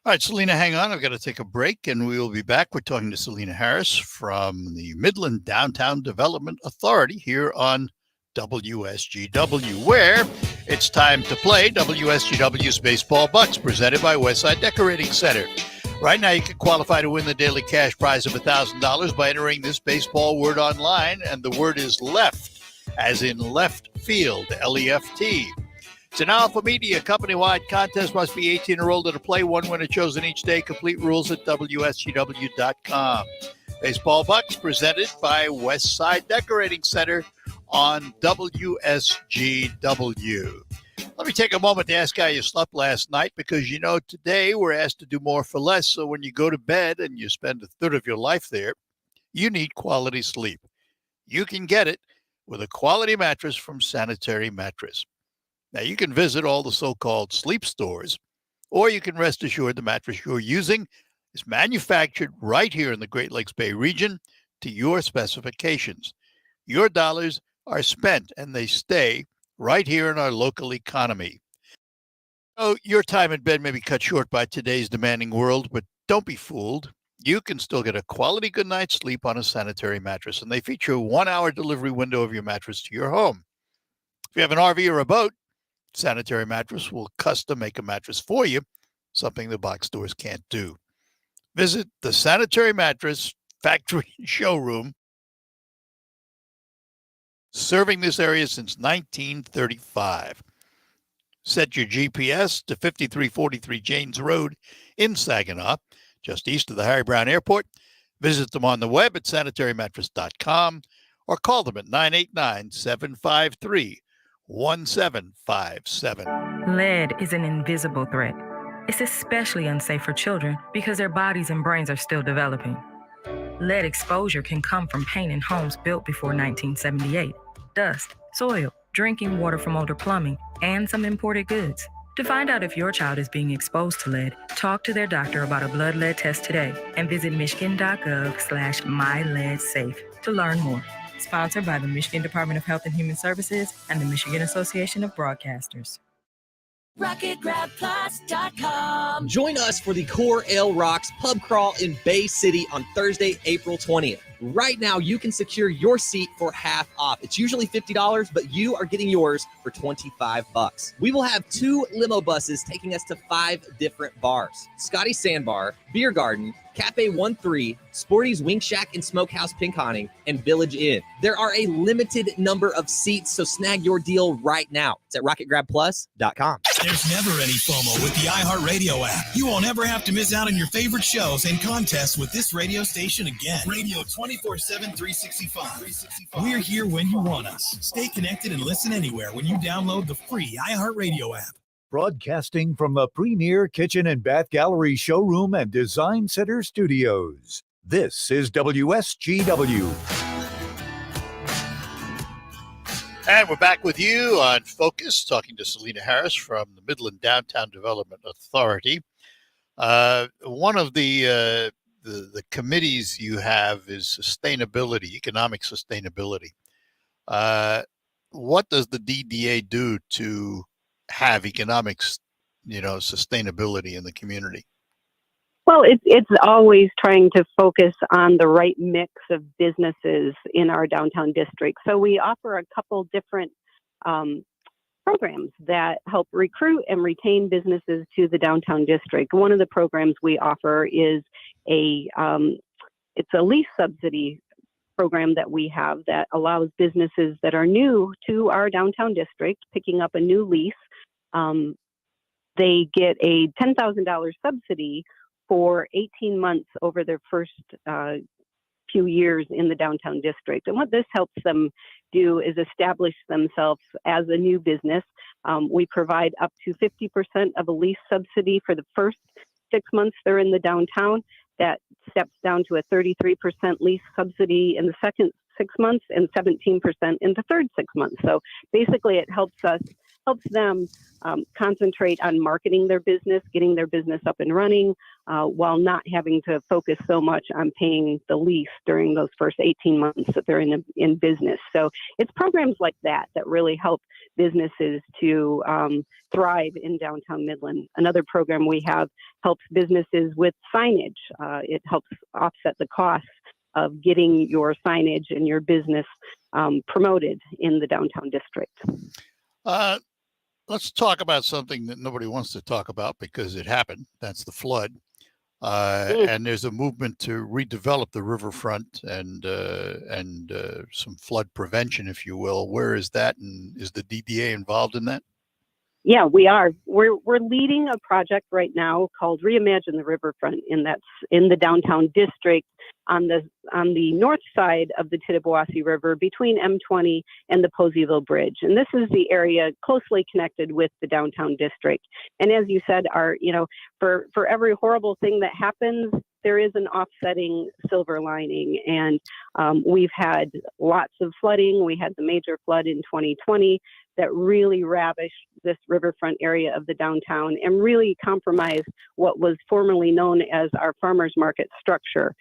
All right, Selena, hang on. I've got to take a break, and we will be back. We're talking to Selena Harris from the Midland Downtown Development Authority here on WSGW, where it's time to play WSGW's Baseball Bucks, presented by Westside Decorating Center. Right now, you can qualify to win the daily cash prize of $1,000 by entering this baseball word online, and the word is left, as in left field, L-E-F-T. It's an Alpha Media company-wide contest. Must be 18 or older to play. One winner chosen each day. Complete rules at WSGW.com. Baseball Bucks presented by Westside Decorating Center on WSGW. Let me take a moment to ask how you slept last night, because today we're asked to do more for less. So when you go to bed and you spend a third of your life there, you need quality sleep. You can get it with a quality mattress from Sanitary Mattress. Now, you can visit all the so-called sleep stores, or you can rest assured the mattress you're using is manufactured right here in the Great Lakes Bay region to your specifications. Your dollars are spent and they stay right here in our local economy. Oh, your time in bed may be cut short by today's demanding world, but don't be fooled. You can still get a quality good night's sleep on a Sanitary Mattress, and they feature a 1-hour delivery window of your mattress to your home. If you have an RV or a boat, Sanitary Mattress will custom make a mattress for you, something the box stores can't do. Visit the Sanitary Mattress factory showroom, serving this area since 1935. Set your GPS to 5343 Janes Road in Saginaw, just east of the Harry Brown Airport. Visit them on the web at sanitarymattress.com or call them at 989-753-1757. Lead is an invisible threat. It's especially unsafe for children because their bodies and brains are still developing. Lead exposure can come from pain in homes built before 1978, dust, soil, drinking water from older plumbing, and some imported goods. To find out if your child is being exposed to lead, talk to their doctor about a blood lead test today and visit michigan.gov/myleadsafe to learn more. Sponsored by the Michigan Department of Health and Human Services and the Michigan Association of Broadcasters. RocketGrabPlus.com. Join us for the Core Ale Rocks pub crawl in Bay City on Thursday, April 20th. Right now, you can secure your seat for half off. It's usually $50, but you are getting yours for $25. We will have 2 limo buses taking us to 5 different bars: Scotty Sandbar, Beer Garden, Cafe 13, Sporty's Wing Shack and Smokehouse Pinconning, and Village Inn. There are a limited number of seats, so snag your deal right now. It's at RocketGrabPlus.com. There's never any FOMO with the iHeartRadio app. You won't ever have to miss out on your favorite shows and contests with this radio station again. Radio 24/7, 365. We're here when you want us. Stay connected and listen anywhere when you download the free iHeartRadio app. Broadcasting from the premier kitchen and bath gallery showroom and design center studios. This is WSGW. And we're back with you on Focus, talking to Selena Harris from the Midland Downtown Development Authority. One of the committees you have is sustainability, economic sustainability. What does the DDA do to have economics, sustainability in the community? Well, it's always trying to focus on the right mix of businesses in our downtown district. So we offer a couple different programs that help recruit and retain businesses to the downtown district. One of the programs we offer is it's a lease subsidy program that we have that allows businesses that are new to our downtown district picking up a new lease. They get a $10,000 subsidy for 18 months over their first few years in the downtown district. And what this helps them do is establish themselves as a new business. We provide up to 50% of a lease subsidy for the first 6 months they're in the downtown. That steps down to a 33% lease subsidy in the second 6 months and 17% in the third 6 months. So basically it helps them concentrate on marketing their business, getting their business up and running, while not having to focus so much on paying the lease during those first 18 months that they're in business. So it's programs like that that really help businesses to thrive in downtown Midland. Another program we have helps businesses with signage. It helps offset the costs of getting your signage and your business promoted in the downtown district. Let's talk about something that nobody wants to talk about because it happened. That's the flood. And there's a movement to redevelop the riverfront and some flood prevention, if you will. Where is that? And is the DDA involved in that? Yeah, we are. We're leading a project right now called Reimagine the Riverfront, and that's in the downtown district. on the north side of the Tittabawassee River between M20 and the Poseyville Bridge. And this is the area closely connected with the downtown district. And as you said, for every horrible thing that happens, there is an offsetting silver lining. And we've had lots of flooding. We had the major flood in 2020 that really ravished this riverfront area of the downtown and really compromised what was formerly known as our farmers market structure.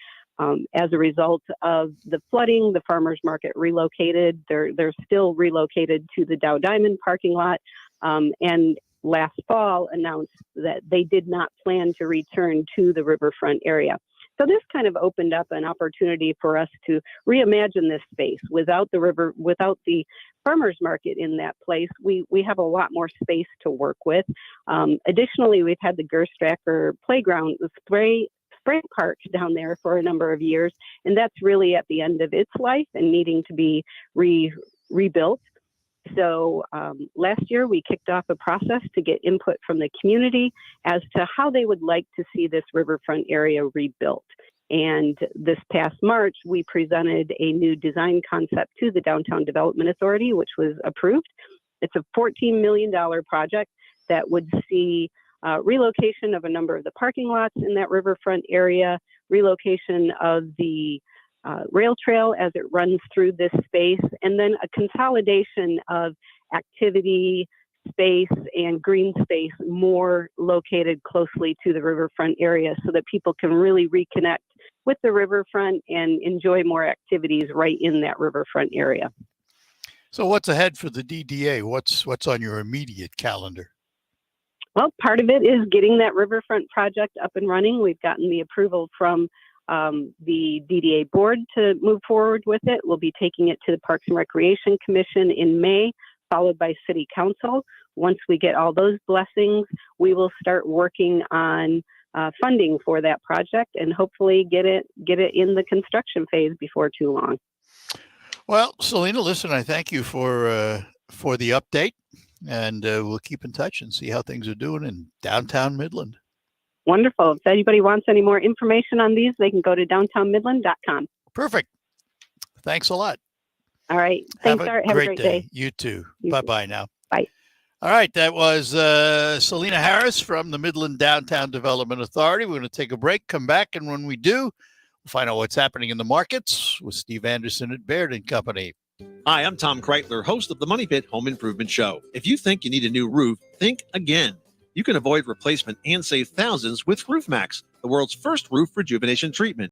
As a result of the flooding, the farmers market relocated. They're still relocated to the Dow Diamond parking lot, and last fall announced that they did not plan to return to the riverfront area. So this kind of opened up an opportunity for us to reimagine this space. Without the farmers market in that place, we have a lot more space to work with. Additionally, we've had the Gerstracker playground, the spray park down there for a number of years, and that's really at the end of its life and needing to be rebuilt. So last year we kicked off a process to get input from the community as to how they would like to see this riverfront area rebuilt. And this past March, we presented a new design concept to the Downtown Development Authority, which was approved. It's a $14 million project that would see relocation of a number of the parking lots in that riverfront area, relocation of the rail trail as it runs through this space, and then a consolidation of activity space and green space more located closely to the riverfront area so that people can really reconnect with the riverfront and enjoy more activities right in that riverfront area. So what's ahead for the DDA? What's on your immediate calendar? Well, part of it is getting that riverfront project up and running. We've gotten the approval from the DDA board to move forward with it. We'll be taking it to the Parks and Recreation Commission in May, followed by City Council. Once we get all those blessings, we will start working on funding for that project and hopefully get it in the construction phase before too long. Well, Selena, listen, I thank you for the update, and we'll keep in touch and see how things are doing in downtown Midland. Wonderful. If anybody wants any more information on these, they can go to downtownmidland.com. Perfect. Thanks a lot. All right. Thanks, Art. Have a great day. You too. Bye-bye now. Bye. All right. That was Selena Harris from the Midland Downtown Development Authority. We're going to take a break, come back, and when we do, we'll find out what's happening in the markets with Steve Anderson at Baird & Company. Hi, I'm Tom Kreitler, host of the Money Pit Home Improvement Show. If you think you need a new roof, think again. You can avoid replacement and save thousands with Roof Max, the world's first roof rejuvenation treatment.